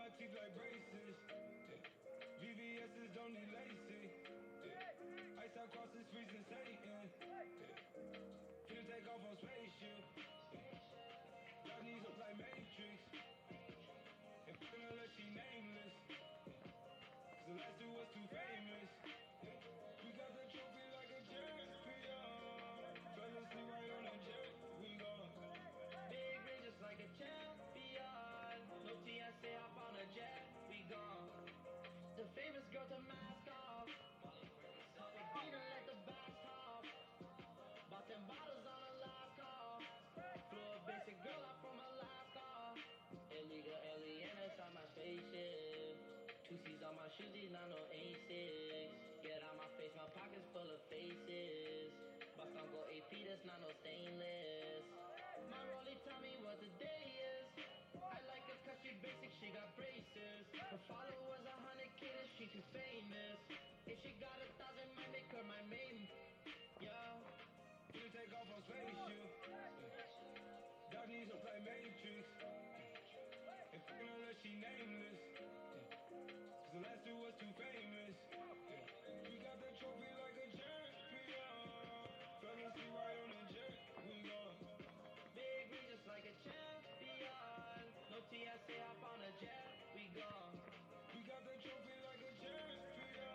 my teeth like braces. VVS's don't need lacy. Ice out across the streets and Satan. Finna take off on spaceship. Y'all knees look like Matrix. And finna let she nameless. The last two was too famous. We got the trophy like a champion. Fellas see right on the jet. We gone. Big ring just like a champion. No TSA hop on a jet. We gone. The famous girl to mask off. Beatin' let the bass talk. Bought them bottles on the last call. Flew a basic girl out from Alaska. Illegal aliens on my spaceship. 2C's on my shoes, these not no aces. Get out my face, my pockets full of faces. Bust on go AP, that's not no stainless. My rollie tell me what the day is. I like her cause she basic, she got braces. Her followers 100K, she too famous. If she got 1,000, might make her my main. Yeah. Finna take off on spaceship. Y'all knees look like Matrix. And finna let she nameless. Cause the last two was too famous. We got the trophy like a champion. Fellas see right on the jet. We gone. Big ring just like a champion. No TSA hop on a jet. We gone. We got the trophy like a champion.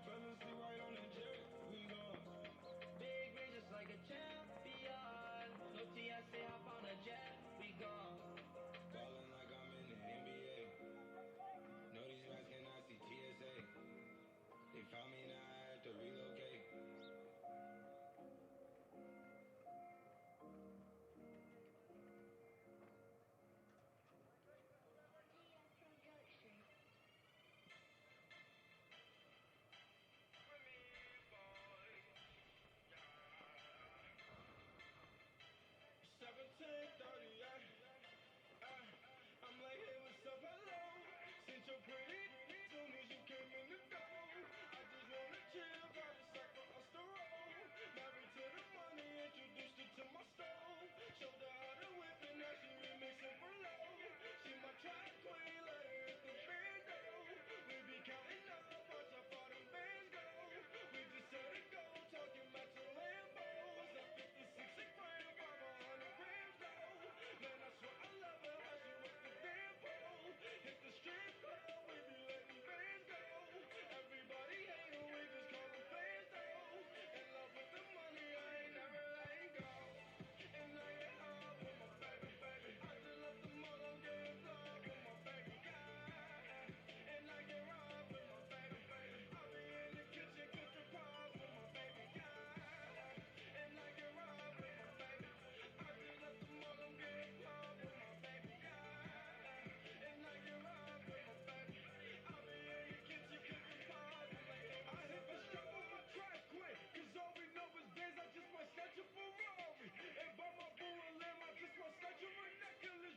Fellas see right on the jet. We gone. Big ring just like a champion. No TSA hop on a jet. We gone. Ballin' like I'm in the NBA. Know these rats cannot see TSA. They found me now, I had to relocate. I'm like, hey, what's up, hello? Since you're pretty, soon as you came in the door, I just wanna chill, got a sack for us to roll. Married to the money, introduced her to my stove. Showed her how to whip and now she remixing for low. She my track queen, let her hit the bando. We be counting up, watch how far them bands go. We just set it go, talking about your Lambos. Up 56 a gram, 500 grams though. Man, I swear I love her, how she work the damn pole. Hit the strip club, we be letting bands go. Everybody hate her, we just call them fans though. In love with the money, I ain't never letting go. And I get hard with my baby, baby. I just left the mall, I'm getting love with my baby, yeah. And I get robbed with my baby, baby. I be in the kitchen cooking pies with my baby, yeah. And I get robbed with my baby. I just left the mall, I'm getting love with my baby, yeah. And I get robbed with my baby. I be in the kitchen cooking pies with my baby. I hit the strip on my track quick, cause all we know is days I just might snatch a Ferrari. And buy my boo a limb, I just might snatch her a necklace.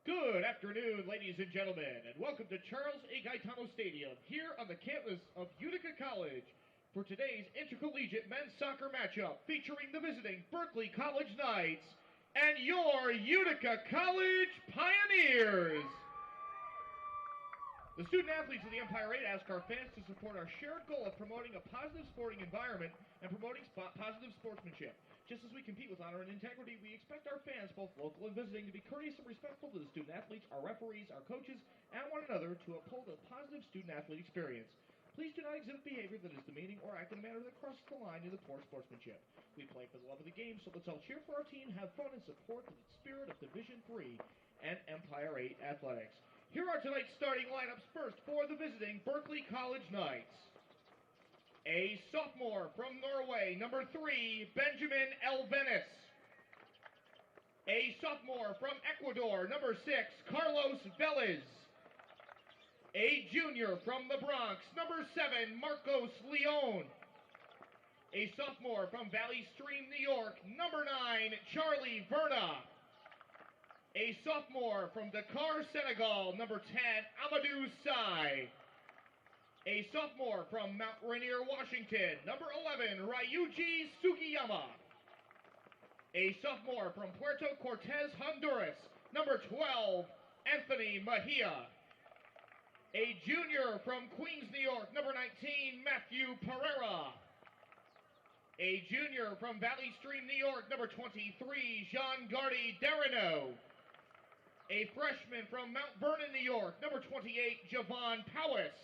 Good afternoon, ladies and gentlemen, and welcome to Charles A. Gaetano Stadium here on the campus of Utica College for today's intercollegiate men's soccer matchup featuring the visiting Berkeley College Knights and your Utica College Pioneers. The student-athletes of the Empire 8 ask our fans to support our shared goal of promoting a positive sporting environment and promoting positive sportsmanship. Just as we compete with honor and integrity, we expect our fans, both local and visiting, to be courteous and respectful to the student-athletes, our referees, our coaches, and one another to uphold a positive student-athlete experience. Please do not exhibit behavior that is demeaning or act in a manner that crosses the line into poor sportsmanship. We play for the love of the game, so let's all cheer for our team, have fun, and support the spirit of Division III and Empire 8 athletics. Here are tonight's starting lineups. First, for the visiting Berkeley College Knights. A sophomore from Norway, number 3, Benjamin Elvenis. A sophomore from Ecuador, number 6, Carlos Velez. A junior from the Bronx, number 7, Marcos Leon. A sophomore from Valley Stream, New York, number 9, Charlie Verna. A sophomore from Dakar, Senegal, number 10, Amadou Sai. A sophomore from Mount Rainier, Washington, number 11, Ryuji Sugiyama. A sophomore from Puerto Cortez, Honduras, number 12, Anthony Mejia. A junior from Queens, New York, number 19, Matthew Pereira. A junior from Valley Stream, New York, number 23, Jean-Gardy Derino. A freshman from Mount Vernon, New York, number 28, Javon Powis.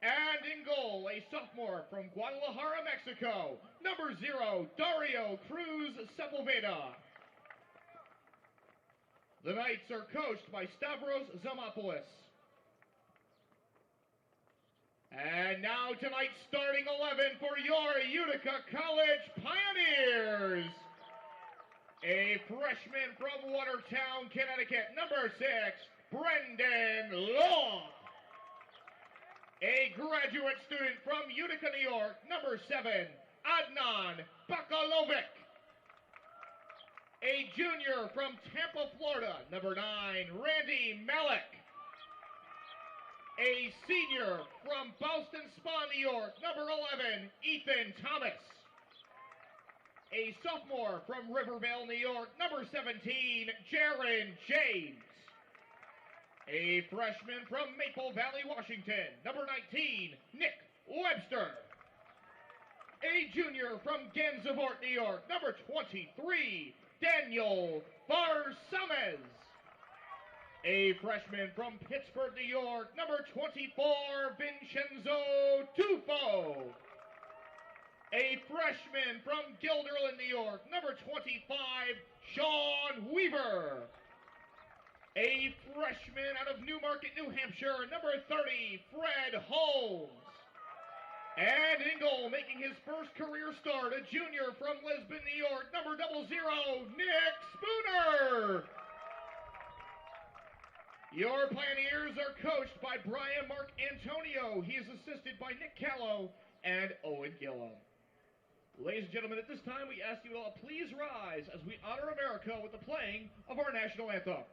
And in goal, a sophomore from Guadalajara, Mexico, number 0, Dario Cruz Sepulveda. The Knights are coached by Stavros Zamopoulos. And now tonight's starting 11 for your Utica College Pioneers. A freshman from Watertown, Connecticut, number 6, Brendan Law. A graduate student from Utica, New York, number 7, Adnan Bakalovic. A junior from Tampa, Florida, number 9, Randy Malik. A senior from Boston Spa, New York, number 11, Ethan Thomas. A sophomore from Rivervale, New York, number 17, Jaron James. A freshman from Maple Valley, Washington, number 19, Nick Webster. A junior from Gansevoort, New York, number 23, Daniel Barsames. A freshman from Pittsburgh, New York, number 24, Vincenzo Tufo. A freshman from Guilderland, New York, number 25, Sean Weaver. A freshman out of Newmarket, New Hampshire, number 30, Fred Holmes. And in goal, making his first career start, a junior from Lisbon, New York, number 00, Nick Spooner. Your Pioneers are coached by Brian Mark Antonio. He is assisted by Nick Callow and Owen Gillam. Ladies and gentlemen, at this time we ask you all please rise as we honor America with the playing of our national anthem.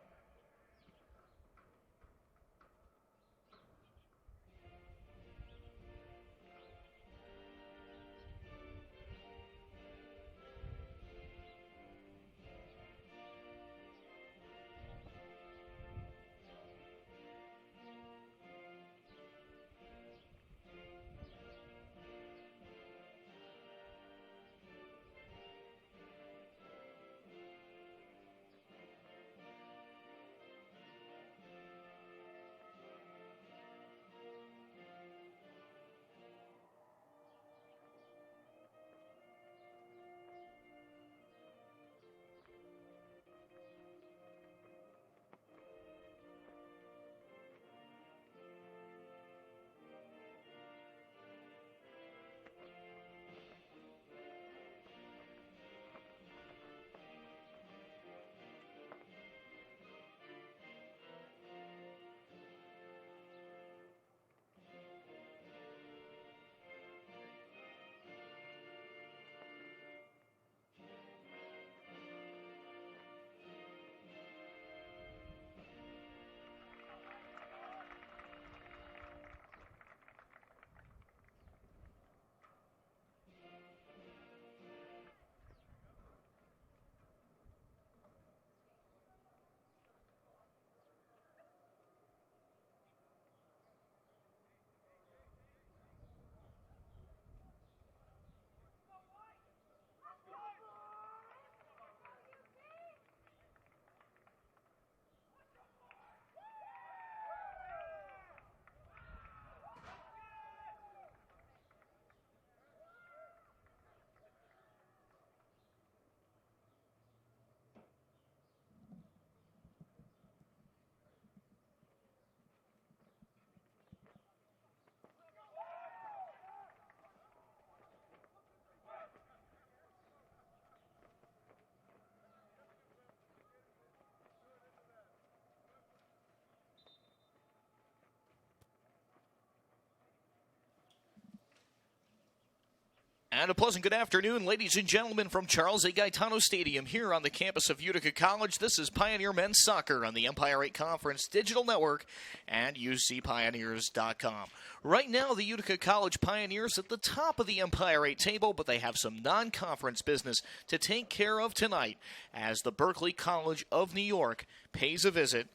And a pleasant good afternoon, ladies and gentlemen, from Charles A. Gaetano Stadium here on the campus of Utica College. This is Pioneer Men's Soccer on the Empire 8 Conference Digital Network and UCPioneers.com. Right now, the Utica College Pioneers at the top of the Empire 8 table, but they have some non-conference business to take care of tonight as the Berkeley College of New York pays a visit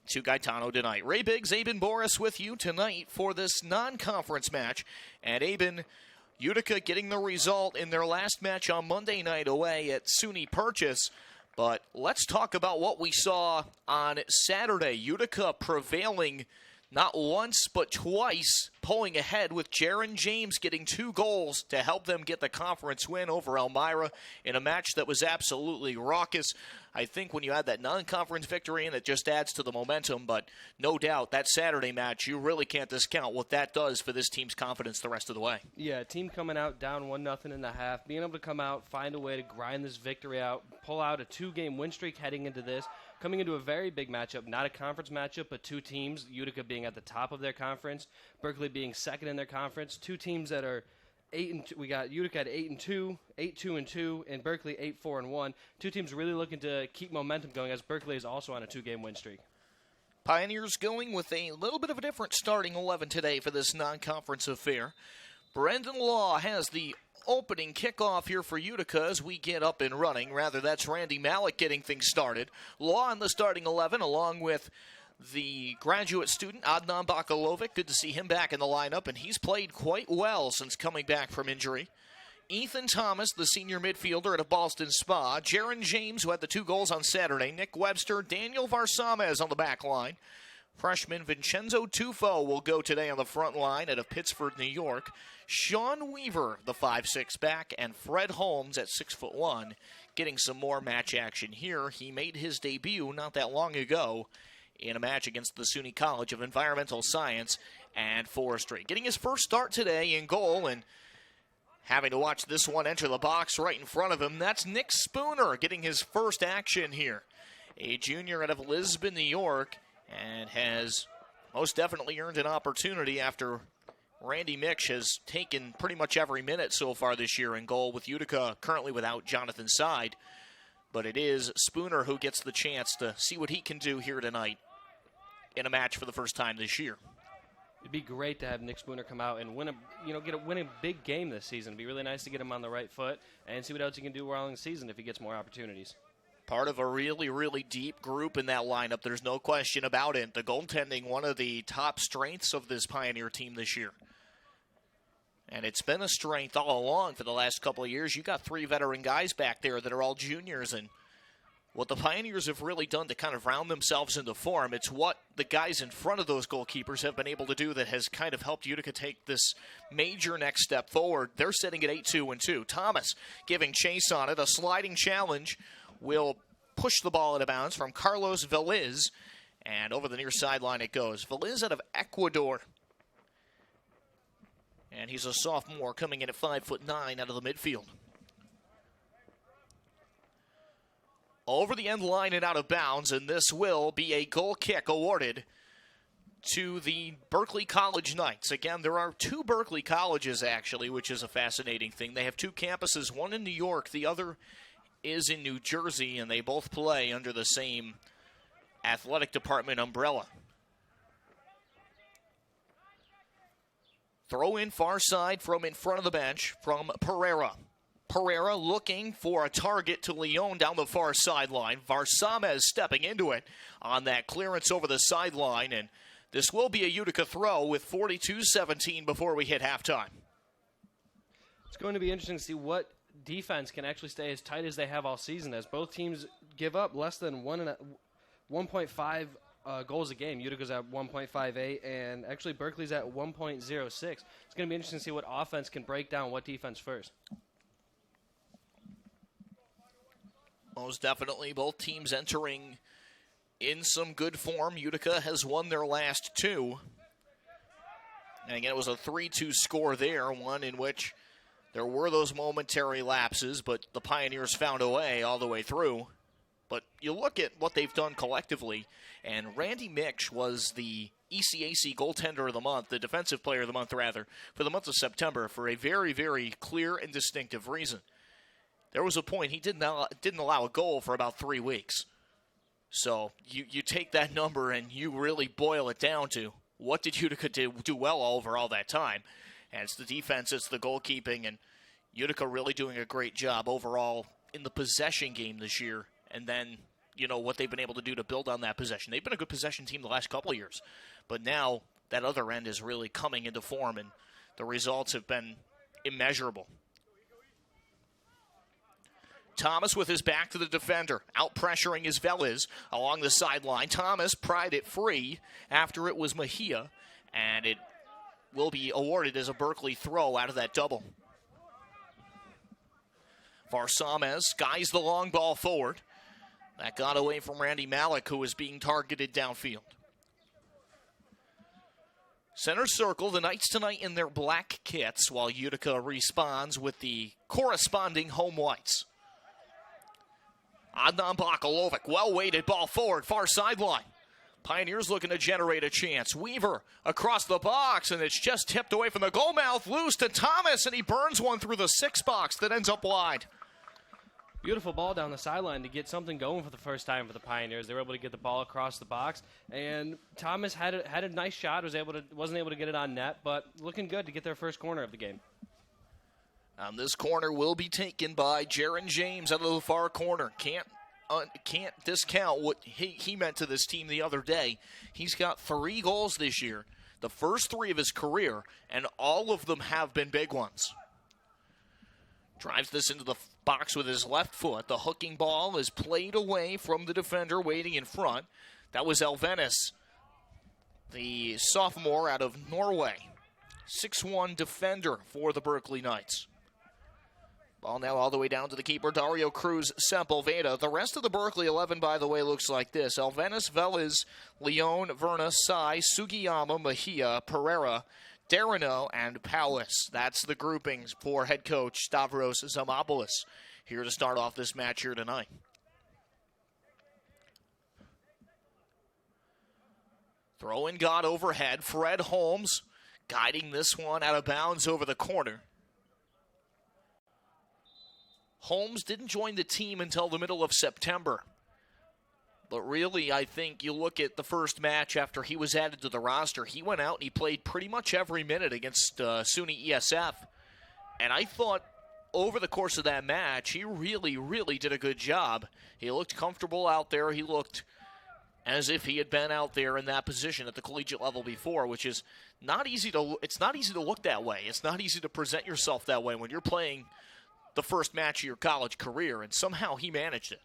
to Gaetano tonight. Ray Biggs, Aben Boris with you tonight for this non-conference match. And Aben, Utica getting the result in their last match on Monday night away at SUNY Purchase. But let's talk about what we saw on Saturday. Utica prevailing not once but twice, pulling ahead with Jaron James getting 2 goals to help them get the conference win over Elmira in a match that was absolutely raucous. I think when you add that non-conference victory in, it just adds to the momentum, but no doubt that Saturday match, you really can't discount what that does for this team's confidence the rest of the way. Yeah, team coming out down 1-0 in the half, being able to come out, find a way to grind this victory out, pull out a 2-game win streak heading into this, coming into a very big matchup, not a conference matchup, but 2 teams, Utica being at the top of their conference, Berkeley being second in their conference, 2 teams that are 8-2. We got Utica at 8-2, 8-2-2, and Berkeley 8-4-1. 2 teams really looking to keep momentum going as Berkeley is also on a 2-game win streak. Pioneers going with a little bit of a different starting 11 today for this non-conference affair. Brendan Law has the opening kickoff here for Utica as we get up and running. Rather, that's Randy Malik getting things started. Law in the starting 11 along with the graduate student, Adnan Bakalovic. Good to see him back in the lineup, and he's played quite well since coming back from injury. Ethan Thomas, the senior midfielder out of Ballston Spa. Jaron James, who had the 2 goals on Saturday. Nick Webster, Daniel Varsamez on the back line. Freshman Vincenzo Tufo will go today on the front line out of Pittsford, New York. Sean Weaver, the 5'6" back, and Fred Holmes at 6'1", getting some more match action here. He made his debut not that long ago in a match against the SUNY College of Environmental Science and Forestry. Getting his first start today in goal and having to watch this one enter the box right in front of him. That's Nick Spooner getting his first action here. A junior out of Lisbon, New York, and has most definitely earned an opportunity after Randy Mitch has taken pretty much every minute so far this year in goal with Utica currently without Jonathan Side. But it is Spooner who gets the chance to see what he can do here tonight in a match for the first time this year. It'd be great to have Nick Spooner come out and win a big game this season. It'd be really nice to get him on the right foot and see what else he can do while in the season if he gets more opportunities. Part of a really, really deep group in that lineup. There's no question about it. The goaltending, one of the top strengths of this Pioneer team this year. And it's been a strength all along for the last couple of years. You got 3 veteran guys back there that are all juniors, and what the Pioneers have really done to kind of round themselves into form, it's what the guys in front of those goalkeepers have been able to do that has kind of helped Utica take this major next step forward. They're sitting at 8-2-2. Thomas giving chase on it. A sliding challenge will push the ball out of bounds from Carlos Veliz, and over the near sideline it goes. Veliz out of Ecuador. And he's a sophomore coming in at 5'9" out of the midfield. Over the end line and out of bounds, and this will be a goal kick awarded to the Berkeley College Knights. Again, there are 2 Berkeley colleges, actually, which is a fascinating thing. They have 2 campuses, one in New York, the other is in New Jersey, and they both play under the same athletic department umbrella. Throw in far side from in front of the bench from Pereira. Pereira looking for a target to Leon down the far sideline. Varsamez stepping into it on that clearance over the sideline, and this will be a Utica throw with 42-17 before we hit halftime. It's going to be interesting to see what defense can actually stay as tight as they have all season, as both teams give up less than 1.5 goals a game. Utica's at 1.58, and actually Berkeley's at 1.06. It's going to be interesting to see what offense can break down what defense first. Most definitely, both teams entering in some good form. Utica has won their last 2. And again, it was a 3-2 score there, one in which there were those momentary lapses, but the Pioneers found a way all the way through. But you look at what they've done collectively, and Randy Miksch was the ECAC goaltender of the month, the defensive player of the month, rather, for the month of September for a very, very clear and distinctive reason. There was a point he didn't allow a goal for about 3 weeks. So you take that number and you really boil it down to what did Utica do well over all that time. And it's the defense, it's the goalkeeping, and Utica really doing a great job overall in the possession game this year. And then, what they've been able to do to build on that possession. They've been a good possession team the last couple of years. But now that other end is really coming into form, and the results have been immeasurable. Thomas with his back to the defender, out-pressuring his Velez along the sideline. Thomas pried it free after it was Mejia, and it will be awarded as a Berkeley throw out of that double. Varsamez skies the long ball forward. That got away from Randy Malik, who was being targeted downfield. Center circle, the Knights tonight in their black kits, while Utica responds with the corresponding home whites. Adnan Bakalovic, well-weighted ball forward, far sideline. Pioneers looking to generate a chance. Weaver across the box, and it's just tipped away from the goal mouth, loose to Thomas, and he burns one through the 6 box that ends up wide. Beautiful ball down the sideline to get something going for the first time for the Pioneers. They were able to get the ball across the box, and Thomas had a nice shot. Wasn't able to get it on net, but looking good to get their first corner of the game. This corner will be taken by Jaron James out of the far corner. Can't discount what he meant to this team the other day. He's got 3 goals this year, the first 3 of his career, and all of them have been big ones. Drives this into the box with his left foot. The hooking ball is played away from the defender waiting in front. That was Elvenis, the sophomore out of Norway. 6'1" defender for the Berkeley Knights. Ball now all the way down to the keeper, Dario Cruz Sepulveda. The rest of the Berkeley 11, by the way, looks like this. Elvenis, Velez, Leon, Verna, Sai, Sugiyama, Mejia, Pereira, Darino, and Powis. That's the groupings for head coach Stavros Zamopoulos here to start off this match here tonight. Throw-in got overhead. Fred Holmes guiding this one out of bounds over the corner. Holmes didn't join the team until the middle of September. But really, I think you look at the first match after he was added to the roster, he went out and he played pretty much every minute against SUNY ESF. And I thought over the course of that match, he really, really did a good job. He looked comfortable out there. He looked as if he had been out there in that position at the collegiate level before, which is not easy to look that way. It's not easy to present yourself that way when you're playing the first match of your college career, and somehow he managed it.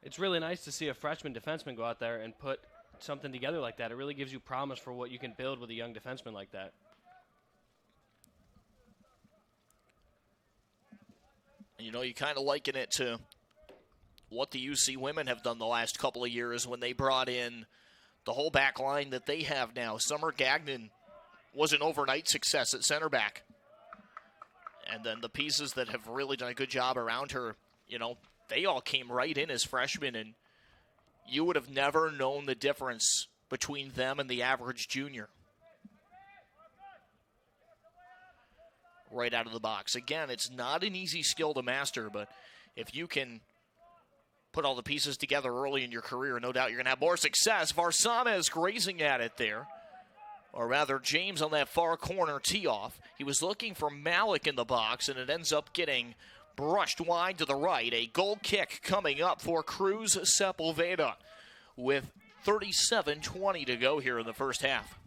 It's really nice to see a freshman defenseman go out there and put something together like that. It really gives you promise for what you can build with a young defenseman like that. You know, you kind of liken it to what the UC women have done the last couple of years when they brought in the whole back line that they have now. Summer Gagnon was an overnight success at center back. And then the pieces that have really done a good job around her, you know, they all came right in as freshmen, and you would have never known the difference between them and the average junior. Right out of the box. Again, it's not an easy skill to master, but if you can put all the pieces together early in your career, no doubt you're going to have more success. Varsamez grazing at it there. Or rather, James on that far corner tee-off. He was looking for Malik in the box, and it ends up getting brushed wide to the right. A goal kick coming up for Cruz Sepulveda with 37:20 to go here in the first half.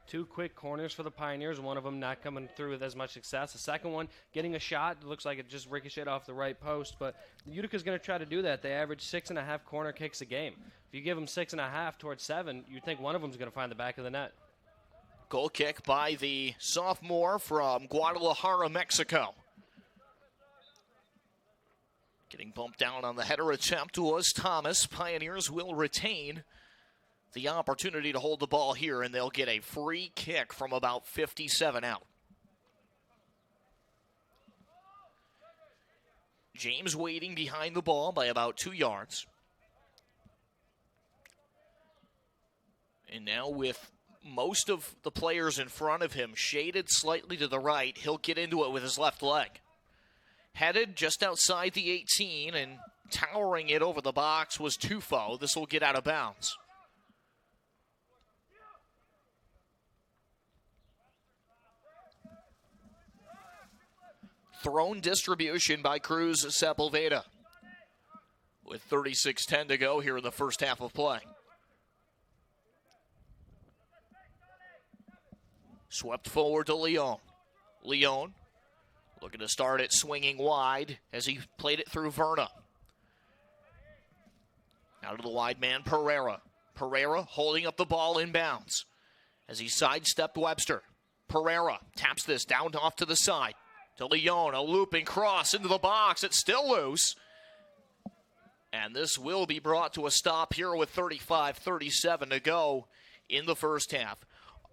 2 quick corners for the Pioneers, one of them not coming through with as much success. The second one getting a shot. It looks like it just ricocheted off the right post, but Utica's going to try to do that. They average 6.5 corner kicks a game. If you give them 6.5 towards 7, you'd think one of them is going to find the back of the net. Goal kick by the sophomore from Guadalajara, Mexico. Getting bumped down on the header attempt was Thomas. Pioneers will retain the opportunity to hold the ball here, and they'll get a free kick from about 57 out. James waiting behind the ball by about 2 yards. And now with most of the players in front of him shaded slightly to the right, he'll get into it with his left leg. Headed just outside the 18 and towering it over the box was Tufo. This will get out of bounds. Thrown distribution by Cruz Sepulveda. With 36:10 to go here in the first half of play. Swept forward to Leon. Leon looking to start it swinging wide as he played it through Verna. Out to the wide man, Pereira. Pereira holding up the ball inbounds as he sidestepped Webster. Pereira taps this down off to the side to Leon. A looping cross into the box. It's still loose. And this will be brought to a stop here with 35-37 to go in the first half.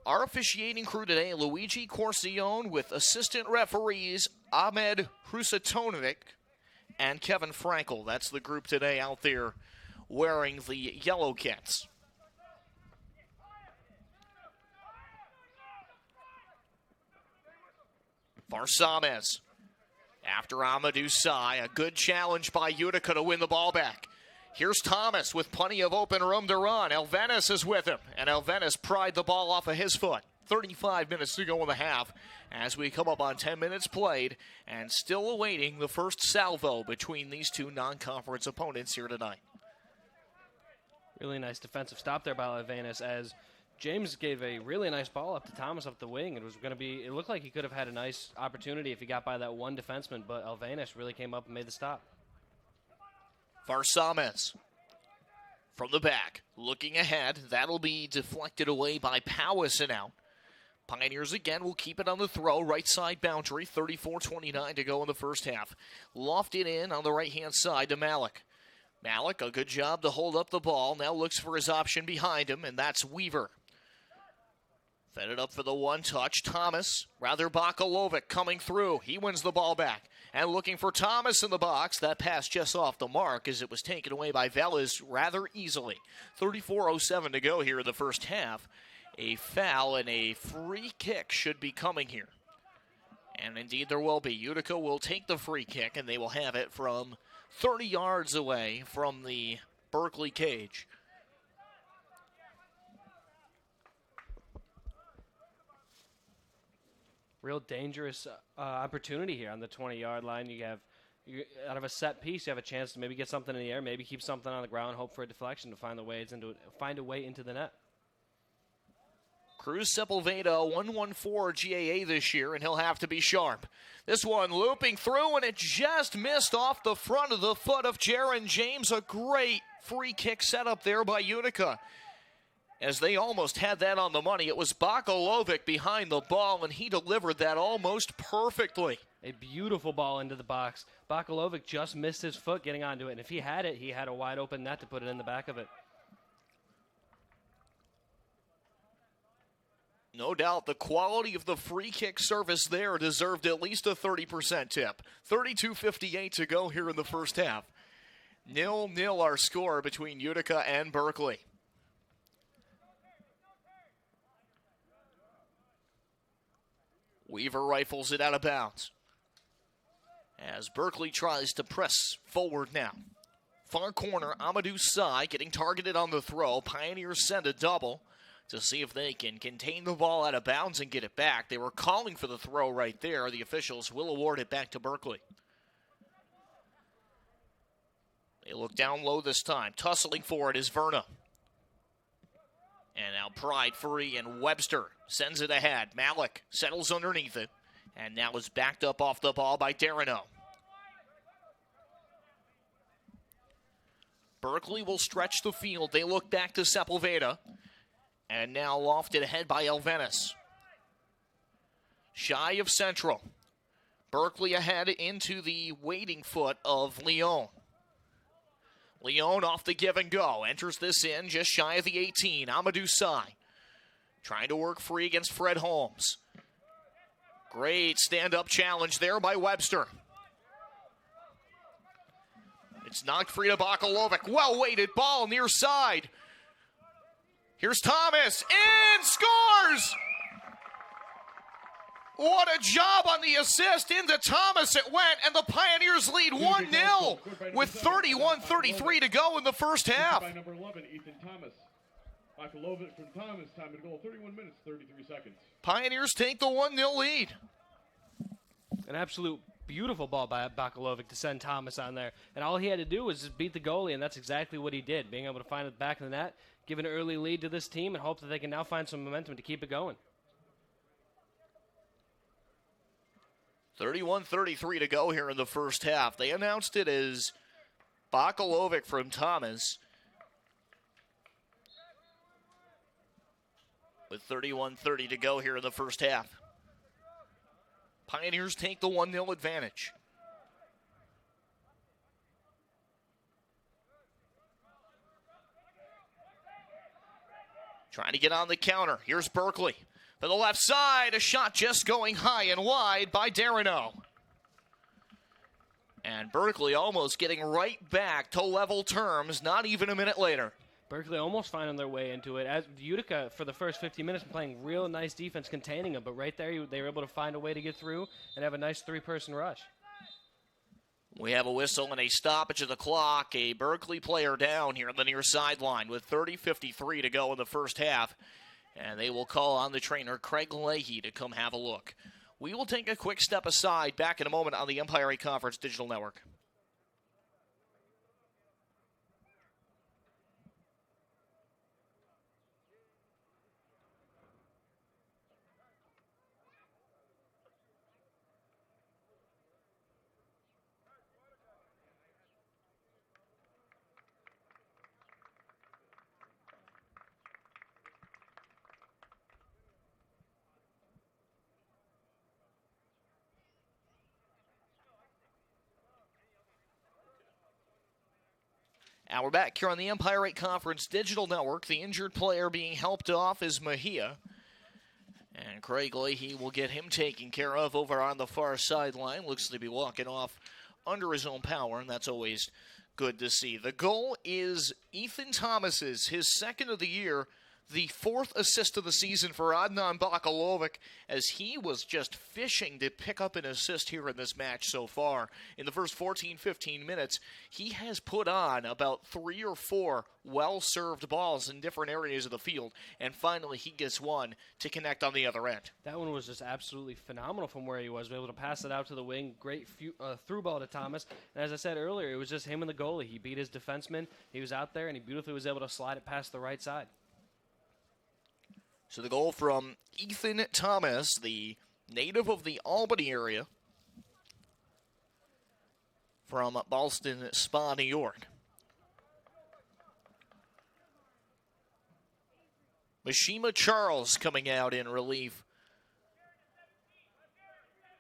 Our officiating crew today, Luigi Corcione with assistant referees Ahmed Hrusatonovic and Kevin Frankel. That's the group today out there wearing the yellow kits. Farsamez after Amadou Sai. A good challenge by Utica to win the ball back. Here's Thomas with plenty of open room to run. Elvenis is with him, and Elvenis pried the ball off of his foot. 35 minutes to go in the half as we come up on 10 minutes played and still awaiting the first salvo between these two non-conference opponents here tonight. Really nice defensive stop there by Elvenis as James gave a really nice ball up to Thomas up the wing. It looked like he could have had a nice opportunity if he got by that one defenseman, but Elvenis really came up and made the stop. Farsamez from the back, looking ahead. That'll be deflected away by Powison out. Pioneers again will keep it on the throw, right side boundary, 34-29 to go in the first half. Lofted in on the right-hand side to Malik. Malik, a good job to hold up the ball, now looks for his option behind him, and that's Weaver. Fed it up for the one-touch. Thomas, rather Bakalovic coming through. He wins the ball back. And looking for Thomas in the box. That pass just off the mark as it was taken away by Velas rather easily. 34:07 to go here in the first half. A foul and a free kick should be coming here. And indeed there will be. Utica will take the free kick, and they will have it from 30 yards away from the Berkeley cage. Real dangerous opportunity here on the 20-yard line. Out of a set piece, you have a chance to maybe get something in the air, maybe keep something on the ground, hope for a deflection to find a way into the net. Cruz Sepulveda, 114 GAA this year, and he'll have to be sharp. This one looping through, and it just missed off the front of the foot of Jaron James. A great free kick set up there by Utica. As they almost had that on the money. It was Bakalovic behind the ball, and he delivered that almost perfectly. A beautiful ball into the box. Bakalovic just missed his foot getting onto it, and if he had it, he had a wide open net to put it in the back of it. No doubt the quality of the free kick service there deserved at least a 30% tip. 32:58 to go here in the first half. 0-0 our score between Utica and Berkeley. Weaver rifles it out of bounds as Berkeley tries to press forward now. Far corner, Amadou Sai getting targeted on the throw. Pioneers send a double to see if they can contain the ball out of bounds and get it back. They were calling for the throw right there. The officials will award it back to Berkeley. They look down low this time. Tussling for it is Verna. And now Pride free, and Webster sends it ahead. Malik settles underneath it, and now is backed up off the ball by Darino. Berkeley will stretch the field. They look back to Sepulveda, and now lofted ahead by Elvenis. Shy of Central. Berkeley ahead into the waiting foot of Leon. Leon off the give and go. Enters this in just shy of the 18. Amadou Sai trying to work free against Fred Holmes. Great stand-up challenge there by Webster. It's knocked free to Bakalovic. Well-weighted ball near side. Here's Thomas. In! Scores! What a job on the assist. Into Thomas it went, and the Pioneers lead 1-0 with 31:33 to go in the first half. By number 11, Ethan Thomas. Bakalovic from Thomas. Time to goal, 31 minutes, 33 seconds. Pioneers take the 1-0 lead. An absolute beautiful ball by Bakalovic to send Thomas on there. And all he had to do was just beat the goalie, and that's exactly what he did, being able to find it back in the net, give an early lead to this team, and hope that they can now find some momentum to keep it going. 31:33 to go here in the first half. They announced it as Bakalovic from Thomas. With 31:30 to go here in the first half. Pioneers take the 1-0 advantage. Trying to get on the counter. Here's Berkeley. To the left side, a shot just going high and wide by Darino. And Berkeley almost getting right back to level terms, not even a minute later. Berkeley almost finding their way into it. As Utica, for the first 15 minutes, playing real nice defense, containing them. But right there, they were able to find a way to get through and have a nice three-person rush. We have a whistle and a stoppage of the clock. A Berkeley player down here on the near sideline with 30:53 to go in the first half. And they will call on the trainer, Craig Leahy, to come have a look. We will take a quick step aside. Back in a moment on the Empire 8 Conference Digital Network. Now we're back here on the Empire 8 Conference Digital Network. The injured player being helped off is Mejia. And Craig Leahy will get him taken care of over on the far sideline. Looks to be walking off under his own power, and that's always good to see. The goal is Ethan Thomas's, his second of the year, the fourth assist of the season for Adnan Bakalovic, as he was just fishing to pick up an assist here in this match so far. In the first 14-15 minutes, he has put on about 3 or 4 well-served balls in different areas of the field, and finally he gets one to connect on the other end. That one was just absolutely phenomenal from where he was, able to pass it out to the wing, great through ball to Thomas, and as I said earlier, it was just him and the goalie. He beat his defenseman, he was out there, and he beautifully was able to slide it past the right side. So the goal from Ethan Thomas, the native of the Albany area, from Ballston Spa, New York. Mishima Charles coming out in relief,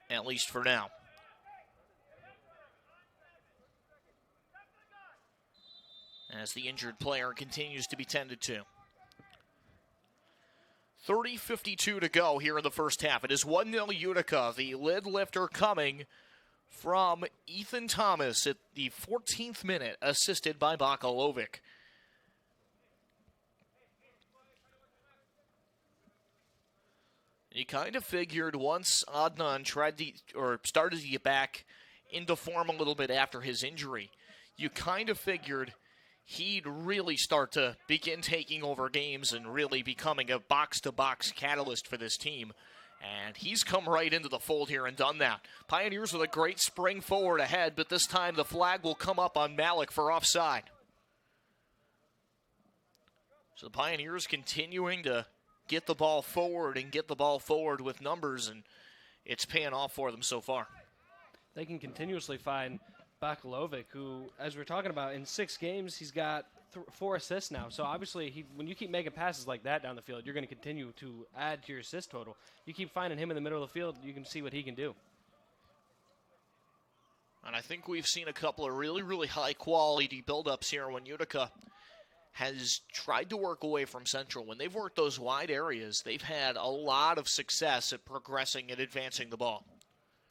at least for now. As the injured player continues to be tended to. 30:52 to go here in the first half. It is 1-0 Utica. The lid lifter coming from Ethan Thomas at the 14th minute, assisted by Bakalovic. You kind of figured once Adnan started to get back into form a little bit after his injury, you kind of figured he'd really start to begin taking over games and really becoming a box-to-box catalyst for this team. And he's come right into the fold here and done that. Pioneers with a great spring forward ahead, but this time the flag will come up on Malik for offside. So the Pioneers continuing to get the ball forward and get the ball forward with numbers, and it's paying off for them so far. They can continuously find Bakalovic, who, as we're talking about, in 6 games, he's got 4 assists now. So obviously, when you keep making passes like that down the field, you're going to continue to add to your assist total. You keep finding him in the middle of the field, you can see what he can do. And I think we've seen a couple of really, really high-quality build-ups here when Utica has tried to work away from Central. When they've worked those wide areas, they've had a lot of success at progressing and advancing the ball.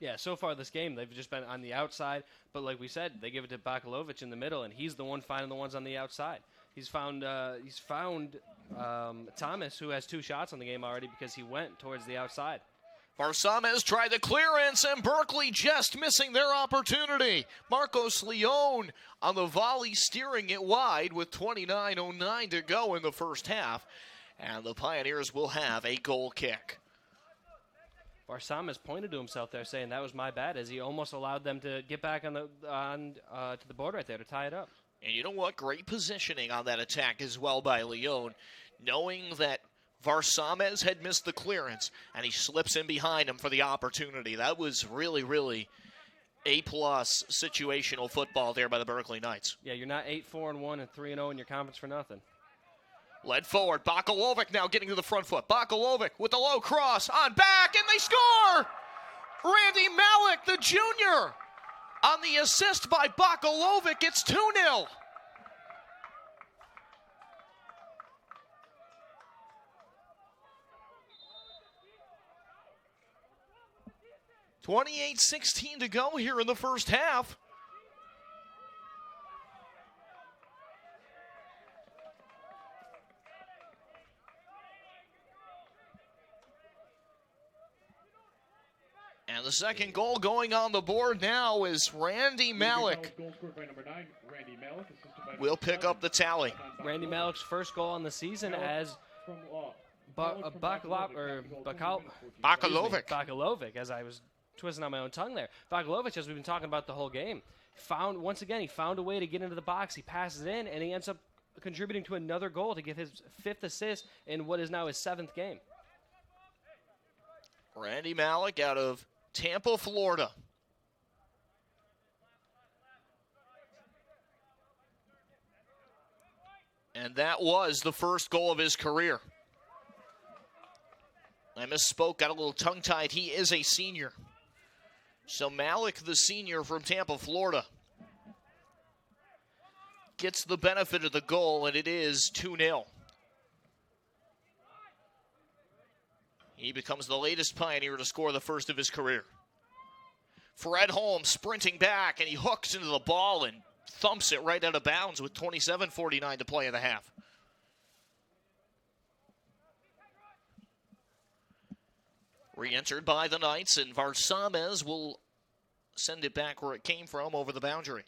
Yeah, so far this game, they've just been on the outside. But like we said, they give it to Bakalovic in the middle, and he's the one finding the ones on the outside. He's found Thomas, who has 2 shots on the game already because he went towards the outside. Varsames tried the clearance, and Berkeley just missing their opportunity. Marcos Leon on the volley, steering it wide with 29:09 to go in the first half. And the Pioneers will have a goal kick. Varsames pointed to himself there, saying that was my bad, as he almost allowed them to get back to the board right there to tie it up. And you know what? Great positioning on that attack as well by Leon, knowing that Varsames had missed the clearance, and he slips in behind him for the opportunity. That was really, really A-plus situational football there by the Berkeley Knights. Yeah, you're not 8-4-1 and 3-0 in your conference for nothing. Led forward, Bakalovic now getting to the front foot. Bakalovic with the low cross on back, and they score! Randy Malik, the junior, on the assist by Bakalovic. It's 2-0. .28-16 to go here in the first half. And the second goal going on the board now is Randy Malik. Will pick up the tally. Randy Malik's first goal on the season as Bakalovic, as I was twisting on my own tongue there. Bakalovic, as we've been talking about the whole game, he found a way to get into the box. He passes it in, and he ends up contributing to another goal to give his 5th assist in what is now his 7th game. Randy Malik out of Tampa, Florida. And that was the first goal of his career. I misspoke, got a little tongue-tied. He is a senior. So Malik, the senior from Tampa, Florida, gets the benefit of the goal, and it is 2-0. He becomes the latest Pioneer to score the first of his career. Fred Holmes sprinting back, and he hooks into the ball and thumps it right out of bounds with 27:49 to play in the half. Re-entered by the Knights, and Varsames will send it back where it came from over the boundary.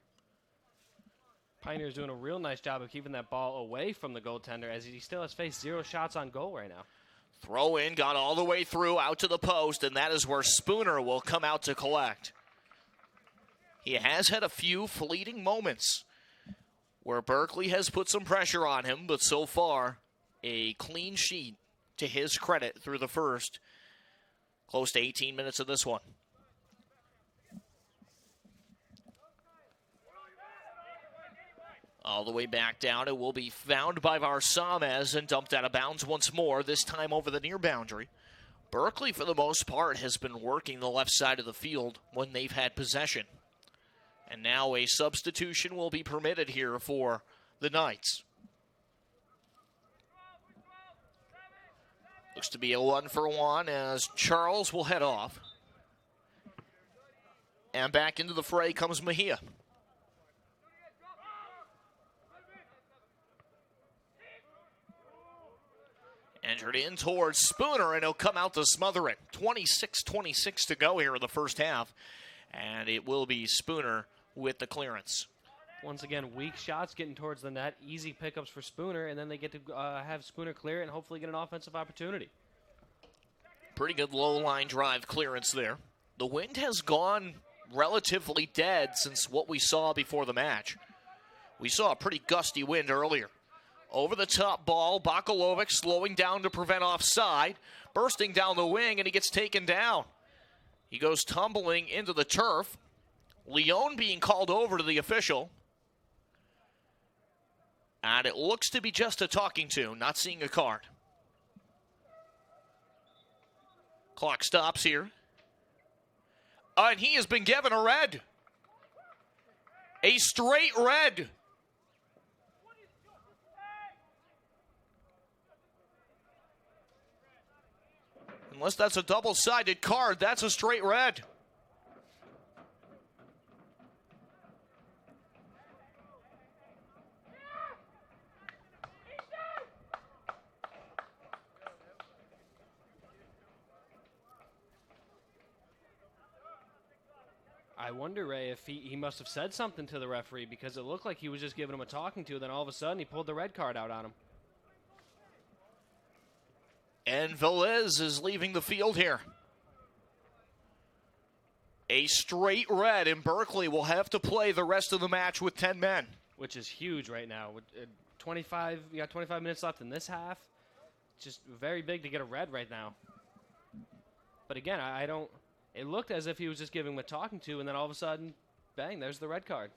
Pioneers doing a real nice job of keeping that ball away from the goaltender, as he still has faced 0 shots on goal right now. Throw in, got all the way through, out to the post, and that is where Spooner will come out to collect. He has had a few fleeting moments where Berkeley has put some pressure on him, but so far, a clean sheet to his credit through the first close to 18 minutes of this one. All the way back down, it will be found by Varsames and dumped out of bounds once more, this time over the near boundary. Berkeley, for the most part, has been working the left side of the field when they've had possession. And now a substitution will be permitted here for the Knights. Looks to be a 1-for-1 as Charles will head off. And back into the fray comes Mejia. Entered in towards Spooner, and he'll come out to smother it. 26-26 to go here in the first half. And it will be Spooner with the clearance. Once again, weak shots getting towards the net. Easy pickups for Spooner, and then they get to have Spooner clear it and hopefully get an offensive opportunity. Pretty good low-line drive clearance there. The wind has gone relatively dead since what we saw before the match. We saw a pretty gusty wind earlier. Over the top ball, Bakalovic slowing down to prevent offside, bursting down the wing, and he gets taken down. He goes tumbling into the turf. Leon being called over to the official. And it looks to be just a talking to, not seeing a card. Clock stops here. And he has been given a red. A straight red. Unless that's a double-sided card, that's a straight red. I wonder, Ray, if he must have said something to the referee, because it looked like he was just giving him a talking to, then all of a sudden he pulled the red card out on him. And Velez is leaving the field here. A straight red, and Berkeley will have to play the rest of the match with 10 men. Which is huge right now. With 25, you got 25 minutes left in this half. Just very big to get a red right now. But again, I don't. It looked as if he was just giving him a talking to, and then all of a sudden, bang, there's the red card.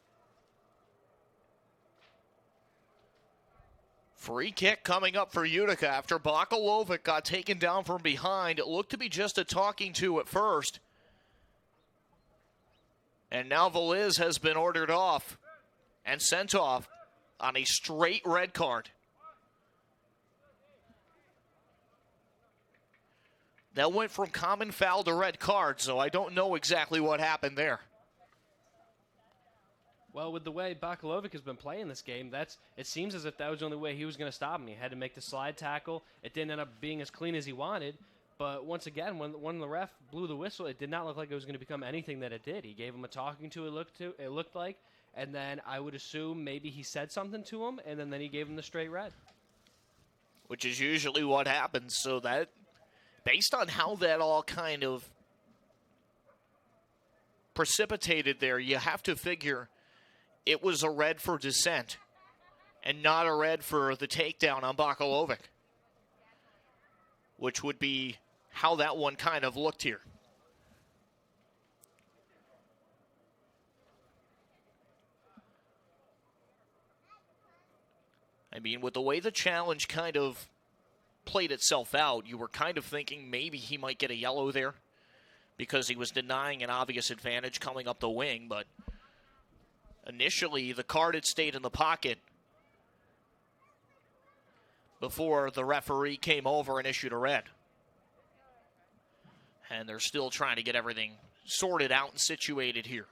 Free kick coming up for Utica after Bakalovic got taken down from behind. It looked to be just a talking to at first. And now Velez has been ordered off and sent off on a straight red card. That went from common foul to red card, so I don't know exactly what happened there. Well, with the way Bakalovic has been playing this game, it seems as if that was the only way he was going to stop him. He had to make the slide tackle. It didn't end up being as clean as he wanted. But once again, when the ref blew the whistle, it did not look like it was going to become anything that it did. He gave him a talking to, it looked like, and then I would assume maybe he said something to him, and then he gave him the straight red. Which is usually what happens. So that, based on how that all kind of precipitated there, you have to figure it was a red for dissent and not a red for the takedown on Bakalovic, which would be how that one kind of looked here. I mean, with the way the challenge kind of played itself out, you were kind of thinking maybe he might get a yellow there because he was denying an obvious advantage coming up the wing, but initially the card had stayed in the pocket before the referee came over and issued a red. And they're still trying to get everything sorted out and situated here.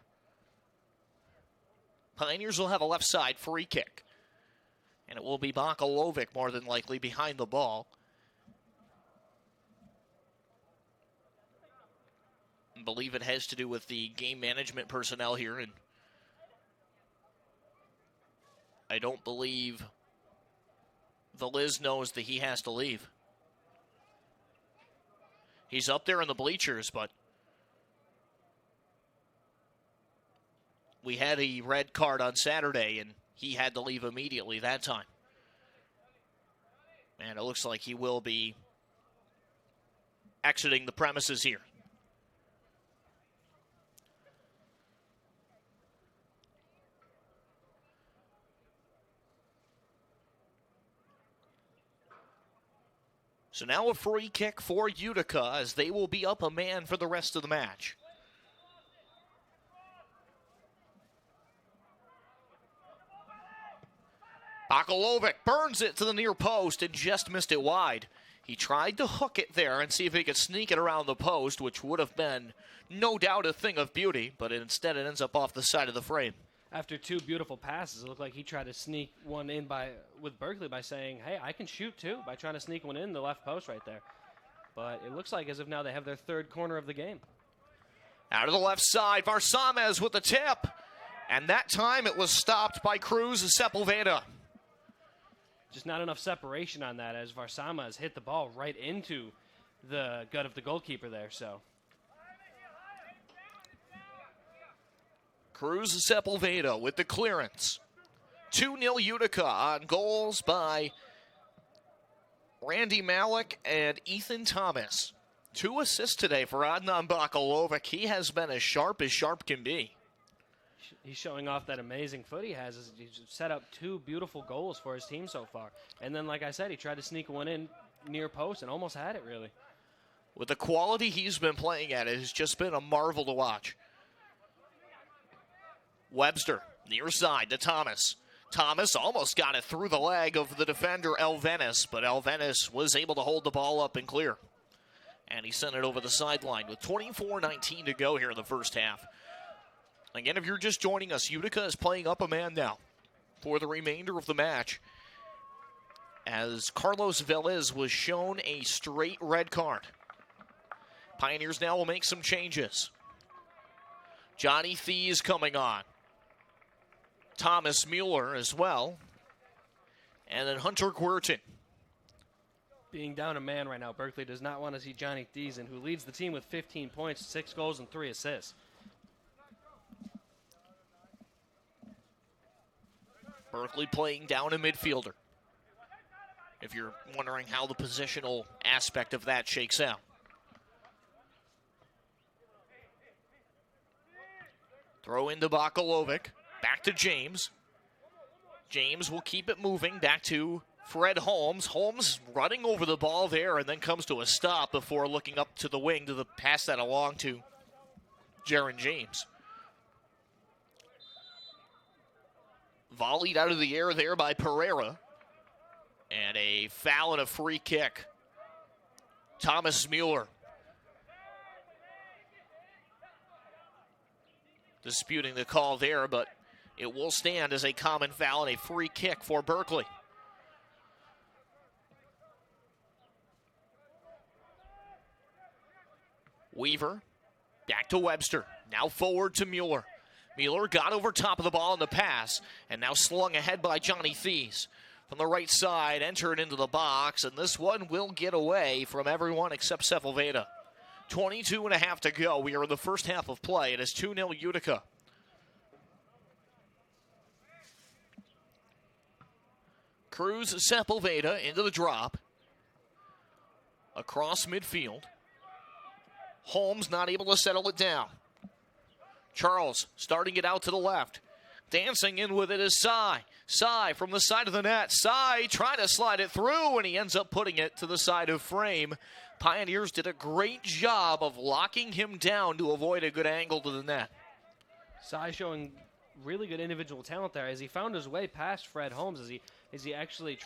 Pioneers will have a left side free kick. And it will be Bakalovic more than likely behind the ball. I believe it has to do with the game management personnel here. And I don't believe Velez knows that he has to leave. He's up there in the bleachers, but we had a red card on Saturday, and he had to leave immediately that time. And it looks like he will be exiting the premises here. So now a free kick for Utica as they will be up a man for the rest of the match. Bakalovic burns it to the near post and just missed it wide. He tried to hook it there and see if he could sneak it around the post, which would have been no doubt a thing of beauty, but instead it ends up off the side of the frame. After two beautiful passes, it looked like he tried to sneak one in with Berkeley by saying, hey, I can shoot too, by trying to sneak one in the left post right there. But it looks like as if now they have their third corner of the game. Out of the left side, Varsamez with the tip. And that time it was stopped by Cruz Sepulveda. Just not enough separation on that as Varsamez hit the ball right into the gut of the goalkeeper there, so. Cruz Sepulveda with the clearance. 2-0 Utica on goals by Randy Malik and Ethan Thomas. 2 assists today for Adnan Bakalovic. He has been as sharp can be. He's showing off that amazing foot he has. He's set up 2 beautiful goals for his team so far. And then, like I said, he tried to sneak one in near post and almost had it, really. With the quality he's been playing at, it has just been a marvel to watch. Webster, near side to Thomas. Thomas almost got it through the leg of the defender, Elvenis, but Elvenis was able to hold the ball up and clear. And he sent it over the sideline with 24:19 to go here in the first half. Again, if you're just joining us, Utica is playing up a man now for the remainder of the match, as Carlos Velez was shown a straight red card. Pioneers now will make some changes. Johnny Thies coming on. Thomas Mueller as well. And then Hunter Quirton. Being down a man right now, Berkeley does not want to see Johnny Thiessen, who leads the team with 15 points, 6 goals, and 3 assists. Berkeley playing down a midfielder, if you're wondering how the positional aspect of that shakes out. Throw into Bakalovic. Back to James. James will keep it moving. Back to Fred Holmes. Holmes running over the ball there and then comes to a stop before looking up to the wing to pass that along to Jaron James. Volleyed out of the air there by Pereira. And a foul and a free kick. Thomas Mueller disputing the call there, but it will stand as a common foul and a free kick for Berkeley. Weaver, back to Webster, now forward to Mueller. Mueller got over top of the ball in the pass, and now slung ahead by Johnny Thies. From the right side, entered into the box, and this one will get away from everyone except Sepulveda. 22.5 to go. We are in the first half of play. It is 2-0 Utica. Cruz Sepulveda into the drop. Across midfield. Holmes not able to settle it down. Charles starting it out to the left. Dancing in with it is Sy. Sy from the side of the net. Sy trying to slide it through, and he ends up putting it to the side of frame. Pioneers did a great job of locking him down to avoid a good angle to the net. Sy showing really good individual talent there as he found his way past Fred Holmes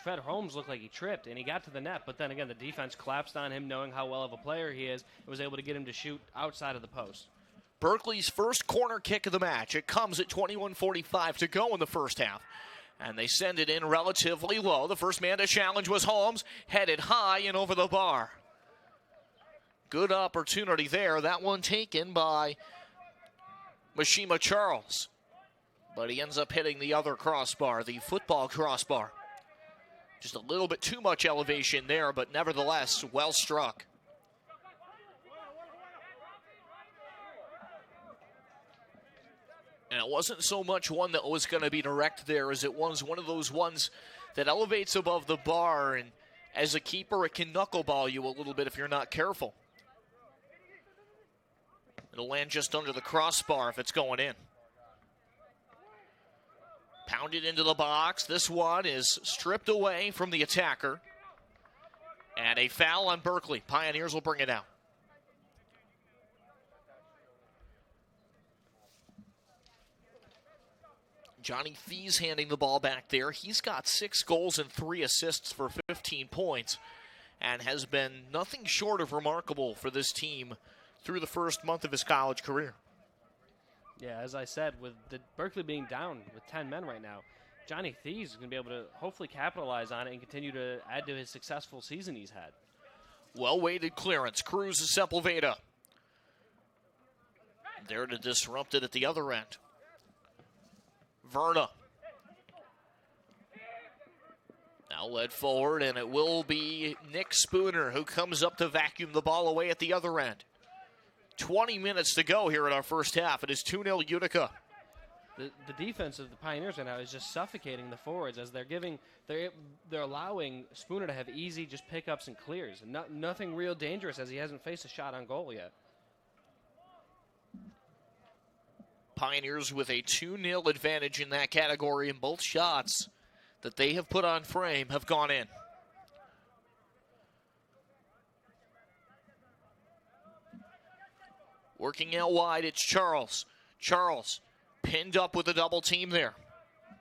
Fred Holmes looked like he tripped and he got to the net, but then again the defense collapsed on him knowing how well of a player he is and was able to get him to shoot outside of the post. Berkeley's first corner kick of the match. It comes at 21:45 to go in the first half. And they send it in relatively low. The first man to challenge was Holmes, headed high and over the bar. Good opportunity there. That one taken by Mishima Charles. But he ends up hitting the other crossbar, the football crossbar. Just a little bit too much elevation there, but nevertheless, well struck. And it wasn't so much one that was going to be direct there as it was one of those ones that elevates above the bar, and as a keeper, it can knuckleball you a little bit if you're not careful. It'll land just under the crossbar if it's going in. Pounded into the box. This one is stripped away from the attacker. And a foul on Berkeley. Pioneers will bring it out. Johnny Thies handing the ball back there. He's got 6 goals and 3 assists for 15 points and has been nothing short of remarkable for this team through the first month of his college career. Yeah, as I said, with Berkeley being down with 10 men right now, Johnny Thies is going to be able to hopefully capitalize on it and continue to add to his successful season he's had. Well-weighted clearance. Cruz is Sepulveda. There to disrupt it at the other end. Verna. Now led forward, and it will be Nick Spooner who comes up to vacuum the ball away at the other end. 20 minutes to go here in our first half. It is 2-0 Utica. The defense of the Pioneers right now is just suffocating the forwards as they're allowing Spooner to have easy just pickups and clears. Nothing real dangerous as he hasn't faced a shot on goal yet. Pioneers with a 2-0 advantage in that category, and both shots that they have put on frame have gone in. Working out wide, it's Charles. Charles pinned up with a double team there.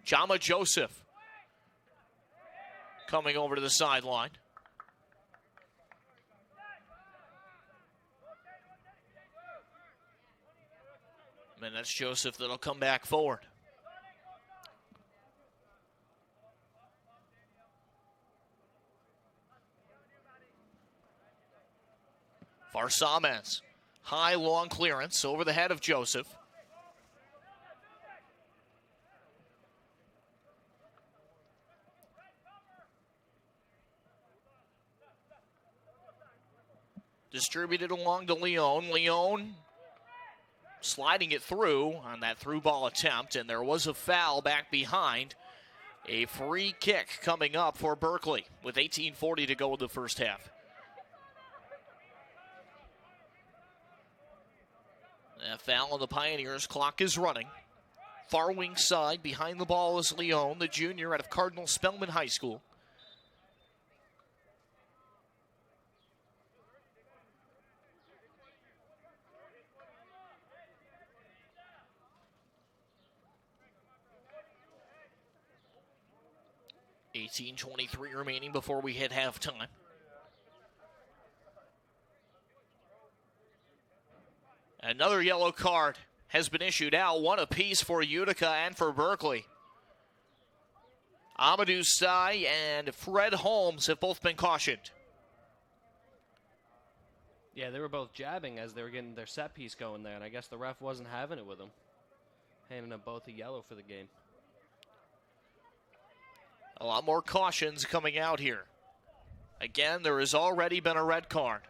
Jama Joseph coming over to the sideline. And that's Joseph that'll come back forward. Farsamez. High, long clearance over the head of Joseph. Distributed along to Leone. Leone sliding it through on that through ball attempt, and there was a foul back behind. A free kick coming up for Berkeley with 18:40 to go in the first half. A foul on the Pioneers. Clock is running. Far wing side behind the ball is Leone, the junior out of Cardinal Spellman High School. $18:23 remaining before we hit halftime. Another yellow card has been issued out, one apiece for Utica and for Berkeley. Amadou Sai and Fred Holmes have both been cautioned. Yeah, they were both jabbing as they were getting their set piece going there, and I guess the ref wasn't having it with them. Handing them both a yellow for the game. A lot more cautions coming out here. Again, there has already been a red card.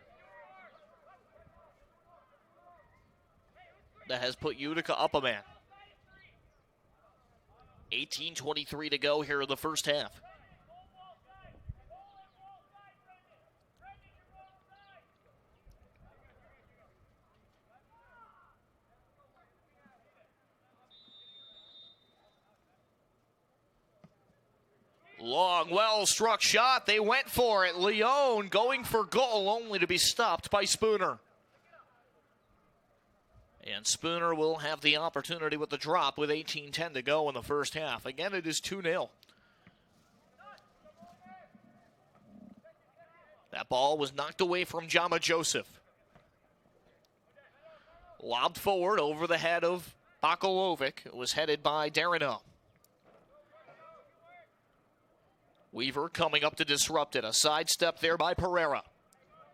That has put Utica up a man. 18:23 to go here in the first half. Long, well-struck shot. They went for it. Leone going for goal, only to be stopped by Spooner. And Spooner will have the opportunity with the drop with 18:10 to go in the first half. Again, it is 2-0. That ball was knocked away from Jama Joseph. Lobbed forward over the head of Bakalovic. It was headed by Darino. Weaver coming up to disrupt it. A sidestep there by Pereira.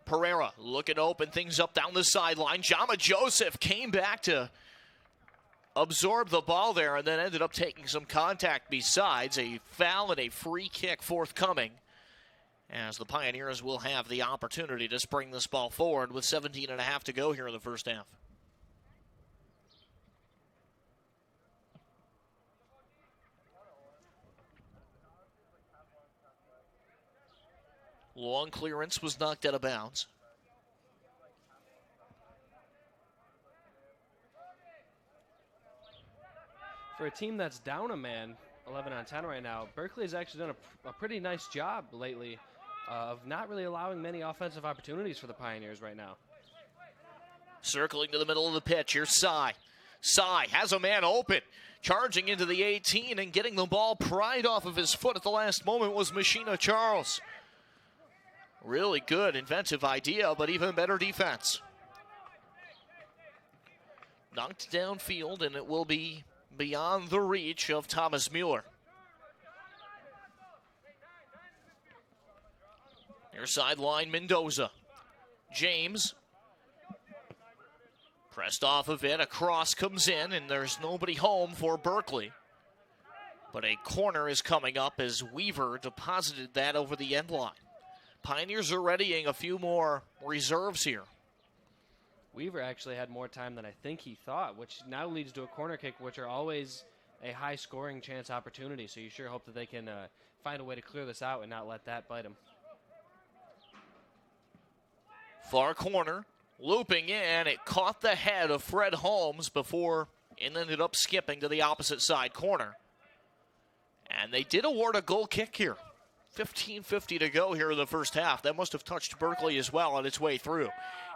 Pereira looking to open things up down the sideline. Jama Joseph came back to absorb the ball there and then ended up taking some contact besides. A foul and a free kick forthcoming as the Pioneers will have the opportunity to spring this ball forward with 17.5 to go here in the first half. Long clearance was knocked out of bounds. For a team that's down a man, 11 on 10 right now, Berkeley has actually done a pretty nice job lately of not really allowing many offensive opportunities for the Pioneers right now. Circling to the middle of the pitch, here's Sai. Sai has a man open. Charging into the 18 and getting the ball pried off of his foot at the last moment was Machina Charles. Really good, inventive idea, but even better defense. Knocked downfield, and it will be beyond the reach of Thomas Mueller. Near sideline, Mendoza. James. Pressed off of it, a cross comes in, and there's nobody home for Berkeley. But a corner is coming up as Weaver deposited that over the end line. Pioneers are readying a few more reserves here. Weaver actually had more time than I think he thought, which now leads to a corner kick, which are always a high-scoring chance opportunity. So you sure hope that they can find a way to clear this out and not let that bite them. Far corner, looping in. It caught the head of Fred Holmes before it ended up skipping to the opposite side corner. And they did award a goal kick here. 15:50 to go here in the first half. That must have touched Berkeley as well on its way through.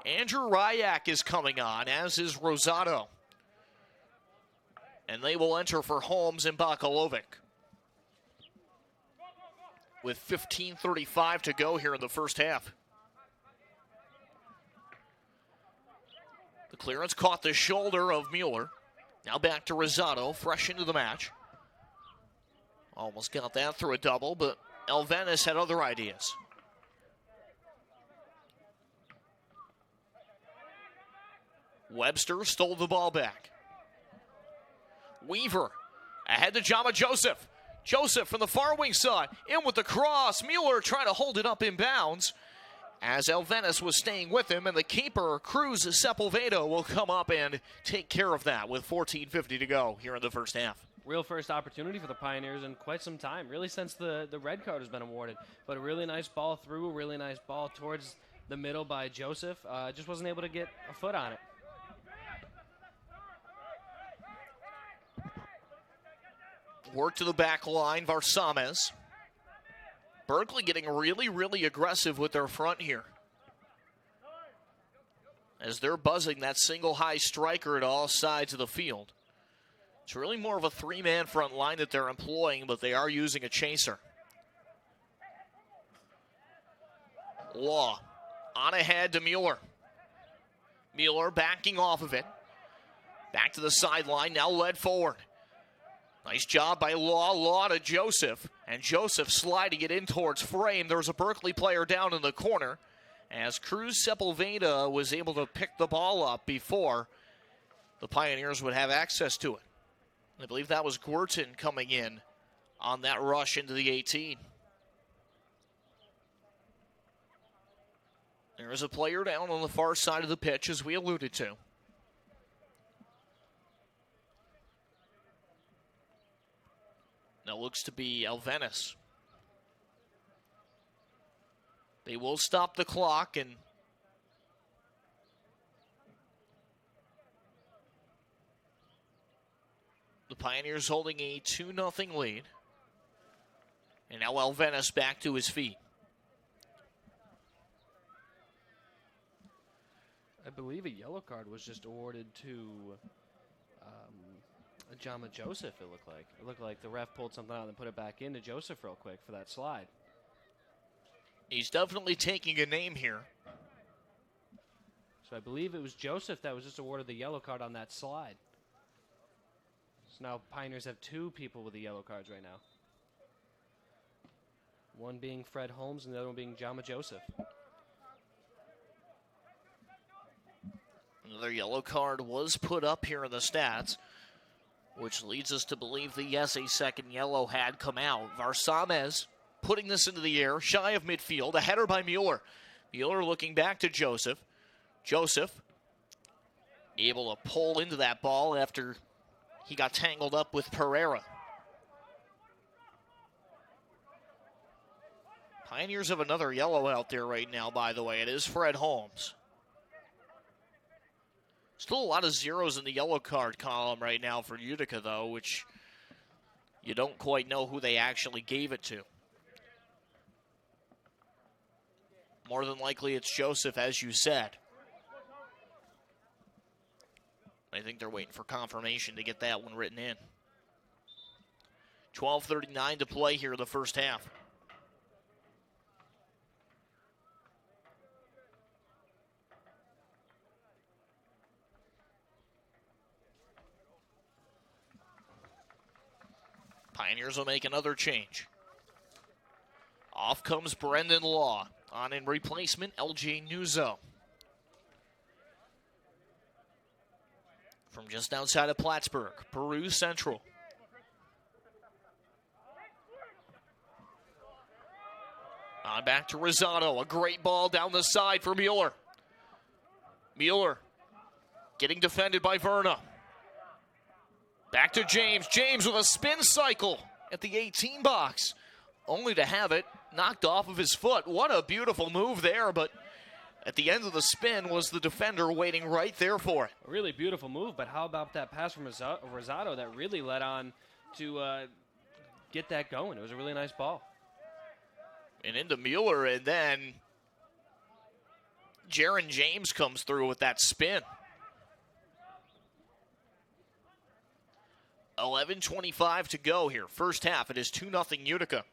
Andrew Ryak is coming on, as is Rosado. And they will enter for Holmes and Bakalovic. With 15:35 to go here in the first half. The clearance caught the shoulder of Mueller. Now back to Rosado, fresh into the match. Almost got that through a double, but Elvenis had other ideas. Webster stole the ball back. Weaver ahead to Jama Joseph. Joseph from the far wing side, in with the cross. Mueller trying to hold it up in bounds. as Alvenis was staying with him, and the keeper, Cruz Sepulveda, will come up and take care of that with 14:50 to go here in the first half. Real first opportunity for the Pioneers in quite some time, really since the red card has been awarded. But a really nice ball through, a really nice ball towards the middle by Joseph. Just wasn't able to get a foot on it. Work to the back line, Varsames. Berkeley getting really, really aggressive with their front here, as they're buzzing that single high striker at all sides of the field. It's really more of a three-man front line that they're employing, but they are using a chaser. Law on ahead to Mueller. Mueller backing off of it. Back to the sideline, now led forward. Nice job by Law. Law to Joseph. And Joseph sliding it in towards frame. There's a Berkeley player down in the corner, as Cruz Sepulveda was able to pick the ball up before the Pioneers would have access to it. I believe that was Gorton coming in on that rush into the 18. There is a player down on the far side of the pitch, as we alluded to. That looks to be Alvenis. They will stop the clock, and the Pioneers holding a 2-0 lead. And now Alvenis back to his feet. I believe a yellow card was just awarded to Jama Joseph, it looked like. It looked like the ref pulled something out and put it back into Joseph real quick for that slide. He's definitely taking a name here. So I believe it was Joseph that was just awarded the yellow card on that slide. So now Pioneers have two people with the yellow cards right now. One being Fred Holmes and the other one being Jama Joseph. Another yellow card was put up here in the stats, which leads us to believe that, yes, a second yellow had come out. Varsames putting this into the air, shy of midfield, a header by Mueller. Mueller looking back to Joseph. Joseph able to pull into that ball after he got tangled up with Pereira. Pioneers have another yellow out there right now, by the way. It is Fred Holmes. Still a lot of zeros in the yellow card column right now for Utica, though, which you don't quite know who they actually gave it to. More than likely it's Joseph, as you said. I think they're waiting for confirmation to get that one written in. 12:39 to play here in the first half. Pioneers will make another change. Off comes Brendan Law. On in replacement, LJ Nuzzo. From just outside of Plattsburgh, Peru Central. On back to Rosado. A great ball down the side for Mueller. Mueller getting defended by Verna. Back to James. James with a spin cycle at the 18 box, only to have it knocked off of his foot. What a beautiful move there, but at the end of the spin was the defender waiting right there for it. A really beautiful move, but how about that pass from Rosado that really led on to get that going? It was a really nice ball. And into Mueller, and then Jaron James comes through with that spin. 11:25 to go here. First half, it is 2-0 Utica.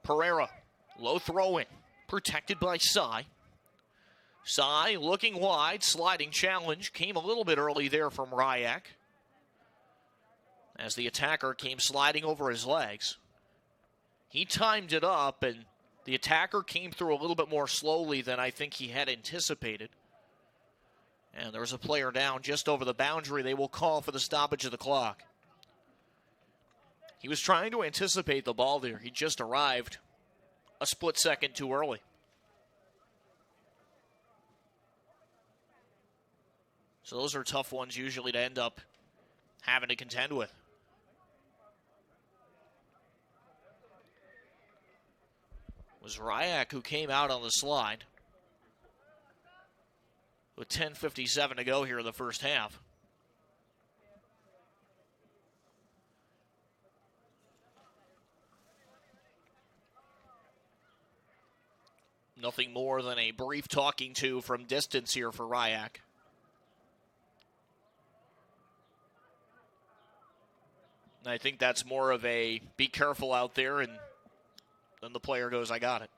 Pereira, low throw in, protected by Sy. Sy looking wide, sliding challenge. Came a little bit early there from Ryak, as the attacker came sliding over his legs. He timed it up, and the attacker came through a little bit more slowly than I think he had anticipated. And there's a player down just over the boundary. They will call for the stoppage of the clock. He was trying to anticipate the ball there. He just arrived a split second too early. So those are tough ones usually to end up having to contend with. It was Ryak who came out on the slide with 10:57 to go here in the first half. Nothing more than a brief talking to from distance here for Ryak. And I think that's more of a be careful out there, and then the player goes, I got it.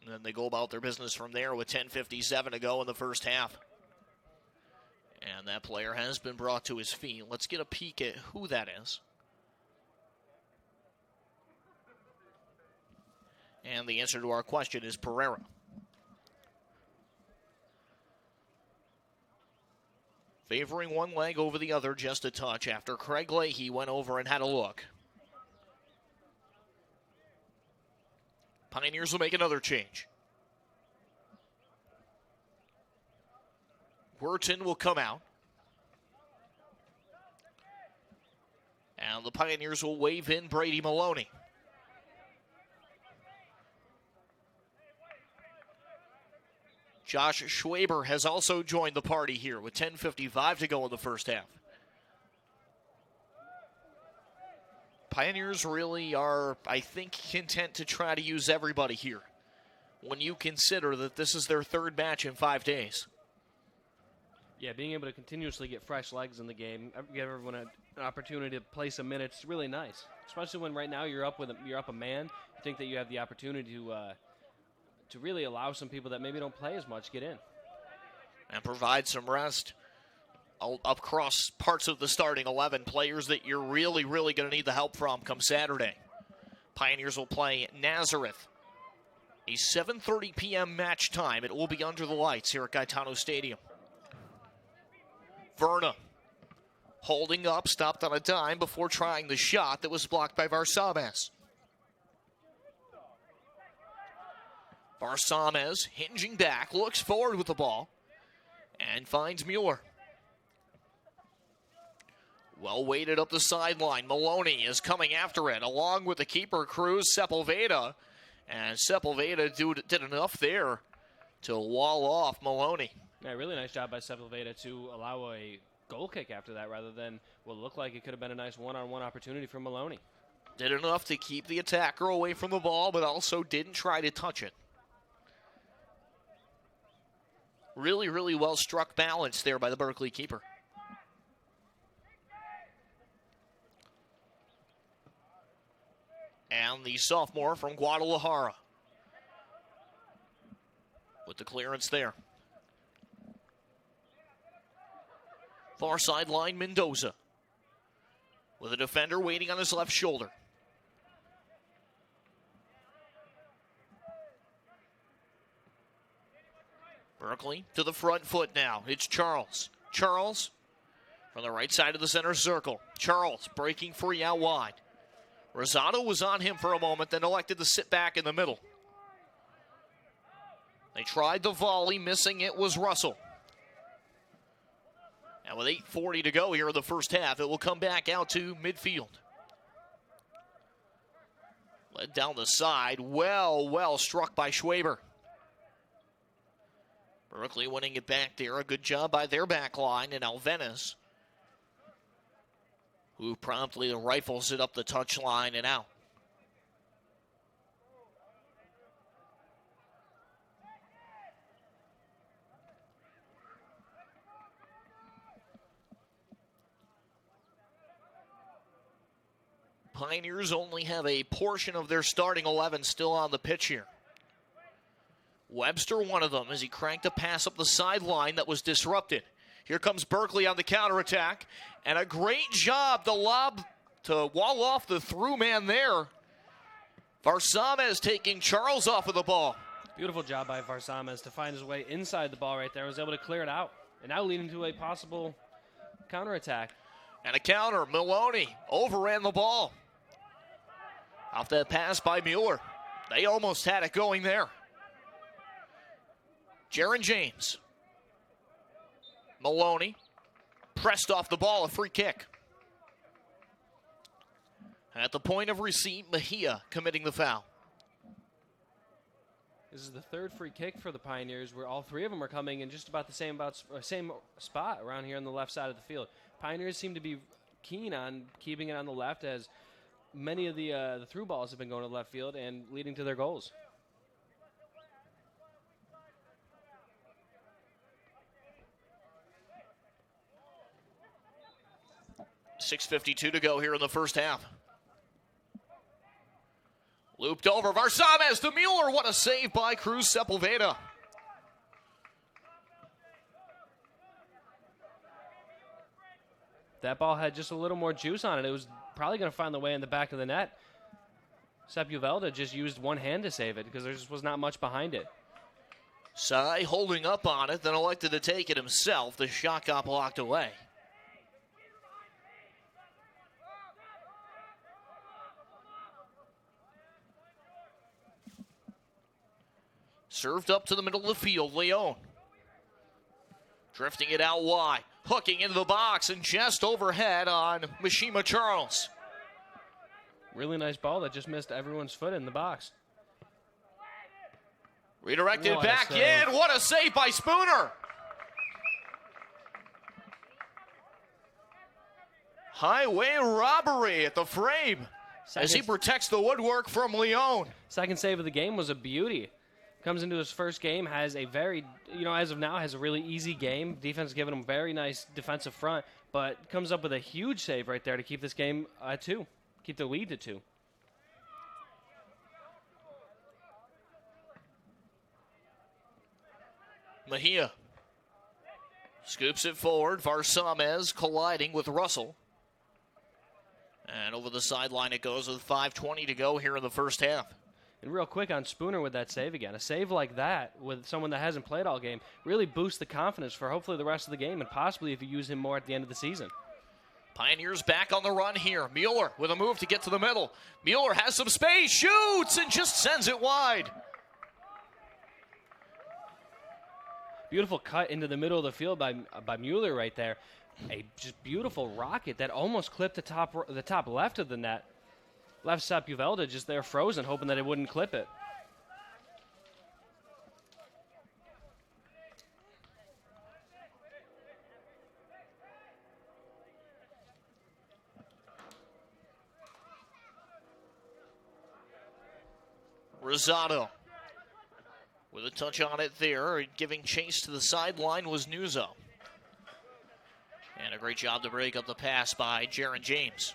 And then they go about their business from there with 10:57 to go in the first half. And that player has been brought to his feet. Let's get a peek at who that is. And the answer to our question is Pereira. Favoring one leg over the other just a touch after Craig Leahy went over and had a look. Pioneers will make another change. Wharton will come out. And the Pioneers will wave in Brady Maloney. Josh Schwaber has also joined the party here with 10:55 to go in the first half. Pioneers really are, I think, content to try to use everybody here when you consider that this is their third match in 5 days. Yeah, being able to continuously get fresh legs in the game, give everyone an opportunity to play some minutes, is really nice. Especially when right now you're up a man. I think that you have the opportunity to really allow some people that maybe don't play as much get in. And provide some rest across parts of the starting 11. Players that you're really, really going to need the help from come Saturday. Pioneers will play Nazareth. A 7:30 p.m. match time. It will be under the lights here at Gaetano Stadium. Verna holding up, stopped on a dime before trying the shot that was blocked by Varsames. Varsames hinging back, looks forward with the ball, and finds Mueller. Well weighted up the sideline. Maloney is coming after it, along with the keeper, Cruz, Sepulveda. And Sepulveda did enough there to wall off Maloney. Yeah, really nice job by Sepulveda to allow a goal kick after that rather than what looked like it could have been a nice one-on-one opportunity for Maloney. Did enough to keep the attacker away from the ball, but also didn't try to touch it. Really, really well struck balance there by the Berkeley keeper. And the sophomore from Guadalajara with the clearance there. Far sideline, Mendoza with a defender waiting on his left shoulder. Berkeley to the front foot now. It's Charles. Charles from the right side of the center circle. Charles breaking free out wide. Rosado was on him for a moment, then elected to sit back in the middle. They tried the volley, missing it was Russell. And with 8:40 to go here in the first half, it will come back out to midfield. Led down the side, well struck by Schwaber. Berkeley winning it back there. A good job by their back line, and Alvenis, who promptly rifles it up the touchline and out. Pioneers only have a portion of their starting 11 still on the pitch here. Webster, one of them, as he cranked a pass up the sideline that was disrupted. Here comes Berkeley on the counterattack, and a great job to lob to wall off the through man there. Varsames taking Charles off of the ball. Beautiful job by Varsames to find his way inside the ball right there. Was able to clear it out, and now leading to a possible counterattack. And a counter. Maloney overran the ball. Off that pass by Mueller. They almost had it going there. Jaron James. Maloney pressed off the ball, a free kick. At the point of receipt, Mejia committing the foul. This is the third free kick for the Pioneers, where all three of them are coming in just about the same spot around here on the left side of the field. Pioneers seem to be keen on keeping it on the left, as many of the through balls have been going to the left field and leading to their goals. .6:52 to go here in the first half. Looped over, Varsames to Mueller. What a save by Cruz Sepulveda. That ball had just a little more juice on it. It was probably going to find the way in the back of the net. Sepulveda just used one hand to save it because there just was not much behind it. Sai holding up on it, then elected to take it himself. The shot got blocked away. Served up to the middle of the field, Leon. Drifting it out wide, hooking into the box and just overhead on Mishima Charles. Really nice ball that just missed everyone's foot in the box. Redirected back in. What a save by Spooner. Highway robbery at the frame as he protects the woodwork from Leon. Second save of the game was a beauty. Comes into his first game, has a very, as of now, has a really easy game. Defense giving him very nice defensive front, but comes up with a huge save right there to keep this game at 2. Keep the lead to 2. Mejia scoops it forward. Varsames colliding with Russell. And over the sideline it goes with 5:20 to go here in the first half. And real quick on Spooner with that save again. A save like that with someone that hasn't played all game really boosts the confidence for hopefully the rest of the game and possibly if you use him more at the end of the season. Pioneers back on the run here. Mueller with a move to get to the middle. Mueller has some space, shoots, and just sends it wide. Beautiful cut into the middle of the field by Mueller right there. A just beautiful rocket that almost clipped the top left of the net. Left Sepulveda just there frozen, hoping that it wouldn't clip it. Rosado with a touch on it there. Giving chase to the sideline was Nuzzo. And a great job to break up the pass by Jaron James.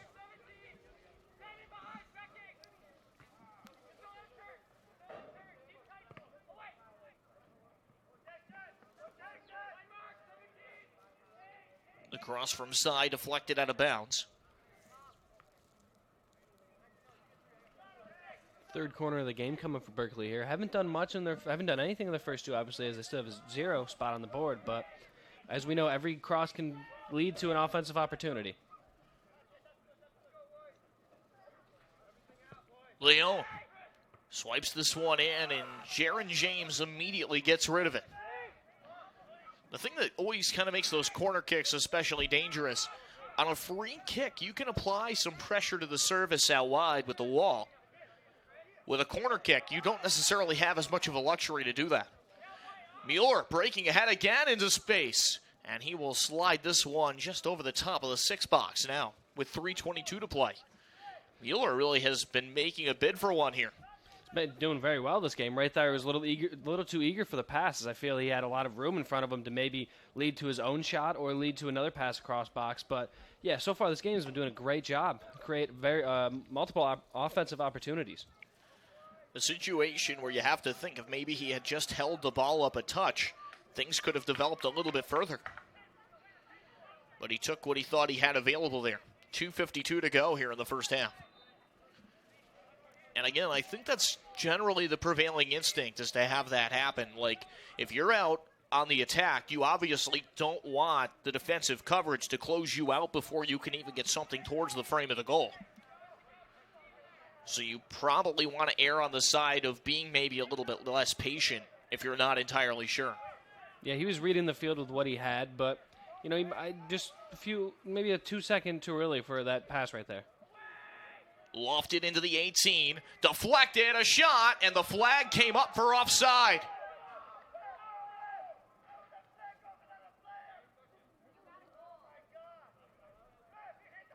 The cross from side deflected out of bounds. Third corner of the game coming for Berkeley here. Haven't done anything in their first 2, obviously, as they still have a 0 spot on the board. But as we know, every cross can lead to an offensive opportunity. Leon swipes this one in, and Jaron James immediately gets rid of it. The thing that always kind of makes those corner kicks especially dangerous, on a free kick, you can apply some pressure to the surface out wide with the wall. With a corner kick, you don't necessarily have as much of a luxury to do that. Mueller breaking ahead again into space, and he will slide this one just over the top of the 6 box now with 3:22 to play. Mueller really has been making a bid for one here. Been doing very well this game. Right there, he was a little too eager for the passes. I feel he had a lot of room in front of him to maybe lead to his own shot or lead to another pass across box. But yeah, so far this game has been doing a great job, create very multiple offensive opportunities. A situation where you have to think if maybe he had just held the ball up a touch, things could have developed a little bit further. But he took what he thought he had available there. 2:52 to go here in the first half. And again, I think that's generally the prevailing instinct, is to have that happen. Like, if you're out on the attack, you obviously don't want the defensive coverage to close you out before you can even get something towards the frame of the goal. So you probably want to err on the side of being maybe a little bit less patient if you're not entirely sure. Yeah, he was reading the field with what he had, but, maybe a 2 second too early for that pass right there. Lofted into the 18, deflected, a shot, and the flag came up for offside.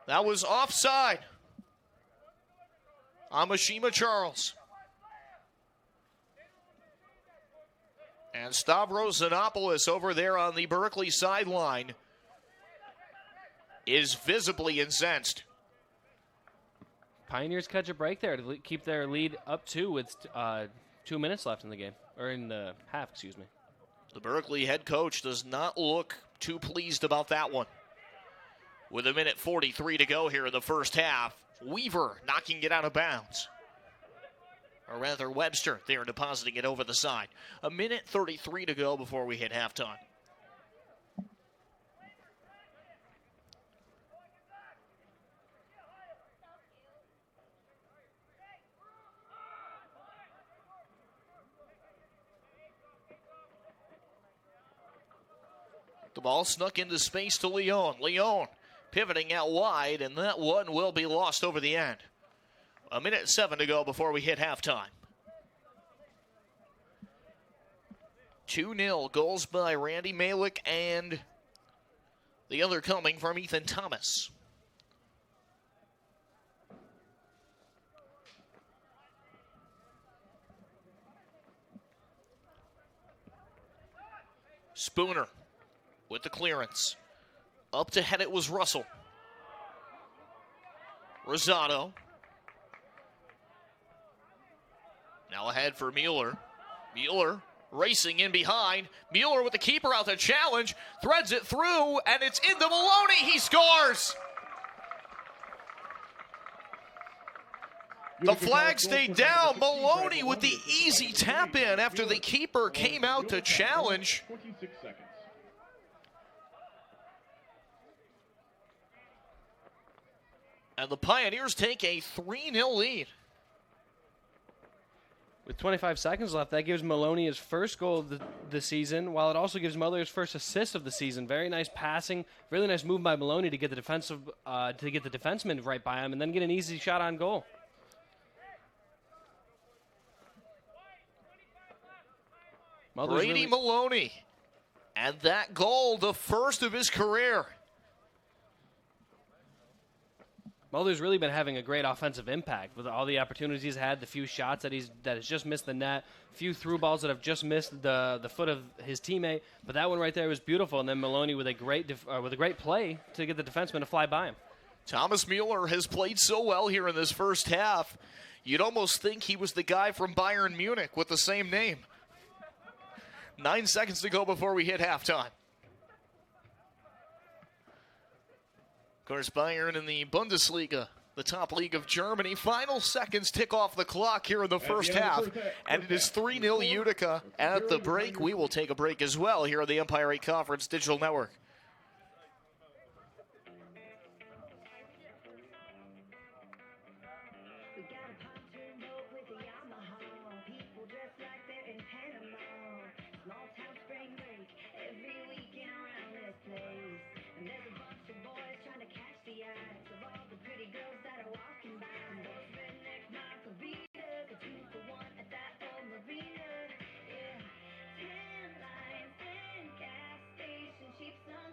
That was offside on Mishima Charles. And Stavros Xenopoulos over there on the Berkeley sideline is visibly incensed. Pioneers catch a break there to keep their lead up 2 with 2 minutes left in the game, or in the half, excuse me. The Berkeley head coach does not look too pleased about that one. With 1:43 to go here in the first half, Weaver knocking it out of bounds. Or rather, Webster there depositing it over the side. 1:33 to go before we hit halftime. The ball snuck into space to Leon. Leon pivoting out wide, and that one will be lost over the end. 1:07 to go before we hit halftime. 2-0 goals by Randy Malick, and the other coming from Ethan Thomas. Spooner with the clearance. Up to head it was Russell. Rosado. Now ahead for Mueller. Mueller racing in behind. Mueller with the keeper out to challenge. Threads it through, and it's into Maloney. He scores! The flag stayed down. Maloney with the easy tap in after the keeper came out to challenge. 26 seconds. And the Pioneers take a 3-0 lead. With 25 seconds left, that gives Maloney his first goal of the season, while it also gives Muller his first assist of the season. Very nice passing, really nice move by Maloney to get the defenseman right by him, and then get an easy shot on goal. Brady Maloney, and that goal, the first of his career. Mulder's really been having a great offensive impact with all the opportunities he's had, the few shots that has just missed the net, a few through balls that have just missed the foot of his teammate. But that one right there was beautiful, and then Maloney with a great play to get the defenseman to fly by him. Thomas Mueller has played so well here in this first half. You'd almost think he was the guy from Bayern Munich with the same name. 9 seconds to go before we hit halftime. Of course, Bayern in the Bundesliga, the top league of Germany. Final seconds tick off the clock here in the first half. And it is 3-0 Utica at the break. We will take a break as well here on the Empire 8 Conference Digital Network. Cheap sun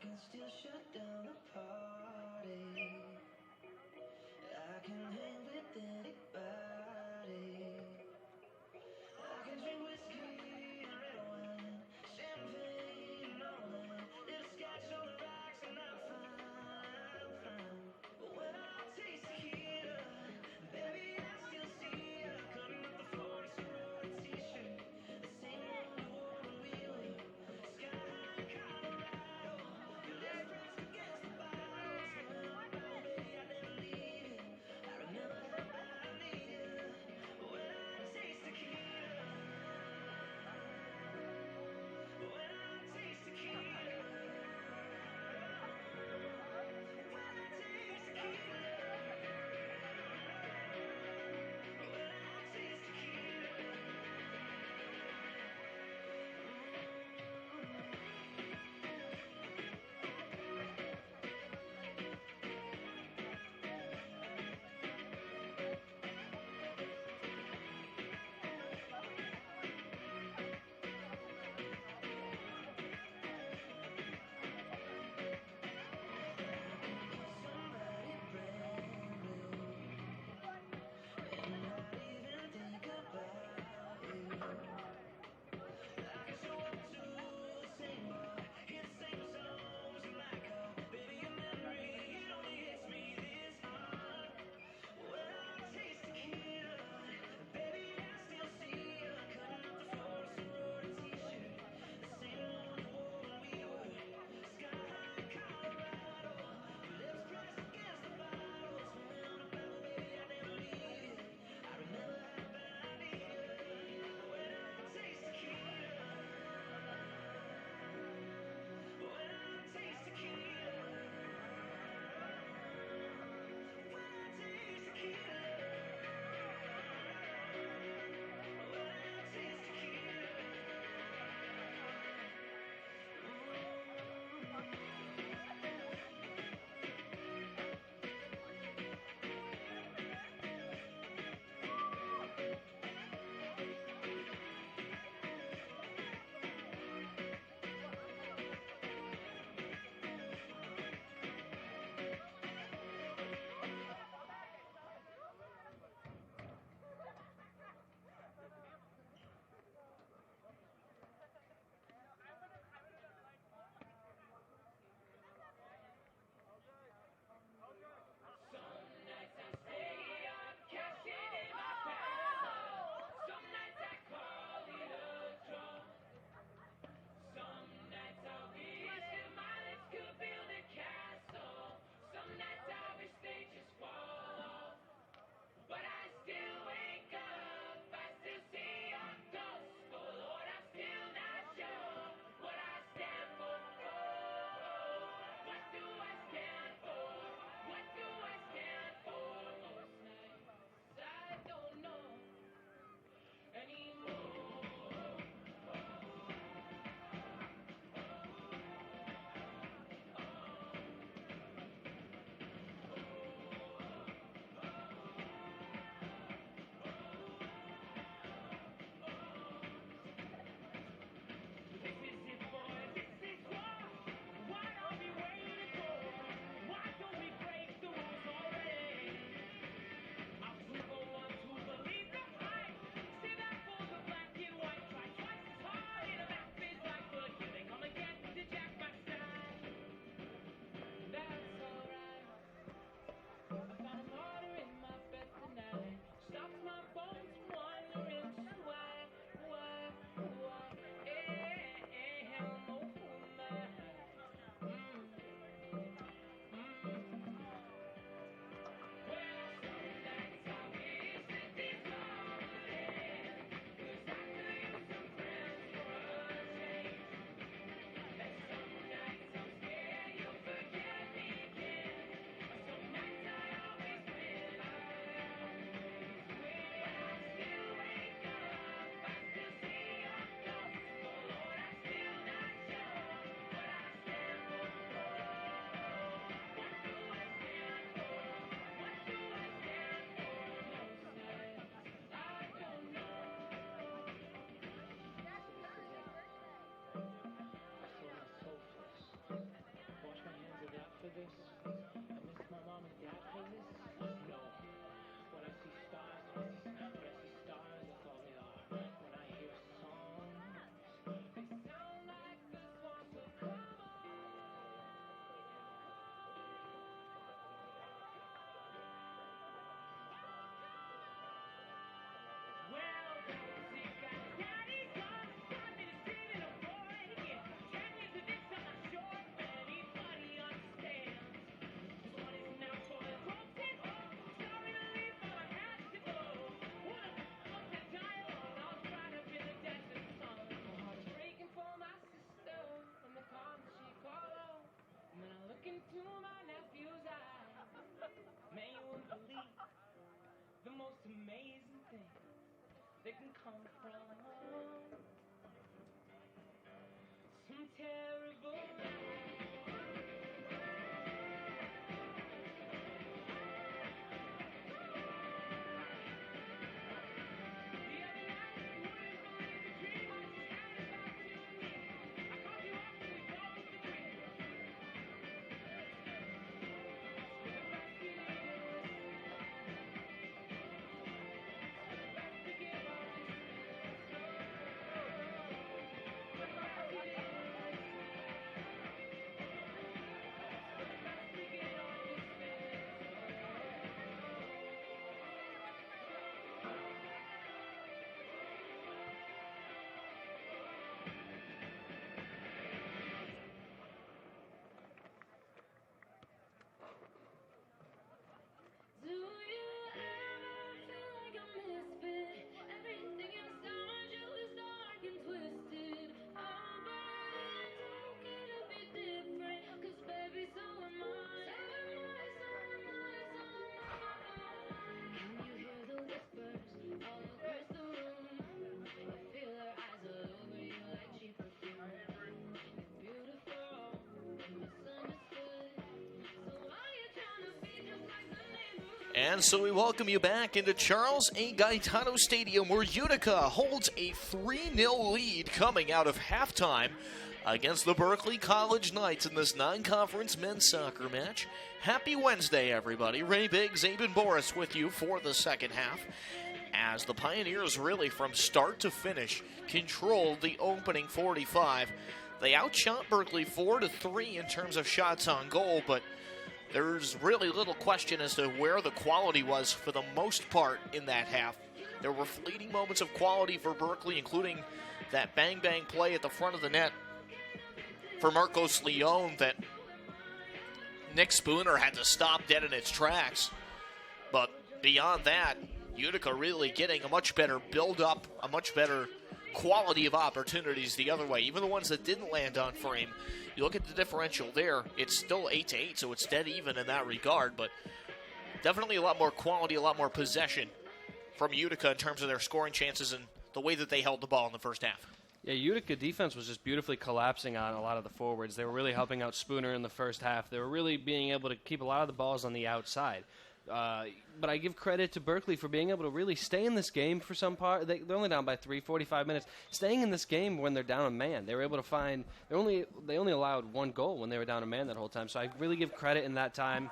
can still shut down the party. I can hang with anybody. I can drink whiskey and red wine, champagne and all that. Little scotch on the rocks and I'm fine. But when I taste tequila, baby, I still see ya cutting up the floor in a sorority t-shirt. The same one you wore when we were sky high in Colorado. Your lips pressed against the bottles when I'm They can come from some terrible Do you ever feel like a misfit? Everything inside you is dark and twisted. Oh, but it's okay to be different. 'Cause baby, so am I. Can you hear the whispers all across the room? You feel her eyes all over you like cheap perfume. You're beautiful and misunderstood. So why you trying to be just like the neighborhood? And so we welcome you back into Charles A. Gaetano Stadium, where Utica holds a 3-0 lead coming out of halftime against the Berkeley College Knights in this non-conference men's soccer match. Happy Wednesday, everybody. Ray Biggs, Aben Boris with you for the second half, as the Pioneers really from start to finish controlled the opening 45. They outshot Berkeley 4-3 in terms of shots on goal, but there's really little question as to where the quality was for the most part in that half. There were fleeting moments of quality for Berkeley, including that bang-bang play at the front of the net for Marcos Leon that Nick Spooner had to stop dead in its tracks. But beyond that, Utica really getting a much better build-up, a much better quality of opportunities the other way. Even the ones that didn't land on frame, you look at the differential there, it's still 8-8, so it's dead even in that regard, but definitely a lot more quality, a lot more possession from Utica in terms of their scoring chances and the way that they held the ball in the first half. Yeah, Utica defense was just beautifully collapsing on a lot of the forwards. They were really helping out Spooner in the first half. They were really being able to keep a lot of the balls on the outside. But I give credit to Berkeley for being able to really stay in this game for some part. They're only down by 45 minutes. Staying in this game when they're down a man, they were able to find. They only allowed one goal when they were down a man that whole time. So I really give credit in that time.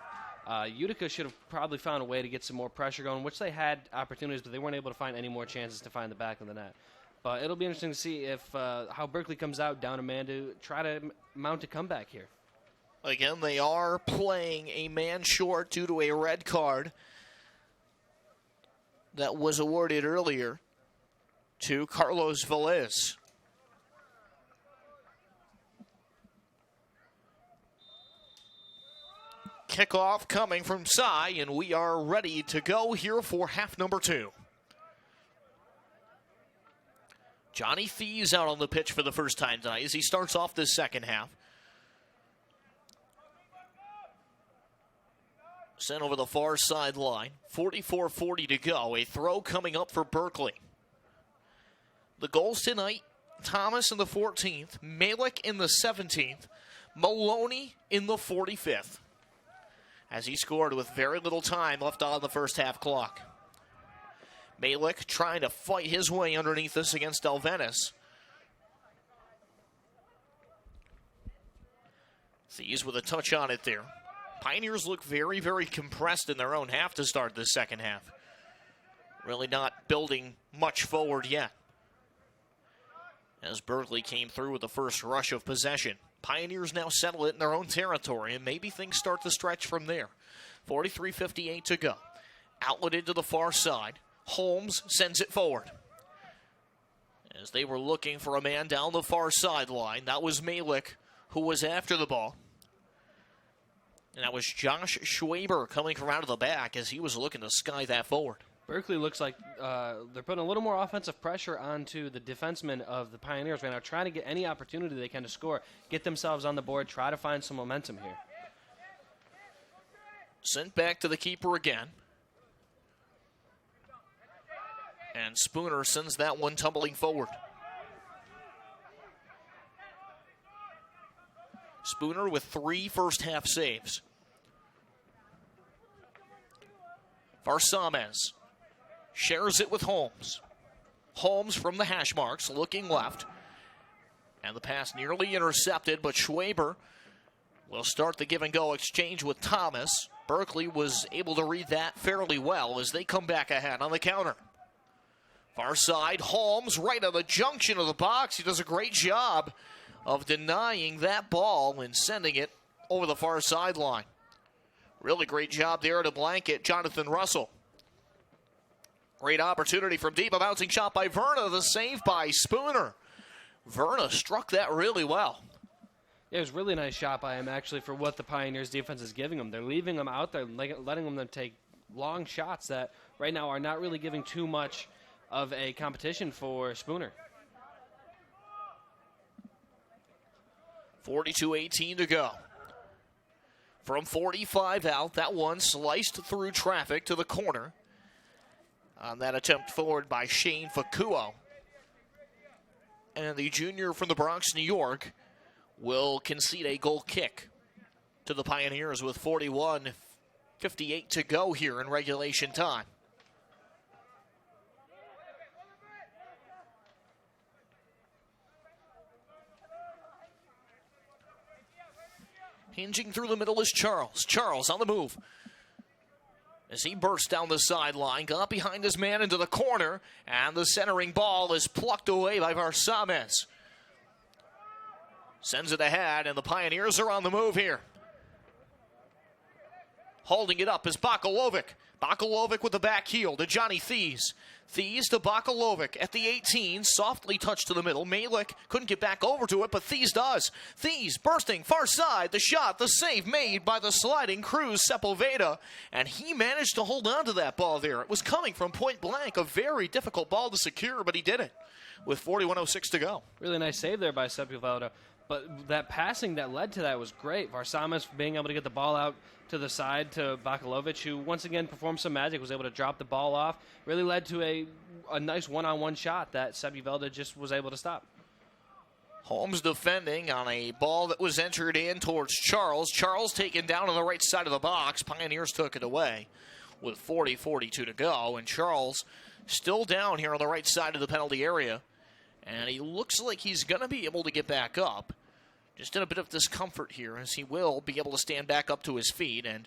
Utica should have probably found a way to get some more pressure going, which they had opportunities, but they weren't able to find any more chances to find the back of the net. But it'll be interesting to see if how Berkeley comes out down a man to try to mount a comeback here. Again, they are playing a man short due to a red card that was awarded earlier to Carlos Velez. Kickoff coming from Cy, and we are ready to go here for half number 2. Johnny Thies out on the pitch for the first time tonight as he starts off this second half. Sent over the far sideline. 44-40 to go. A throw coming up for Berkeley. The goals tonight, Thomas in the 14th, Malik in the 17th, Maloney in the 45th. As he scored with very little time left on the first half clock. Malik trying to fight his way underneath this against Delvenis. Thies with a touch on it there. Pioneers look very, very compressed in their own half to start this second half. Really not building much forward yet. As Berkeley came through with the first rush of possession. Pioneers now settle it in their own territory, and maybe things start to stretch from there. 43:58 to go. Outlet into the far side. Holmes sends it forward. As they were looking for a man down the far sideline, that was Malik who was after the ball. And that was Josh Schwaber coming from out of the back as he was looking to sky that forward. Berkeley looks like they're putting a little more offensive pressure onto the defensemen of the Pioneers right now, trying to get any opportunity they can to score, get themselves on the board, try to find some momentum here. Sent back to the keeper again. And Spooner sends that one tumbling forward. Spooner with 3 first-half saves. Varsamez shares it with Holmes. Holmes from the hash marks, looking left. And the pass nearly intercepted, but Schwaber will start the give-and-go exchange with Thomas. Berkeley was able to read that fairly well as they come back ahead on the counter. Far side, Holmes right on the junction of the box. He does a great job of denying that ball and sending it over the far sideline. Really great job there to blanket Jonathan Russell. Great opportunity from deep. A bouncing shot by Verna. The save by Spooner. Verna struck that really well. Yeah, it was a really nice shot by him, actually, for what the Pioneers defense is giving them. They're leaving them out there, letting them take long shots that right now are not really giving too much of a competition for Spooner. 42-18 to go. From 45 out, that one sliced through traffic to the corner. On that attempt forward by Shane Facuo. And the junior from the Bronx, New York, will concede a goal kick to the Pioneers with 41:58 to go here in regulation time. Hinging through the middle is Charles. Charles on the move. As he bursts down the sideline, got behind his man into the corner, and the centering ball is plucked away by Varsamez. Sends it ahead, and the Pioneers are on the move here. Holding it up is Bakalovic. Bakalovic with the back heel to Johnny Thies. Thies to Bakalovic at the 18, softly touched to the middle. Malik couldn't get back over to it, but Thies does. Thies bursting far side, the shot, the save made by the sliding Cruz Sepulveda, and he managed to hold on to that ball there. It was coming from point blank, a very difficult ball to secure, but he did it with 41:06 to go. Really nice save there by Sepulveda. But that passing that led to that was great. Varsamez being able to get the ball out to the side to Bakalovic, who once again performed some magic, was able to drop the ball off. Really led to a nice one-on-one shot that Sepulveda just was able to stop. Holmes defending on a ball that was entered in towards Charles. Charles taken down on the right side of the box. Pioneers took it away with 40:42 to go. And Charles still down here on the right side of the penalty area. And he looks like he's going to be able to get back up. Just in a bit of discomfort here as he will be able to stand back up to his feet. And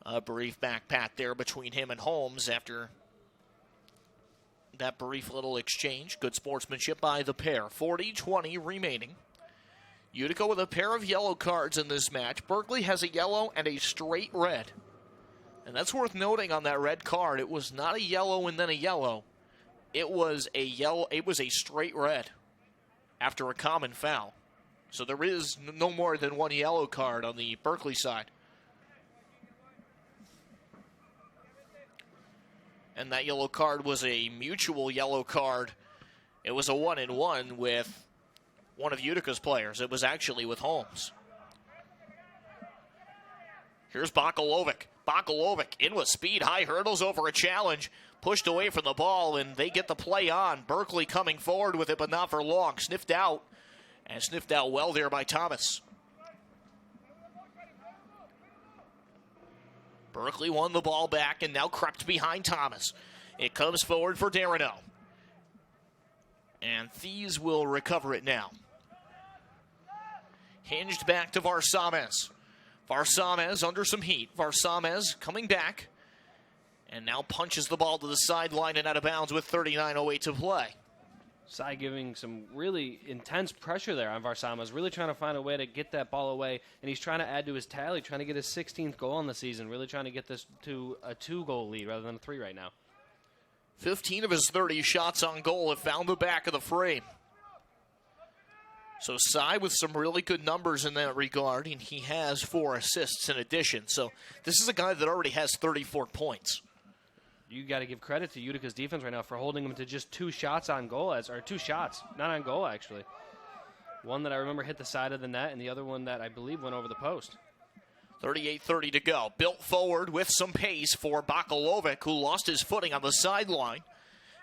a brief back pat there between him and Holmes after that brief little exchange. Good sportsmanship by the pair. 40-20 remaining. Utica with a pair of yellow cards in this match. Berkeley has a yellow and a straight red. And that's worth noting on that red card. It was not a yellow and then a yellow. It was a yellow. It was a straight red after a common foul. So there is no more than one yellow card on the Berkeley side. And that yellow card was a mutual yellow card. It was a 1-1 with one of Utica's players. It was actually with Holmes. Here's Bakalovic. Bakalovic in with speed, high hurdles over a challenge. Pushed away from the ball, and they get the play on. Berkeley coming forward with it, but not for long. Sniffed out, and sniffed out well there by Thomas. Berkeley won the ball back and now crept behind Thomas. It comes forward for Darino. And Thies will recover it now. Hinged back to Varsamez. Varsamez under some heat. Varsamez coming back. And now punches the ball to the sideline and out of bounds with 39:08 to play. Sai giving some really intense pressure there on Varsamez, really trying to find a way to get that ball away, and he's trying to add to his tally, trying to get his 16th goal in the season, really trying to get this to a 2-goal lead rather than a 3 right now. 15 of his 30 shots on goal have found the back of the frame. So Sai with some really good numbers in that regard, and he has 4 assists in addition. So this is a guy that already has 34 points. You got to give credit to Utica's defense right now for holding him to just 2 shots on goal, or 2 shots, not on goal actually. One that I remember hit the side of the net, and the other one that I believe went over the post. 38:30 to go. Built forward with some pace for Bakalovic, who lost his footing on the sideline.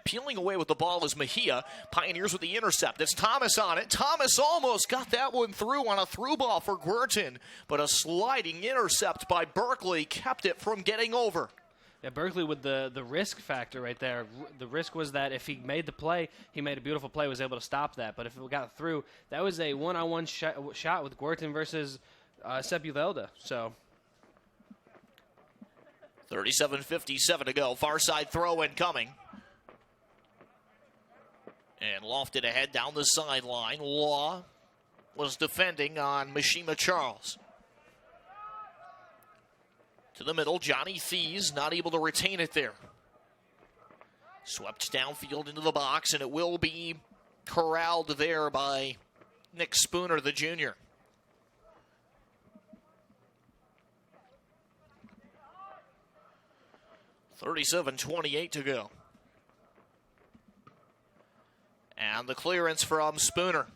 peeling away with the ball is Mejia. Pioneers with the intercept. It's Thomas on it. Thomas almost got that one through on a through ball for Guertin, but a sliding intercept by Berkeley kept it from getting over. Yeah, Berkeley with the risk factor right there. The risk was that if he made the play, he made a beautiful play, was able to stop that. But if it got through, that was a one-on-one shot with Guertin versus Sepulveda. So 37:57 to go. Far side throw incoming. And lofted ahead down the sideline. Law was defending on Mishima Charles. To the middle, Johnny Thies not able to retain it there. Swept downfield into the box, and it will be corralled there by Nick Spooner, the junior. $37:28 to go. And the clearance from Spooner.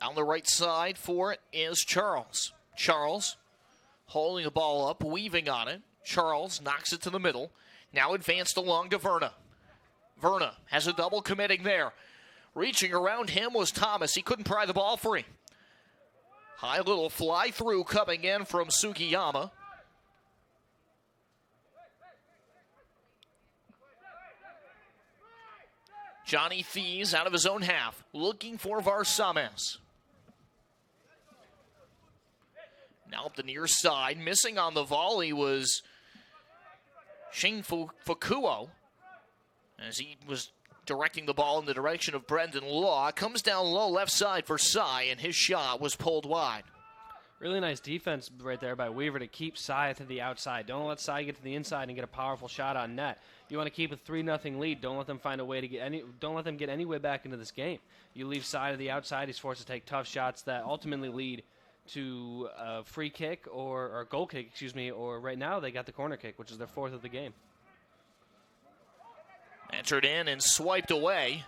On the right side for it is Charles. Charles holding the ball up, weaving on it. Charles knocks it to the middle. Now advanced along to Verna. Verna has a double committing there. Reaching around him was Thomas. He couldn't pry the ball free. High little fly through coming in from Sugiyama. Johnny Thies out of his own half, looking for Varsames. Now up the near side, missing on the volley was Shing Fukuo, as he was directing the ball in the direction of Brendan Law. Comes down low left side for Sy, and his shot was pulled wide. Really nice defense right there by Weaver to keep Sy to the outside. Don't let Sy get to the inside and get a powerful shot on net. You want to keep a 3-0 lead. Don't let them find a way to don't let them get any way back into this game. You leave Sy to the outside, he's forced to take tough shots that ultimately lead to a free kick or goal kick, or right now they got the corner kick, which is their fourth of the game. Entered in and swiped away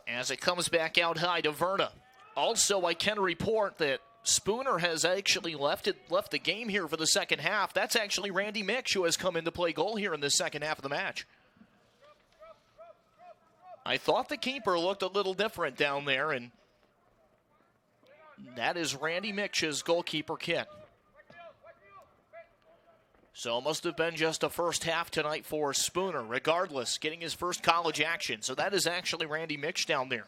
as it comes back out high to Verna. Also, I can report that Spooner has actually left the game here for the second half. That's actually Randy Mix who has come in to play goal here in the second half of the match. I thought the keeper looked a little different down there, and that is Randy Mix's goalkeeper kit. So it must have been just a first half tonight for Spooner, regardless, getting his first college action. So that is actually Randy Mix down there.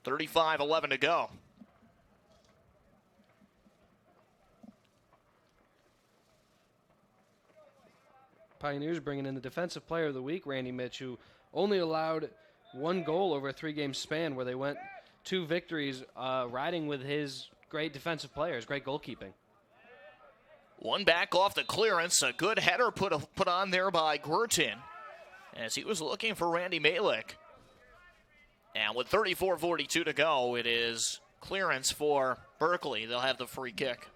$35-11 to go. Pioneers bringing in the Defensive Player of the Week, Randy Mitch, who only allowed one goal over a 3-game span where they went 2 victories riding with his great defensive players, great goalkeeping. One back off the clearance. A good header put on there by Guertin as he was looking for Randy Malik. And with 34:42 to go, it is clearance for Berkeley. They'll have the free kick.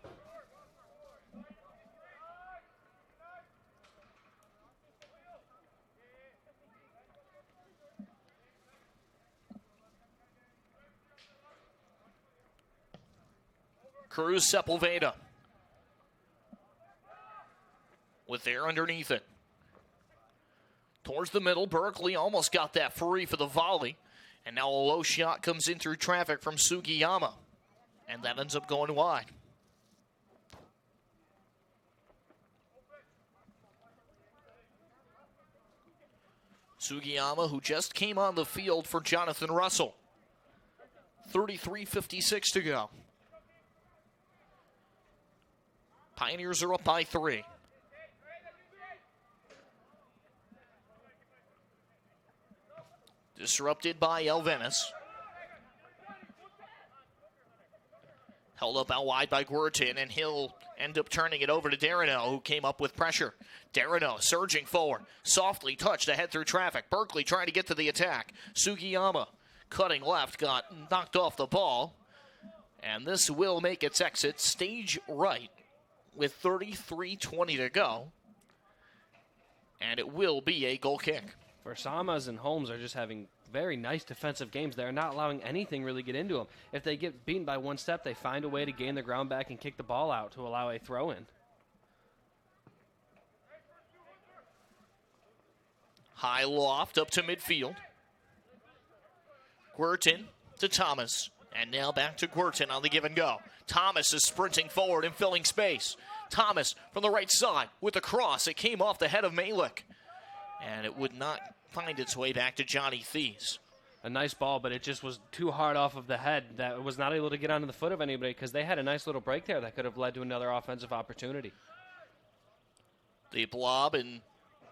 Cruz Sepulveda with there underneath it. Towards the middle, Berkeley almost got that free for the volley. And now a low shot comes in through traffic from Sugiyama. And that ends up going wide. Sugiyama, who just came on the field for Jonathan Russell. 33:56 to go. Pioneers are up by 3. Disrupted by Elvenis. Held up out wide by Guertin, and he'll end up turning it over to Darino, who came up with pressure. Darino surging forward. Softly touched ahead through traffic. Berkeley trying to get to the attack. Sugiyama cutting left, got knocked off the ball. And this will make its exit stage right with 33:20 to go. And it will be a goal kick. Versamas and Holmes are just having very nice defensive games. They're not allowing anything really get into them. If they get beaten by one step, they find a way to gain the ground back and kick the ball out to allow a throw in. High loft up to midfield. Guertin to Thomas. And now back to Guertin on the give and go. Thomas is sprinting forward and filling space. Thomas from the right side with the cross. It came off the head of Malik. And it would not find its way back to Johnny Thies. A nice ball, but it just was too hard off of the head. That was not able to get onto the foot of anybody because they had a nice little break there that could have led to another offensive opportunity. The blob and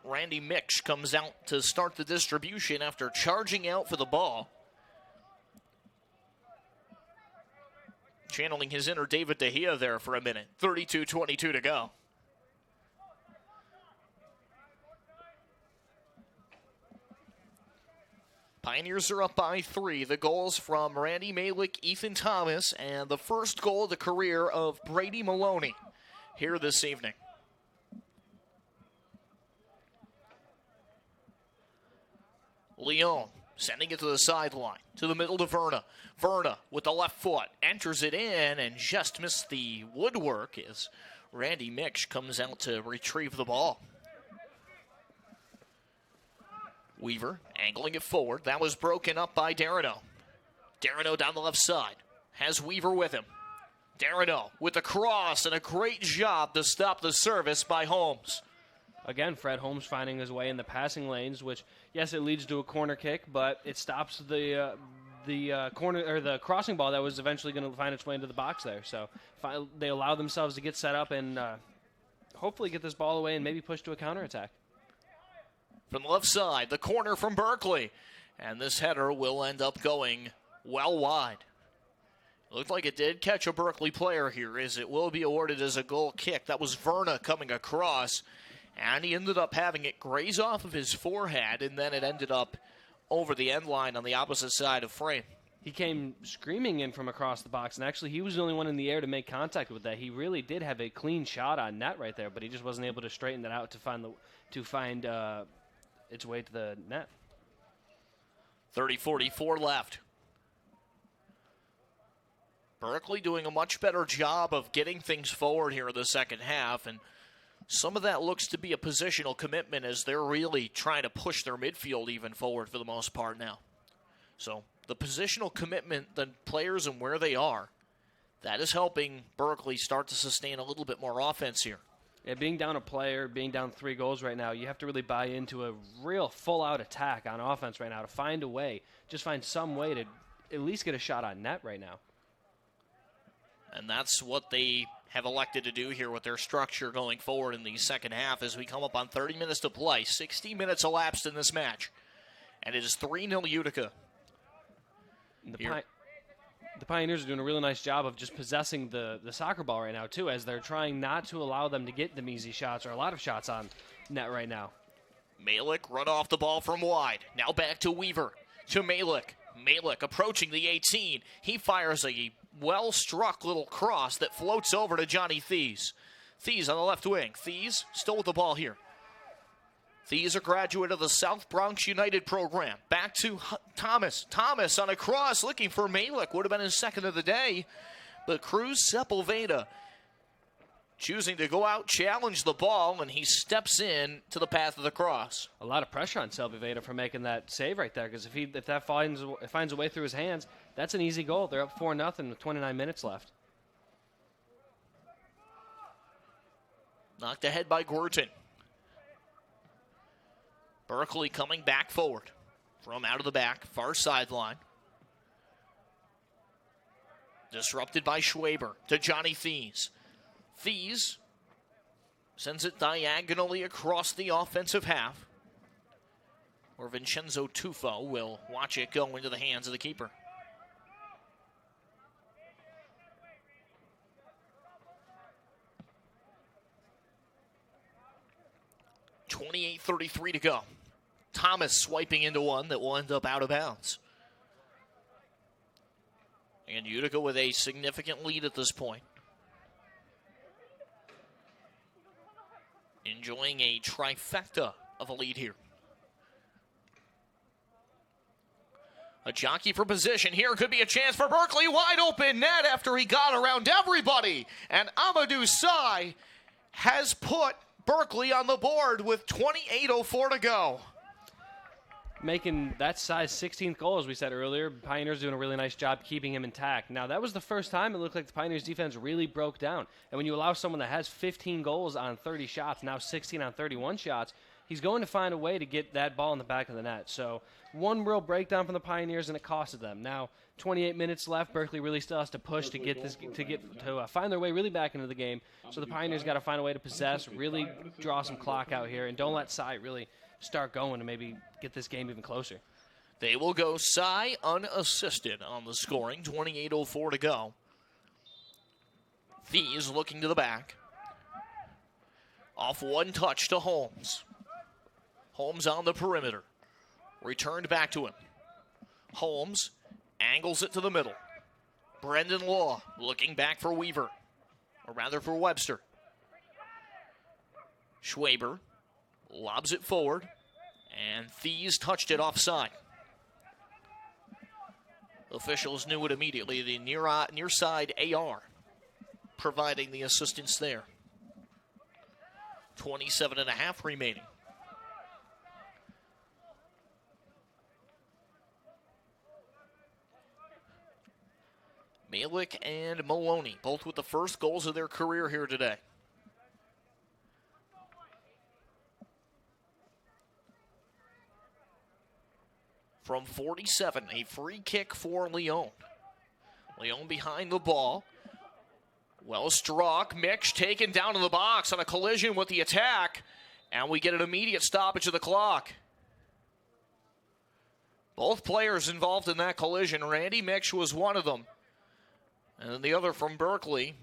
Randy Miksch comes out to start the distribution after charging out for the ball. Channeling his inner David De Gea there for a minute. 32:22 to go. Pioneers are up by 3. The goals from Randy Malik, Ethan Thomas, and the first goal of the career of Brady Maloney here this evening. Leon sending it to the sideline, to the middle to Verna. Verna with the left foot, enters it in and just missed the woodwork as Randy Miksch comes out to retrieve the ball. Weaver angling it forward. That was broken up by Darino. Darino down the left side. Has Weaver with him. Darino with the cross and a great job to stop the service by Holmes. Again, Fred Holmes finding his way in the passing lanes, which, yes, it leads to a corner kick, but it stops the corner or the crossing ball that was eventually going to find its way into the box there. So they allow themselves to get set up and hopefully get this ball away and maybe push to a counterattack. From the left side, the corner from Berkeley. And this header will end up going well wide. It looked like it did catch a Berkeley player here, as it will be awarded as a goal kick. That was Verna coming across, and he ended up having it graze off of his forehead, and then it ended up over the end line on the opposite side of frame. He came screaming in from across the box, and actually he was the only one in the air to make contact with that. He really did have a clean shot on net right there, but he just wasn't able to straighten that out to find its way to the net. 30:44 left. Berkeley doing a much better job of getting things forward here in the second half, and some of that looks to be a positional commitment as they're really trying to push their midfield even forward for the most part now. So the positional commitment, the players and where they are, that is helping Berkeley start to sustain a little bit more offense here. Yeah, being down a player, being down 3 goals right now, you have to really buy into a real full-out attack on offense right now to find a way, just find some way to at least get a shot on net right now. And that's what they have elected to do here with their structure going forward in the second half as we come up on 30 minutes to play. 60 minutes elapsed in this match. And it is 3-0 Utica. The Pioneers are doing a really nice job of just possessing the soccer ball right now, too, as they're trying not to allow them to get them easy shots or a lot of shots on net right now. Malik run off the ball from wide. Now back to Weaver. To Malik. Malik approaching the 18. He fires a well-struck little cross that floats over to Johnny Thies. Thies on the left wing. Thies still with the ball here. Thies, a graduate of the South Bronx United program. Back to Thomas. Thomas on a cross looking for Malik. Would have been his second of the day. But Cruz Sepulveda choosing to go out, challenge the ball, and he steps in to the path of the cross. A lot of pressure on Sepulveda for making that save right there, because if that finds a way through his hands, that's an easy goal. They're up 4-0 with 29 minutes left. Knocked ahead by Guertin. Berkeley coming back forward from out of the back, far sideline. Disrupted by Schwaber to Johnny Thies. Thies sends it diagonally across the offensive half, where Vincenzo Tufo will watch it go into the hands of the keeper. .38:33 to go. Thomas swiping into one that will end up out of bounds. And Utica with a significant lead at this point. Enjoying a trifecta of a lead here. A jockey for position here. Could be a chance for Berkeley. Wide open net after he got around everybody. And Amadou Sy has put Berkeley on the board with 28:04 to go. Making that size 16th goal, as we said earlier. Pioneers doing a really nice job keeping him intact. Now, that was the first time it looked like the Pioneers defense really broke down. And when you allow someone that has 15 goals on 30 shots, now 16 on 31 shots, he's going to find a way to get that ball in the back of the net. So one real breakdown from the Pioneers, and it costed them. Now, 28 minutes left. Berkeley really still has to push to get this to find their way really back into the game. So the Pioneers got to find a way to possess, really draw some clock out here, and don't let Sy really start going to maybe get this game even closer. They will go Sy unassisted on the scoring. 28:04 to go. Thies looking to the back. Off one touch to Holmes. Holmes on the perimeter. Returned back to him. Holmes angles it to the middle. Brendan Law looking back for Weaver. Or rather for Webster. Schwaber lobs it forward. And Thies touched it offside. Officials knew it immediately. The near side AR providing the assistance there. 27.5 remaining. Malik and Maloney, both with the first goals of their career here today. From 47, a free kick for Lyon. Lyon behind the ball. Well struck. Mix taken down to the box on a collision with the attack. And we get an immediate stoppage of the clock. Both players involved in that collision. Randy Mix was one of them. And then the other from Berkeley,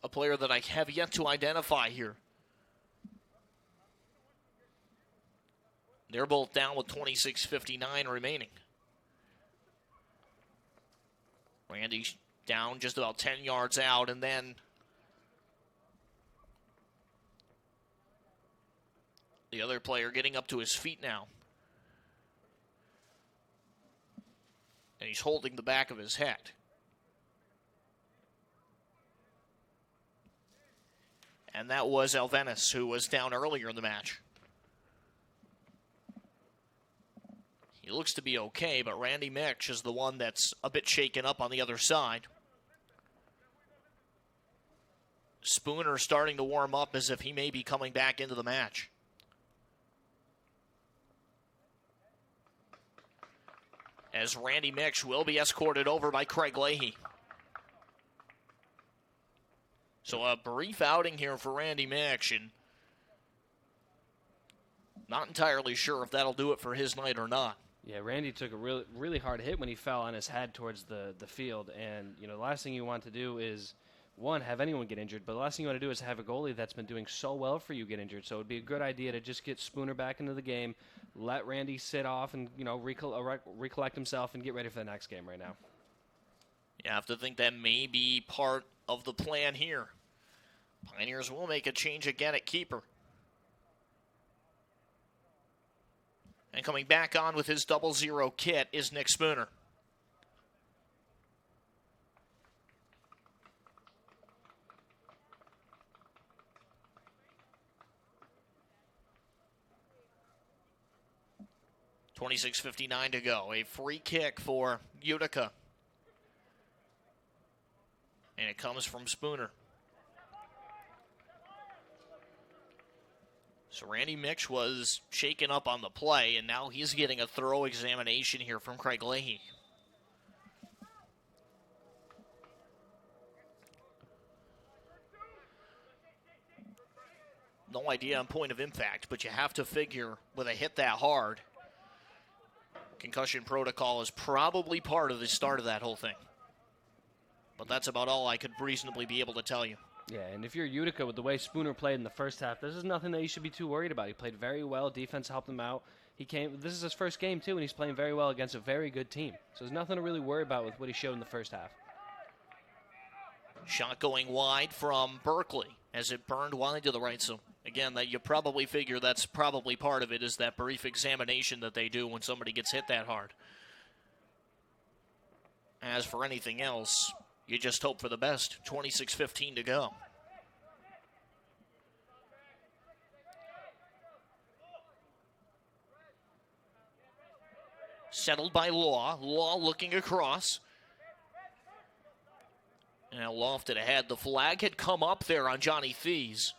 a player that I have yet to identify here. They're both down with 26:59 remaining. Randy's down just about 10 yards out, and then the other player getting up to his feet now. And he's holding the back of his head. And that was Alvenis, who was down earlier in the match. He looks to be okay, but Randy Mix is the one that's a bit shaken up on the other side. Spooner starting to warm up as if he may be coming back into the match. As Randy Mix will be escorted over by Craig Leahy. So a brief outing here for Randy Mix, and not entirely sure if that'll do it for his night or not. Yeah, Randy took a really hard hit when he fell on his head towards the field. And, the last thing you want to do is, one, have anyone get injured. But the last thing you want to do is have a goalie that's been doing so well for you get injured. So it would be a good idea to just get Spooner back into the game, let Randy sit off and, recollect himself and get ready for the next game right now. You have to think that may be part of the plan here. Pioneers will make a change again at keeper. And coming back on with his 00 kit is Nick Spooner. .26:59 to go. A free kick for Utica. And it comes from Spooner. So Randy Mix was shaken up on the play, and now he's getting a thorough examination here from Craig Leahy. No idea on point of impact, but you have to figure with a hit that hard, concussion protocol is probably part of the start of that whole thing. But that's about all I could reasonably be able to tell you. Yeah, and if you're Utica, with the way Spooner played in the first half, this is nothing that you should be too worried about. He played very well. Defense helped him out. This is his first game, too, and he's playing very well against a very good team. So there's nothing to really worry about with what he showed in the first half. Shot going wide from Berkeley as it burned wide to the right. So, again, that you probably figure that's probably part of it, is that brief examination that they do when somebody gets hit that hard. As for anything else, you just hope for the best. 26:15 to go. Settled by Law. Law looking across. Now lofted ahead. The flag had come up there on Johnny Thies.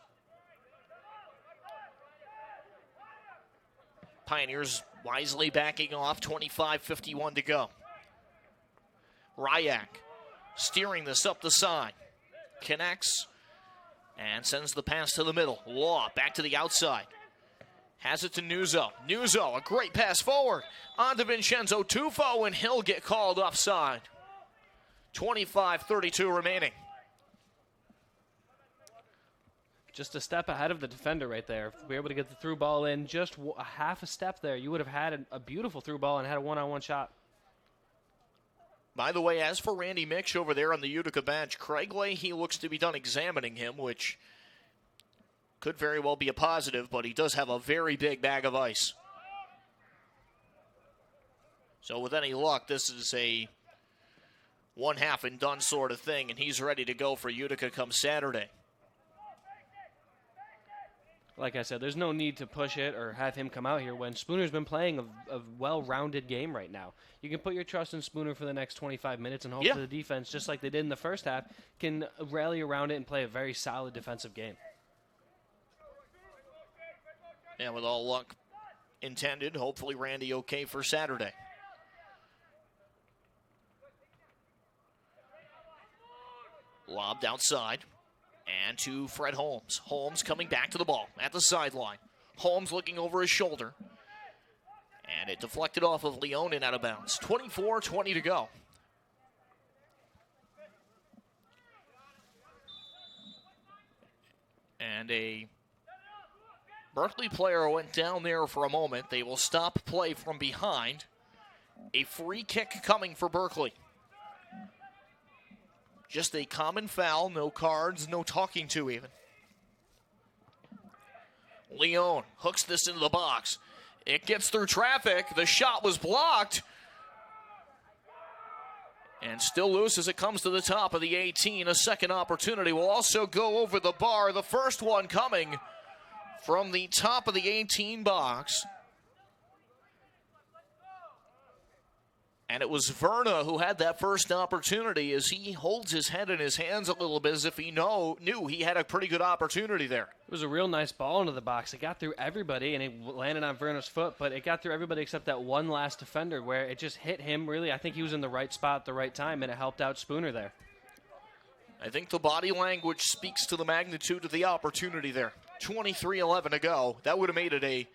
Pioneers wisely backing off. 25:51 to go. Ryak steering this up the side. Connects and sends the pass to the middle. Law back to the outside. Has it to Nuzzo. Nuzzo, a great pass forward. On to Vincenzo Tufo, and he'll get called offside. 25:32 remaining. Just a step ahead of the defender right there. If we were able to get the through ball in just a half a step there, you would have had a beautiful through ball and had a one-on-one shot. By the way, as for Randy Mitch over there on the Utica bench, Craig Leahy looks to be done examining him, which could very well be a positive, but he does have a very big bag of ice. So with any luck, this is a one half and done sort of thing, and he's ready to go for Utica come Saturday. Like I said, there's no need to push it or have him come out here when Spooner's been playing a well-rounded game right now. You can put your trust in Spooner for the next 25 minutes and hope that the defense, just like they did in the first half, can rally around it and play a very solid defensive game. And with all luck intended, hopefully Randy okay for Saturday. Lobbed outside. And to Fred Holmes. Holmes coming back to the ball at the sideline. Holmes looking over his shoulder. And it deflected off of Leone and out of bounds. 24:20 to go. And a Berkeley player went down there for a moment. They will stop play from behind. A free kick coming for Berkeley. Just a common foul, no cards, no talking to even. Leone hooks this into the box. It gets through traffic. The shot was blocked. And still loose as it comes to the top of the 18. A second opportunity will also go over the bar. The first one coming from the top of the 18 box. And it was Verna who had that first opportunity as he holds his head in his hands a little bit as if he knew he had a pretty good opportunity there. It was a real nice ball into the box. It got through everybody, and it landed on Verna's foot, but it got through everybody except that one last defender where it just hit him. Really, I think he was in the right spot at the right time, and it helped out Spooner there. I think the body language speaks to the magnitude of the opportunity there. 23:11 to go. That would have made it a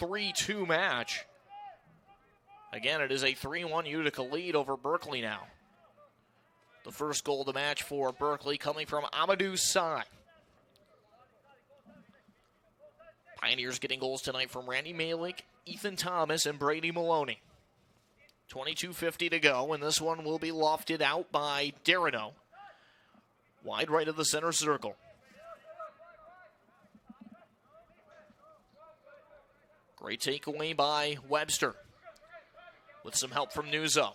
3-2 match. Again, it is a 3-1 Utica lead over Berkeley now. The first goal of the match for Berkeley coming from Amadou Sy. Pioneers getting goals tonight from Randy Malik, Ethan Thomas, and Brady Maloney. 22:50 to go, and this one will be lofted out by Darino. Wide right of the center circle. Great takeaway by Webster. With some help from Nuzzo.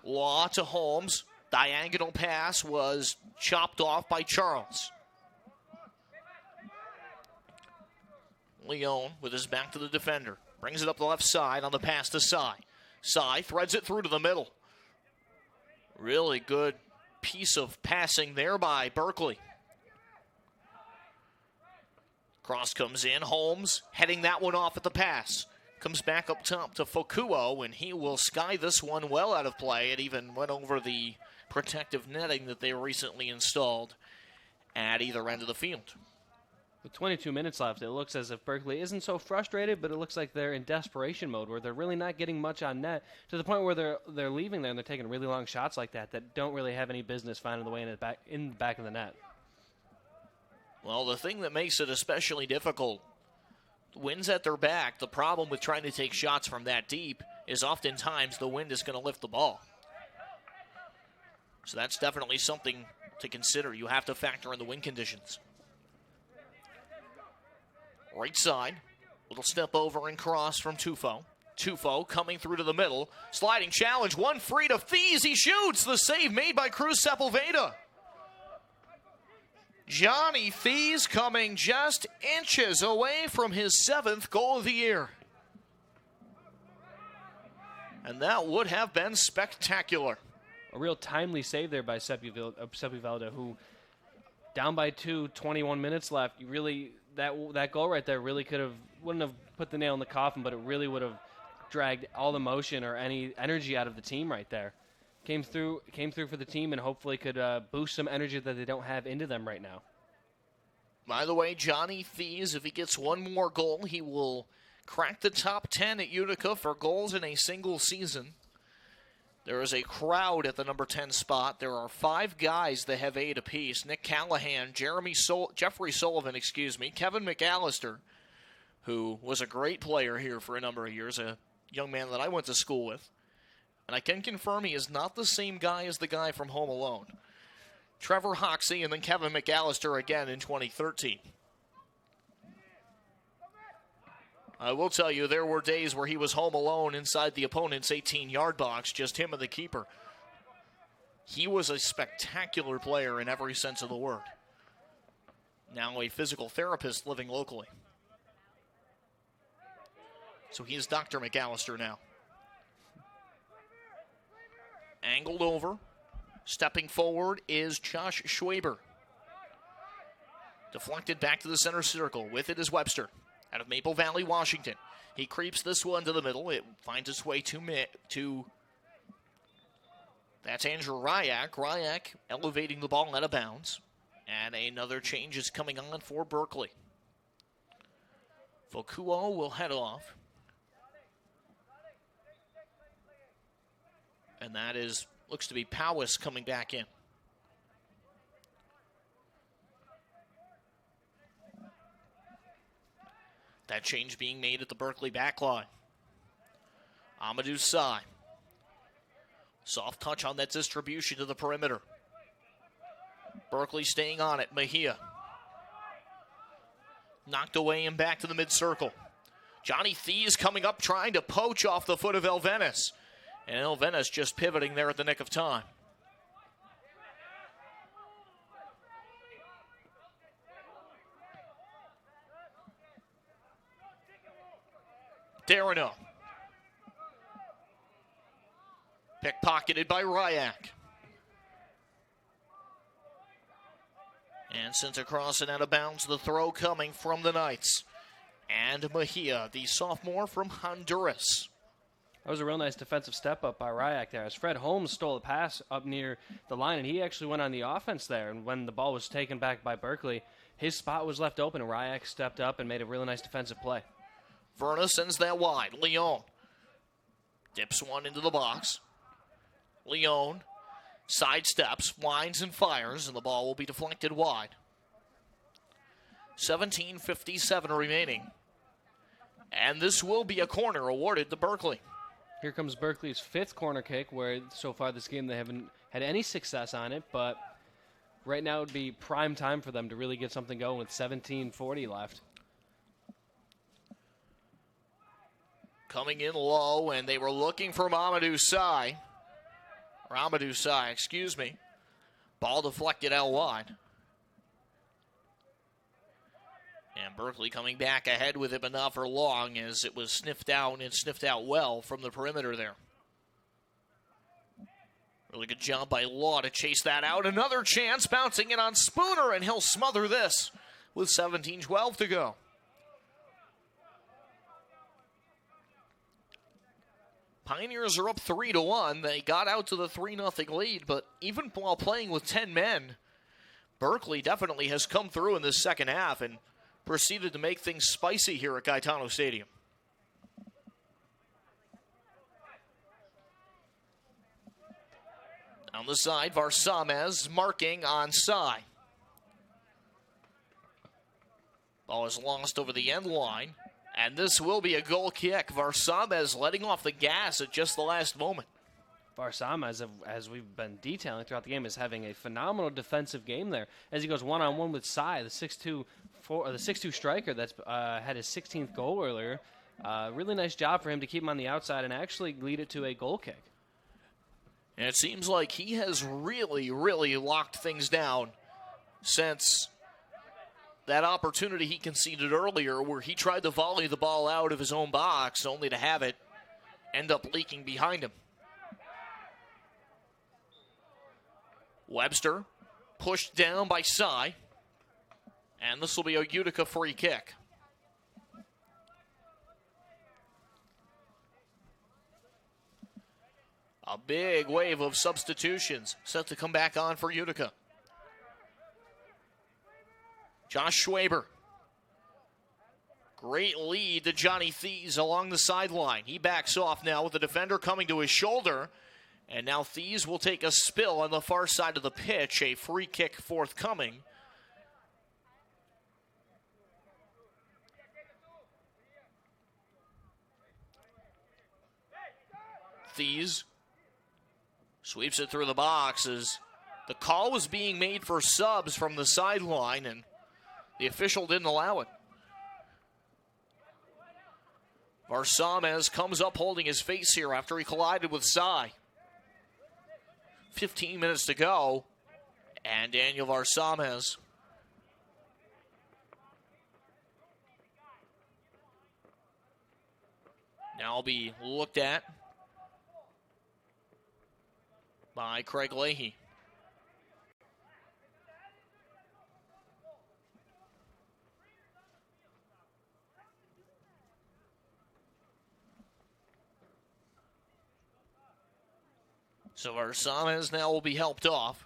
Law to Holmes. Diagonal pass was chopped off by Charles. Leone with his back to the defender. Brings it up the left side on the pass to Sy. Sy threads it through to the middle. Really good piece of passing there by Berkeley. Cross comes in. Holmes heading that one off at the pass. Comes back up top to Fokuo, and he will sky this one well out of play. It even went over the protective netting that they recently installed at either end of the field. With 22 minutes left, it looks as if Berkeley isn't so frustrated, but it looks like they're in desperation mode where they're really not getting much on net to the point where they're leaving there and they're taking really long shots like that don't really have any business finding the way in the back of the net. Well, the thing that makes it especially difficult, wind's at their back. The problem with trying to take shots from that deep is oftentimes the wind is going to lift the ball. So that's definitely something to consider. You have to factor in the wind conditions. Right side, little step over and cross from Tufo. Tufo coming through to the middle. Sliding challenge, one free to Thies. He shoots. The save made by Cruz Sepulveda. Johnny Thies coming just inches away from his 7th goal of the year. And that would have been spectacular. A real timely save there by Sepulveda, who down by 2, 21 minutes left. You really that goal right there really wouldn't have put the nail in the coffin, but it really would have dragged all the motion or any energy out of the team right there. Came through for the team and hopefully could boost some energy that they don't have into them right now. By the way, Johnny Thies, if he gets one more goal, he will crack the top 10 at Utica for goals in a single season. There is a crowd at the number 10 spot. There are 5 guys that have 8 apiece. Nick Callahan, Jeffrey Sullivan, Kevin McAllister, who was a great player here for a number of years, a young man that I went to school with. And I can confirm he is not the same guy as the guy from Home Alone. Trevor Hoxie and then Kevin McAllister again in 2013. I will tell you, there were days where he was home alone inside the opponent's 18-yard box, just him and the keeper. He was a spectacular player in every sense of the word. Now a physical therapist living locally. So he is Dr. McAllister now. Angled over. Stepping forward is Josh Schwaber. Deflected back to the center circle. With it is Webster. Out of Maple Valley, Washington. He creeps this one to the middle. It finds its way to that's Andrew Ryak. Ryak elevating the ball out of bounds. And another change is coming on for Berkeley. Fokuo will head off. And that looks to be Powis coming back in. That change being made at the Berkeley backline. Amadou Sy. Soft touch on that distribution to the perimeter. Berkeley staying on it. Mejia. Knocked away and back to the mid-circle. Johnny Thies coming up trying to poach off the foot of Elvenis. And Elvenis just pivoting there at the nick of time. Darino. Pickpocketed by Ryak. And sent across and out of bounds, the throw coming from the Knights. And Mejia, the sophomore from Honduras. That was a real nice defensive step up by Ryak there, as Fred Holmes stole a pass up near the line, and he actually went on the offense there. And when the ball was taken back by Berkeley, his spot was left open, and Ryak stepped up and made a really nice defensive play. Verna sends that wide. Leon dips one into the box. Leon sidesteps, winds, and fires, and the ball will be deflected wide. 17:57 remaining. And this will be a corner awarded to Berkeley. Here comes Berkeley's 5th corner kick, where so far this game they haven't had any success on it, but right now would be prime time for them to really get something going with 17:40 left. Coming in low, and they were looking for Amadou Sy. Ball deflected out wide. And Berkeley coming back ahead with it, but not for long, as it was sniffed out, and sniffed out well from the perimeter there. Really good job by Law to chase that out. Another chance, bouncing in on Spooner, and he'll smother this with 17:12 to go. Pioneers are up 3-1. They got out to the 3-0 lead, but even while playing with 10 men, Berkeley definitely has come through in this second half and proceeded to make things spicy here at Gaetano Stadium. On the side, Varsamez marking on Sy. Ball is lost over the end line. And this will be a goal kick. Varsamez letting off the gas at just the last moment. Varsama, as we've been detailing throughout the game, is having a phenomenal defensive game there as he goes one-on-one with Sai, the 6'2 striker that's had his 16th goal earlier. Really nice job for him to keep him on the outside and actually lead it to a goal kick. And it seems like he has really, really locked things down since that opportunity he conceded earlier where he tried to volley the ball out of his own box only to have it end up leaking behind him. Webster pushed down by Sai, and this will be a Utica free kick. A big wave of substitutions set to come back on for Utica. Josh Schwaber. Great lead to Johnny Thies along the sideline. He backs off now with the defender coming to his shoulder. And now Thies will take a spill on the far side of the pitch. A free kick forthcoming. Thies sweeps it through the box as the call was being made for subs from the sideline, and the official didn't allow it. Varsamez comes up holding his face here after he collided with Sai. 15 minutes to go, and Daniel Varsamez now be looked at by Craig Leahy. So Varsamez now will be helped off.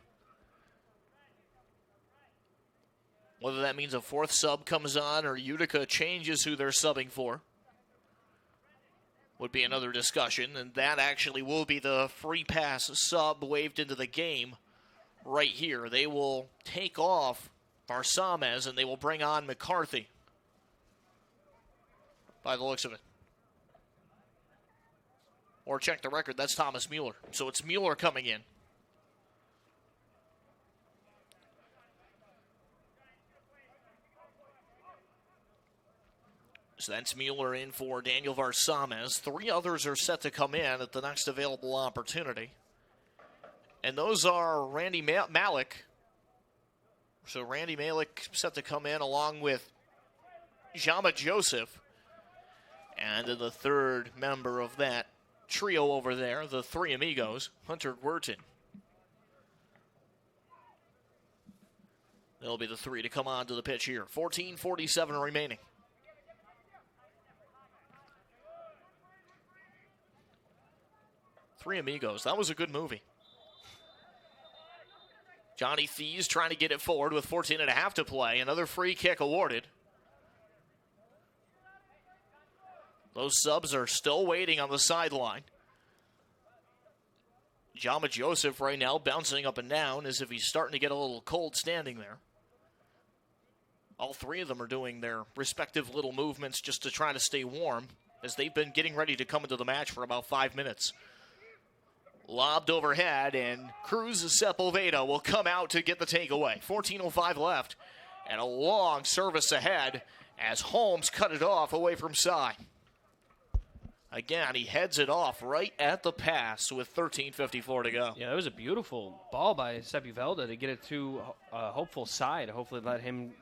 Whether that means a fourth sub comes on or Utica changes who they're subbing for would be another discussion, and that actually will be the free pass sub waved into the game right here. They will take off Varsamez and they will bring on McCarthy by the looks of it. Or check the record, that's Thomas Mueller. So it's Mueller coming in. So that's Mueller in for Daniel Varsamez. 3 others are set to come in at the next available opportunity. And those are Randy Malik. So Randy Malik set to come in along with Jama Joseph. And then the third member of that trio over there, the Three Amigos, Hunter Guertin. They'll be the 3 to come onto the pitch here. 14:47 remaining. Three Amigos, that was a good movie. Johnny Thies trying to get it forward with 14 and a half to play. Another free kick awarded. Those subs are still waiting on the sideline. Jama Joseph right now bouncing up and down as if he's starting to get a little cold standing there. All 3 of them are doing their respective little movements just to try to stay warm as they've been getting ready to come into the match for about 5 minutes. Lobbed overhead, and Cruz Sepulveda will come out to get the takeaway. 14:05 left, and a long service ahead as Holmes cut it off away from Sai. Again, he heads it off right at the pass with 13:54 to go. Yeah, it was a beautiful ball by Sepulveda to get it to hopeful Sai to hopefully let him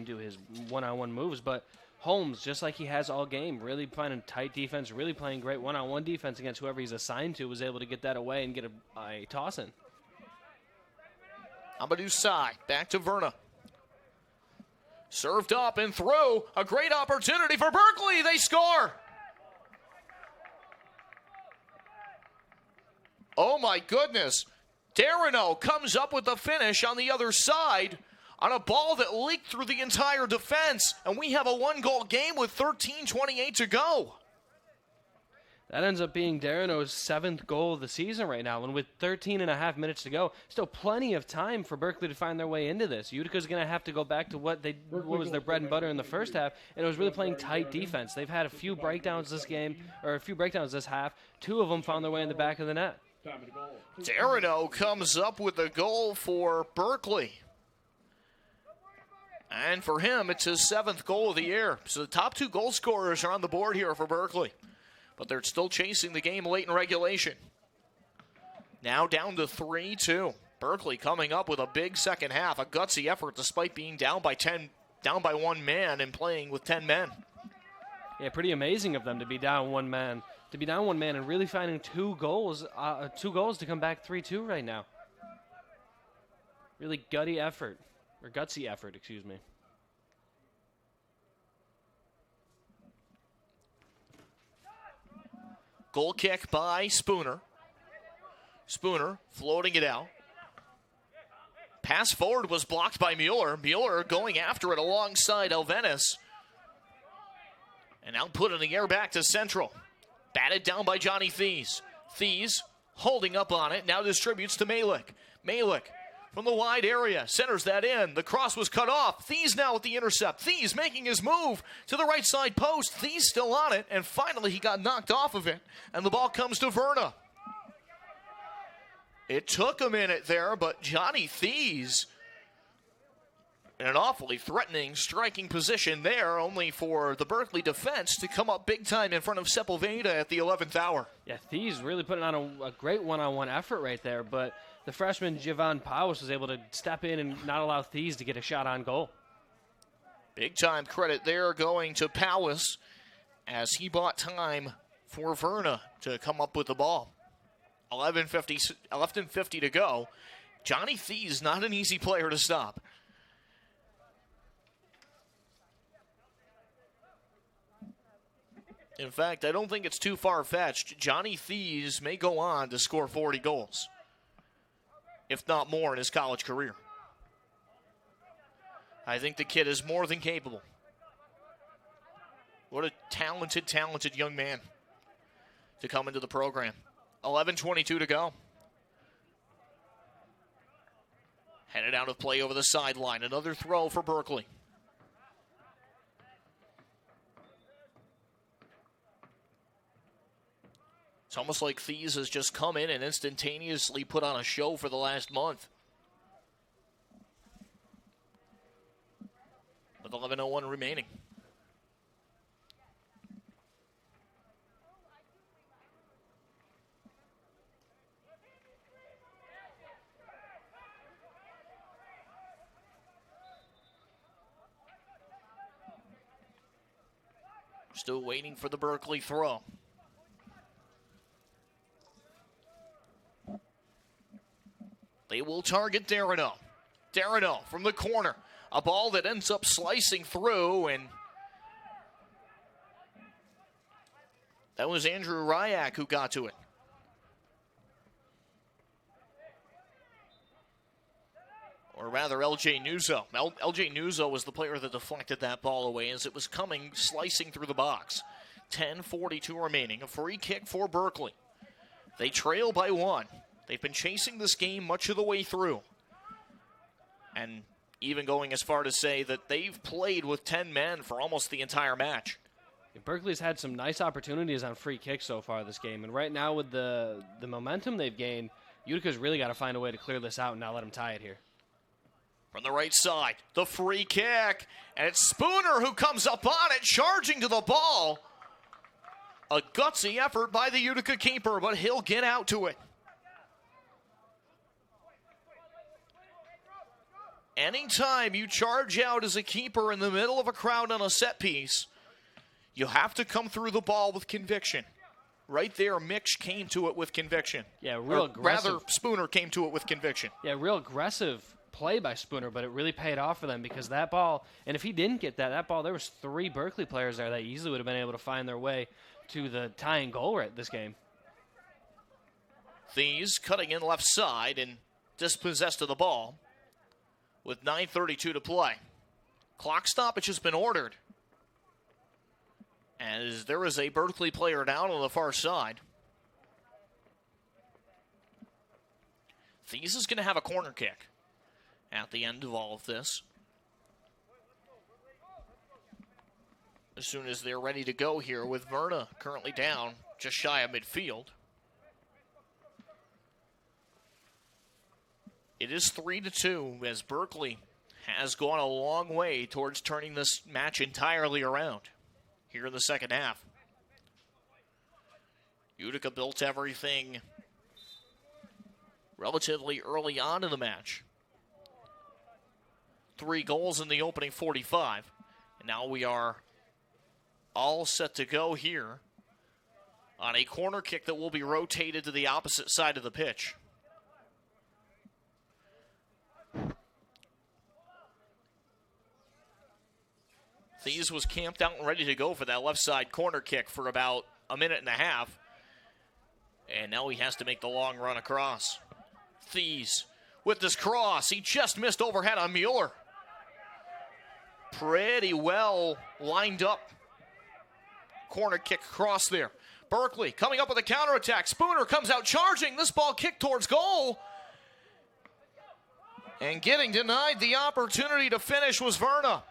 do his one-on-one moves, but Holmes, just like he has all game, really playing tight defense, really playing great one-on-one defense against whoever he's assigned to, was able to get that away and get a toss in. Amadou Sai, back to Verna. Served up and through. A great opportunity for Berkeley. They score. Oh my goodness. Darino comes up with the finish on the other side on a ball that leaked through the entire defense, and we have a 1-goal game with 13:28 to go. That ends up being Darino's 7th goal of the season right now, and with 13 and a half minutes to go, still plenty of time for Berkeley to find their way into this. Utica's going to have to go back to what was their bread and butter in the first half, and it was really playing tight defense. They've had a few breakdowns this game, or a few breakdowns this half. 2 of them found their way in the back of the net. goal. Darino comes up with a goal for Berkeley. And for him, it's his 7th goal of the year. So the top 2 goal scorers are on the board here for Berkeley. But they're still chasing the game late in regulation. Now down to 3-2. Berkeley coming up with a big second half, a gutsy effort despite being down by 1 man and playing with 10 men. Yeah, pretty amazing of them to be down 1 man. To be down 1 man and really finding 2 goals to come back 3-2 right now. Really gutsy effort, excuse me. Goal kick by Spooner. Spooner floating it out. Pass forward was blocked by Mueller. Mueller going after it alongside Elvenis. And now put in the air back to Central. Batted down by Johnny Thies. Thies holding up on it. Now distributes to Malik. Malik from the wide area. Centers that in. The cross was cut off. Thies now with the intercept. Thies making his move to the right side post. Thies still on it. And finally he got knocked off of it. And the ball comes to Verna. It took a minute there, but Johnny Thies in an awfully threatening striking position there, only for the Berkeley defense to come up big time in front of Sepulveda at the 11th hour. Yeah, Thies really putting on a great one-on-one effort right there, but the freshman Javon Powers was able to step in and not allow Thies to get a shot on goal. Big time credit there going to Powers as he bought time for Verna to come up with the ball. 11:50 to go. Johnny Thies, not an easy player to stop. In fact, I don't think it's too far-fetched. Johnny Thies may go on to score 40 goals, if not more, in his college career. I think the kid is more than capable. What a talented young man to come into the program. 11:22 to go. Headed out of play over the sideline. Another throw for Berkeley. It's almost like Thies has just come in and instantaneously put on a show for the last month. With 11:01 remaining. Still waiting for the Berkeley throw. They will target Darino. Darino from the corner. A ball that ends up slicing through, and that was Andrew Ryak who got to it. Or rather, L.J. Nuzzo. L.J. Nuzzo was the player that deflected that ball away as it was coming, slicing through the box. 10:42 remaining. A free kick for Berkeley. They trail by 1. They've been chasing this game much of the way through. And even going as far to say that they've played with 10 men for almost the entire match. Berkeley's had some nice opportunities on free kicks so far this game. And right now with the momentum they've gained, Utica's really got to find a way to clear this out and not let them tie it here. From the right side, the free kick, and it's Spooner who comes up on it, charging to the ball. A gutsy effort by the Utica keeper, but he'll get out to it. Anytime you charge out as a keeper in the middle of a crowd on a set piece, you have to come through the ball with conviction. Right there, Mitch came to it with conviction. Yeah, real aggressive. Rather, Spooner came to it with conviction. Yeah, real aggressive play by Spooner, but it really paid off for them because that ball, and if he didn't get that ball, there was 3 Berkeley players there that easily would have been able to find their way to the tying goal right this game. Thies cutting in left side and dispossessed of the ball with 9:32 to play. Clock stoppage has been ordered. As there is a Berkeley player down on the far side. Thies is going to have a corner kick at the end of all of this. As soon as they're ready to go here with Verna currently down just shy of midfield. It is 3-2 as Berkeley has gone a long way towards turning this match entirely around here in the second half. Utica built everything relatively early on in the match. 3 goals in the opening 45. And now we are all set to go here on a corner kick that will be rotated to the opposite side of the pitch. Thies was camped out and ready to go for that left side corner kick for about a minute and a half. And now he has to make the long run across. Thies with this cross. He just missed overhead on Mueller. Pretty well lined up. Corner kick across there. Berkeley coming up with a counterattack. Spooner comes out charging. This ball kicked towards goal. And getting denied the opportunity to finish was Verna.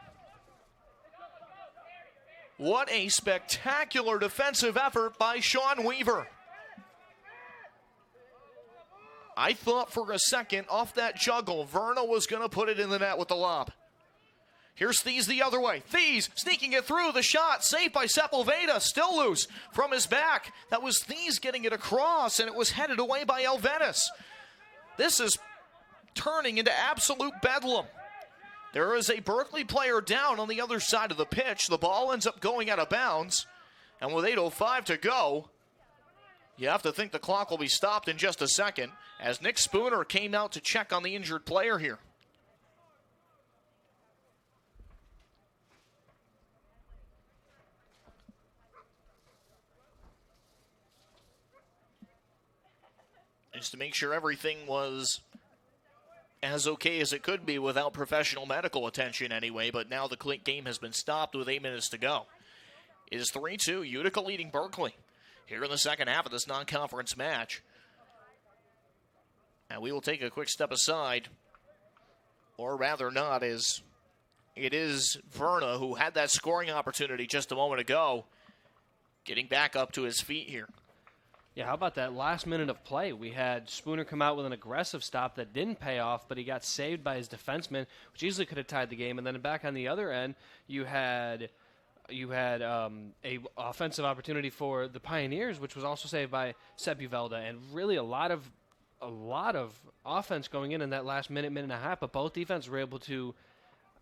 What a spectacular defensive effort by Sean Weaver. I thought for a second off that juggle, Verna was going to put it in the net with the lob. Here's Thies the other way. Thies sneaking it through. The shot saved by Sepulveda. Still loose from his back. That was Thies getting it across, and it was headed away by Elvenis. This is turning into absolute bedlam. There is a Berkeley player down on the other side of the pitch. The ball ends up going out of bounds. And with 8:05 to go, you have to think the clock will be stopped in just a second as Nick Spooner came out to check on the injured player here. Just to make sure everything was as okay as it could be without professional medical attention anyway, but now the game has been stopped with 8 minutes to go. It is 3-2, Utica leading Berkeley here in the second half of this non-conference match. And we will take a quick step aside, or rather not, as it is Verna who had that scoring opportunity just a moment ago, getting back up to his feet here. Yeah, how about that last minute of play? We had Spooner come out with an aggressive stop that didn't pay off, but he got saved by his defenseman, which easily could have tied the game. And then back on the other end, you had a offensive opportunity for the Pioneers, which was also saved by Sepulveda, and really a lot of offense going in that last minute and a half. But both defenses were able to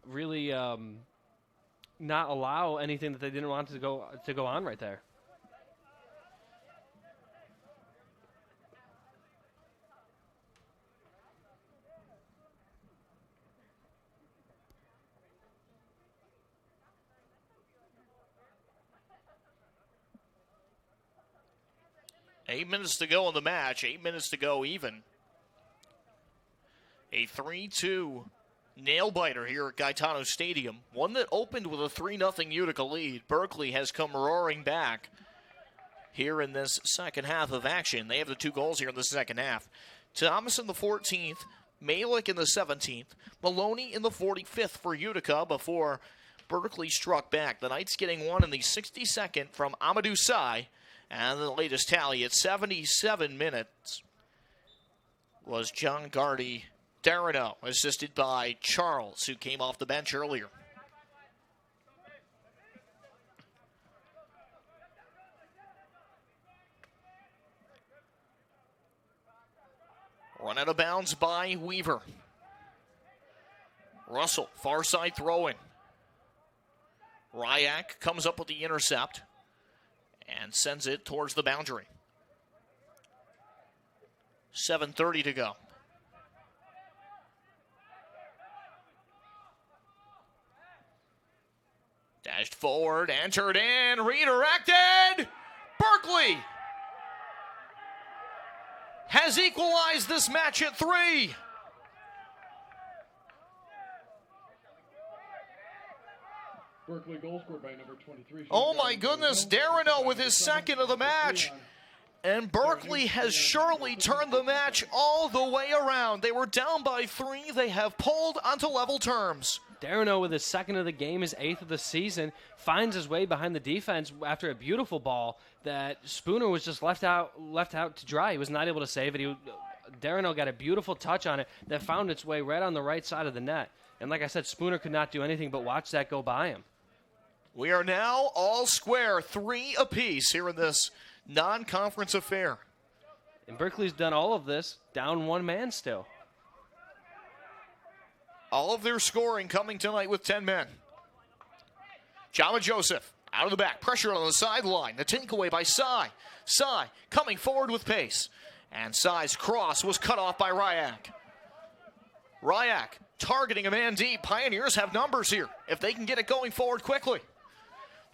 really not allow anything that they didn't want to go on right there. Eight minutes to go in the match. 8 minutes to go even. A 3-2 nail-biter here at Gaetano Stadium. One that opened with a 3-0 Utica lead. Berkeley has come roaring back here in this second half of action. They have the 2 goals here in the second half. Thomas in the 14th. Malik in the 17th. Maloney in the 45th for Utica before Berkeley struck back. The Knights getting one in the 62nd from Amadou Sy. And the latest tally at 77 minutes was John Gardy Darino, assisted by Charles, who came off the bench earlier. Run out of bounds by Weaver. Russell, far side throw-in. Ryak comes up with the intercept and sends it towards the boundary. 7:30 to go. Dashed forward, entered in, redirected. Berkeley has equalized this match at 3. Berkeley goal scored by number 23. Oh my goodness, Darino with his second of the match. And Berkeley has surely turned the match all the way around. They were down by 3. They have pulled onto level terms. Darino with his second of the game, his 8th of the season, finds his way behind the defense after a beautiful ball that Spooner was just left out to dry. He was not able to save it. Darino got a beautiful touch on it that found its way right on the right side of the net. And like I said, Spooner could not do anything but watch that go by him. We are now all square, 3 apiece here in this non-conference affair. And Berkeley's done all of this down 1 man still. All of their scoring coming tonight with 10 men. Jama Joseph out of the back, pressure on the sideline. The takeaway by Sy. Sy coming forward with pace. And Sy's cross was cut off by Ryak. Ryak targeting a man deep. Pioneers have numbers here if they can get it going forward quickly.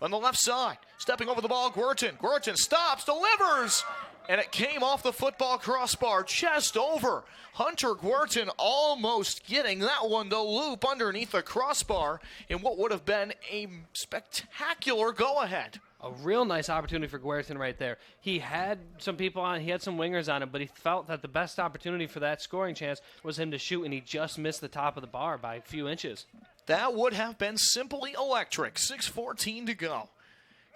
On the left side, stepping over the ball, Guertin. Guertin stops, delivers, and it came off the football crossbar, chest over. Hunter Guertin almost getting that one to loop underneath the crossbar in what would have been a spectacular go-ahead. A real nice opportunity for Guertin right there. He had some people on, he had some wingers on him, but he felt that the best opportunity for that scoring chance was him to shoot, and he just missed the top of the bar by a few inches. That would have been simply electric. 6:14 to go.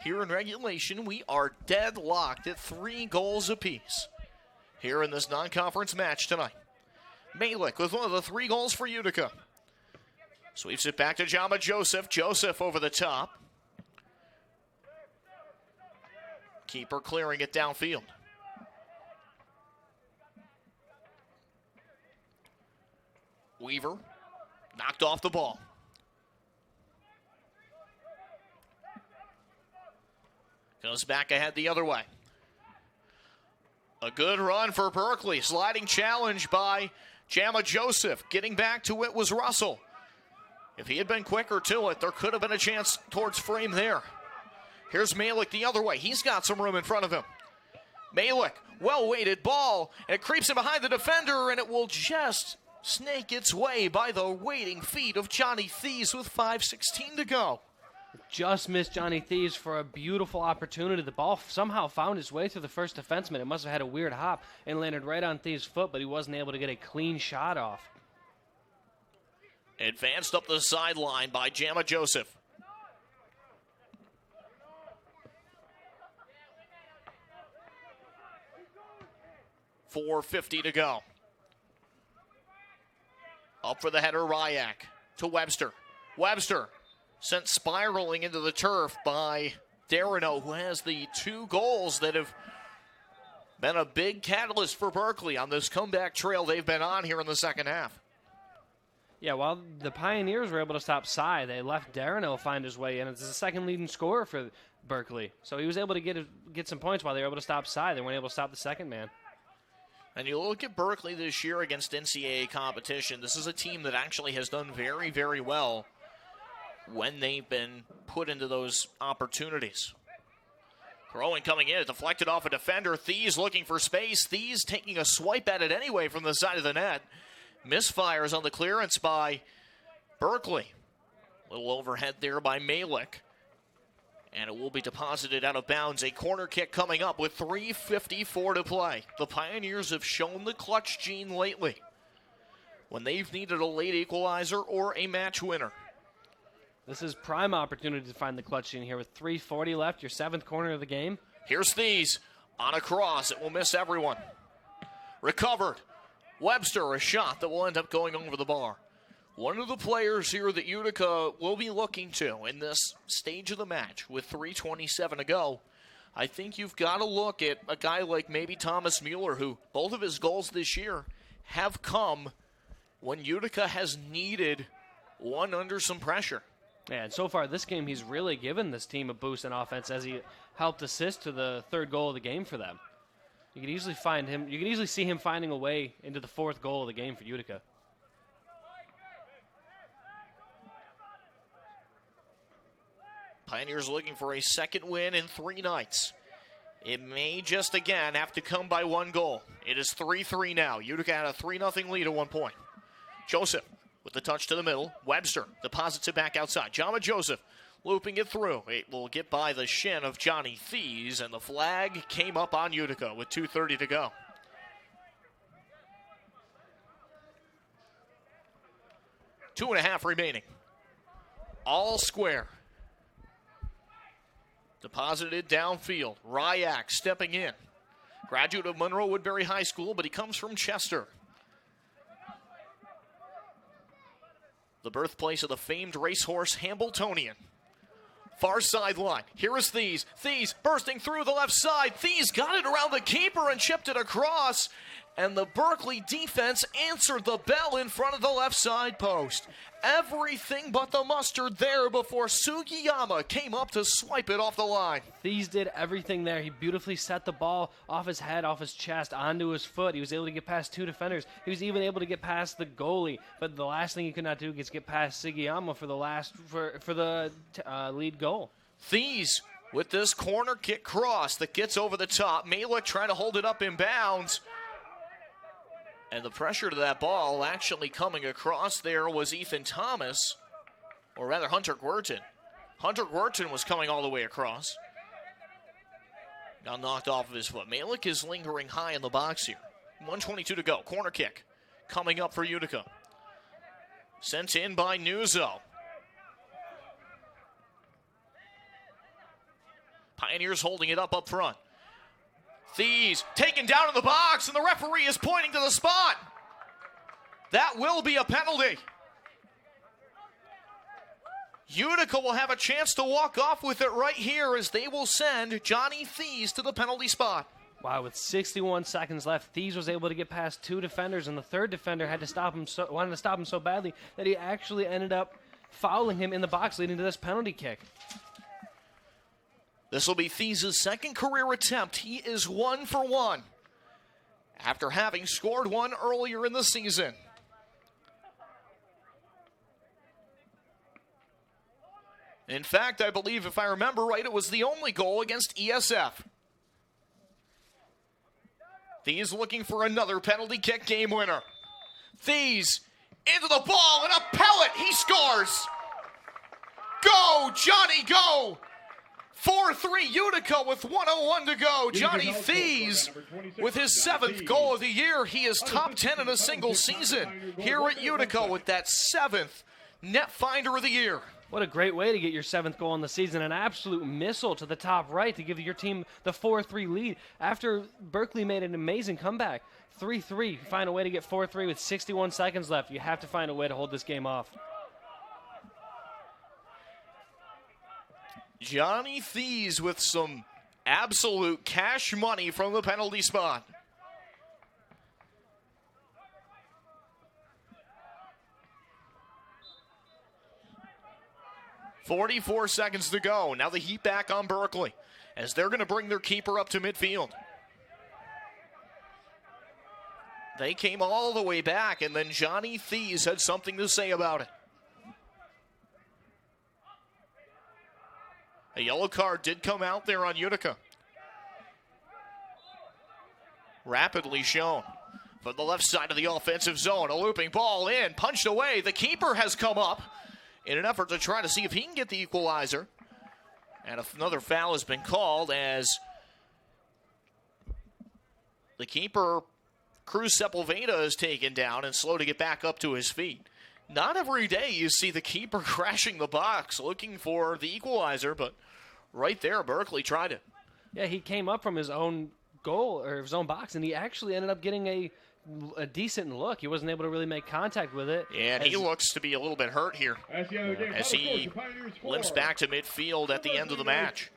Here in regulation, we are deadlocked at 3 goals apiece here in this non-conference match tonight. Malik with one of the 3 goals for Utica. Sweeps it back to Jama Joseph. Joseph over the top. Keeper clearing it downfield. Weaver knocked off the ball. Goes back ahead the other way. A good run for Berkeley. Sliding challenge by Jama Joseph. Getting back to it was Russell. If he had been quicker to it, there could have been a chance towards frame there. Here's Malik the other way. He's got some room in front of him. Malik, well-weighted ball, and it creeps in behind the defender, and it will just snake its way by the waiting feet of Johnny Thies with 5:16 to go. Just missed Johnny Thies for a beautiful opportunity. The ball somehow found its way through the first defenseman. It must have had a weird hop and landed right on Thies' foot, but he wasn't able to get a clean shot off. Advanced up the sideline by Jama Joseph. .450 to go. Up for the header, Ryak to Webster. Webster sent spiraling into the turf by Darino, who has the 2 goals that have been a big catalyst for Berkeley on this comeback trail they've been on here in the second half. Yeah, while the Pioneers were able to stop Sy, they left Darino find his way in. It's the second leading scorer for Berkeley. So he was able to get some points while they were able to stop Sy. They weren't able to stop the second man. And you look at Berkeley this year against NCAA competition. This is a team that actually has done very, very well when they've been put into those opportunities. Groen coming in, deflected off a defender. Thies looking for space. Thies taking a swipe at it anyway from the side of the net. Misfires on the clearance by Berkeley. Little overhead there by Malik. And it will be deposited out of bounds. A corner kick coming up with 3:54 to play. The Pioneers have shown the clutch gene lately when they've needed a late equalizer or a match winner. This is prime opportunity to find the clutch gene here with 3:40 left, your 7th corner of the game. Here's Thies on a cross. It will miss everyone. Recovered. Webster, a shot that will end up going over the bar. One of the players here that Utica will be looking to in this stage of the match with 3:27 to go. I think you've got to look at a guy like maybe Thomas Mueller, who both of his goals this year have come when Utica has needed one under some pressure. Yeah, and so far this game, he's really given this team a boost in offense as he helped assist to the 3rd goal of the game for them. You can easily find him. You can easily see him finding a way into the 4th goal of the game for Utica. Pioneers looking for a second win in 3 nights. It may just again have to come by 1 goal. It is 3-3 now. Utica had a 3-0 lead at one point. Joseph with the touch to the middle. Webster deposits it back outside. Jama Joseph looping it through. It will get by the shin of Johnny Thies, and the flag came up on Utica with 2:30 to go. Two and a half remaining. All square. Deposited downfield. Ryak stepping in. Graduate of Monroe Woodbury High School, but he comes from Chester, the birthplace of the famed racehorse Hambletonian. Far sideline. Here is Thies. Thies bursting through the left side. Thies got it around the keeper and chipped it across. And the Berkeley defense answered the bell in front of the left side post. Everything but the mustard there before Sugiyama came up to swipe it off the line. Thies did everything there. He beautifully set the ball off his head, off his chest, onto his foot. He was able to get past 2 defenders. He was even able to get past the goalie. But the last thing he could not do is get past Sugiyama for the lead goal. Thies with this corner kick cross that gets over the top. Malik trying to hold it up in bounds. And the pressure to that ball actually coming across there was Ethan Thomas, or rather Hunter Guertin. Hunter Guertin was coming all the way across. Got knocked off of his foot. Malik is lingering high in the box here. 1:22 to go. Corner kick coming up for Utica. Sent in by Nuzzo. Pioneers holding it up front. Thies taken down in the box, and the referee is pointing to the spot. That will be a penalty. Utica will have a chance to walk off with it right here as they will send Johnny Thies to the penalty spot. Wow, with 61 seconds left, Thies was able to get past 2 defenders, and the third defender had to stop him. Wanted to stop him so badly that he actually ended up fouling him in the box, leading to this penalty kick. This will be Thies' second career attempt. He is 1 for 1 after having scored one earlier in the season. In fact, I believe, if I remember right, it was the only goal against ESF. Thies looking for another penalty kick game winner. Thies into the ball and a pellet. He scores. Go, Johnny, go. 4-3 Utica with 1:01 to go. Johnny Thies with his 7th goal of the year. He is top 10 in a single season here at Utica with that 7th net finder of the year. What a great way to get your 7th goal in the season. An absolute missile to the top right to give your team the 4-3 lead after Berkeley made an amazing comeback. 3-3, find a way to get 4-3 with 61 seconds left. You have to find a way to hold this game off. Johnny Thies with some absolute cash money from the penalty spot. .44 seconds to go. Now the heat back on Berkeley as they're going to bring their keeper up to midfield. They came all the way back, and then Johnny Thies had something to say about it. A yellow card did come out there on Utica. Rapidly shown from the left side of the offensive zone. A looping ball in, punched away. The keeper has come up in an effort to try to see if he can get the equalizer. And another foul has been called as the keeper, Cruz Sepulveda, is taken down and slow to get back up to his feet. Not every day you see the keeper crashing the box looking for the equalizer, but right there, Berkeley tried it. Yeah, he came up from his own goal, or his own box, and he actually ended up getting a decent look. He wasn't able to really make contact with it. And he looks to be a little bit hurt here as he limps back to midfield at the end of the match.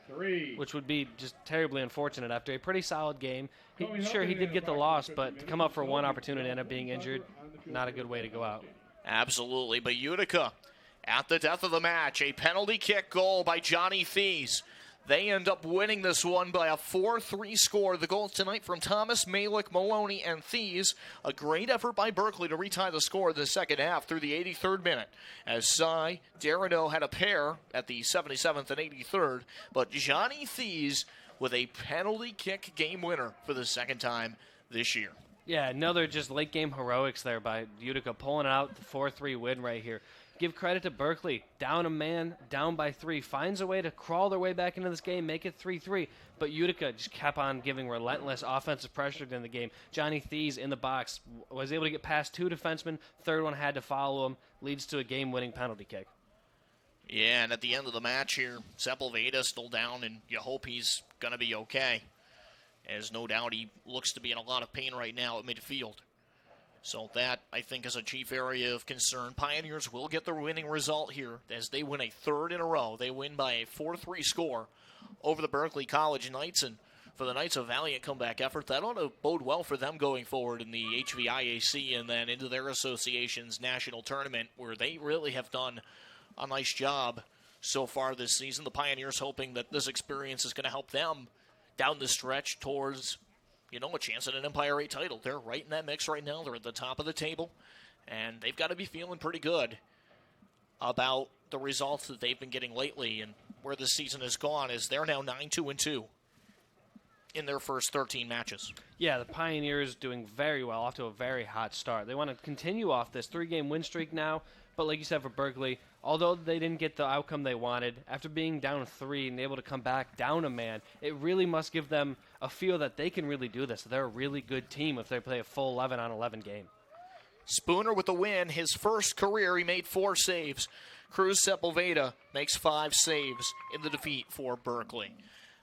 Which would be just terribly unfortunate after a pretty solid game. He did get the loss, but to come up for one opportunity and end up being injured, not a good way to go out. Absolutely, but Utica at the death of the match, a penalty kick goal by Johnny Thies. They end up winning this one by a 4-3 score. The goals tonight from Thomas, Malik, Maloney, and Thies. A great effort by Berkeley to retie the score in the second half through the 83rd minute. As Cy Darino had a pair at the 77th and 83rd. But Johnny Thies with a penalty kick game winner for the second time this year. Yeah, another just late game heroics there by Utica, pulling out the 4-3 win right here. Give credit to Berkeley. Down a man, down by 3. Finds a way to crawl their way back into this game, make it 3-3. But Utica just kept on giving relentless offensive pressure in the game. Johnny Thies in the box was able to get past 2 defensemen. Third one had to follow him. Leads to a game-winning penalty kick. Yeah, and at the end of the match here, Sepulveda still down, and you hope he's going to be okay. as no doubt he looks to be in a lot of pain right now at midfield. So that, I think, is a chief area of concern. Pioneers will get the winning result here as they win a third in a row. They win by a 4-3 score over the Berkeley College Knights, and for the Knights, a valiant comeback effort. That ought to bode well for them going forward in the HVIAC and then into their association's national tournament, where they really have done a nice job so far this season. The Pioneers hoping that this experience is going to help them down the stretch towards, a chance at an Empire 8 title. They're right in that mix right now. They're at the top of the table, and they've got to be feeling pretty good about the results that they've been getting lately and where the season has gone, as they're now 9-2-2 in their first 13 matches. Yeah, the Pioneers doing very well, off to a very hot start. They want to continue off this 3-game win streak now, but like you said for Berkeley, although they didn't get the outcome they wanted, after being down 3 and able to come back down a man, it really must give them a feel that they can really do this. They're a really good team if they play a full 11-on-11 game. Spooner with the win. His first career, he made 4 saves. Cruz Sepulveda makes 5 saves in the defeat for Berkeley.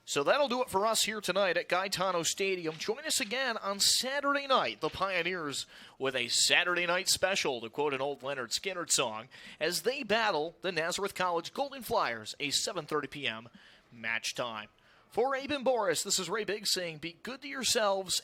So that'll do it for us here tonight at Gaetano Stadium. Join us again on Saturday night, the Pioneers with a Saturday night special, to quote an old Leonard Skinner song, as they battle the Nazareth College Golden Flyers, a 7:30 p.m. match time. For Abe and Boris, this is Ray Biggs saying, be good to yourselves.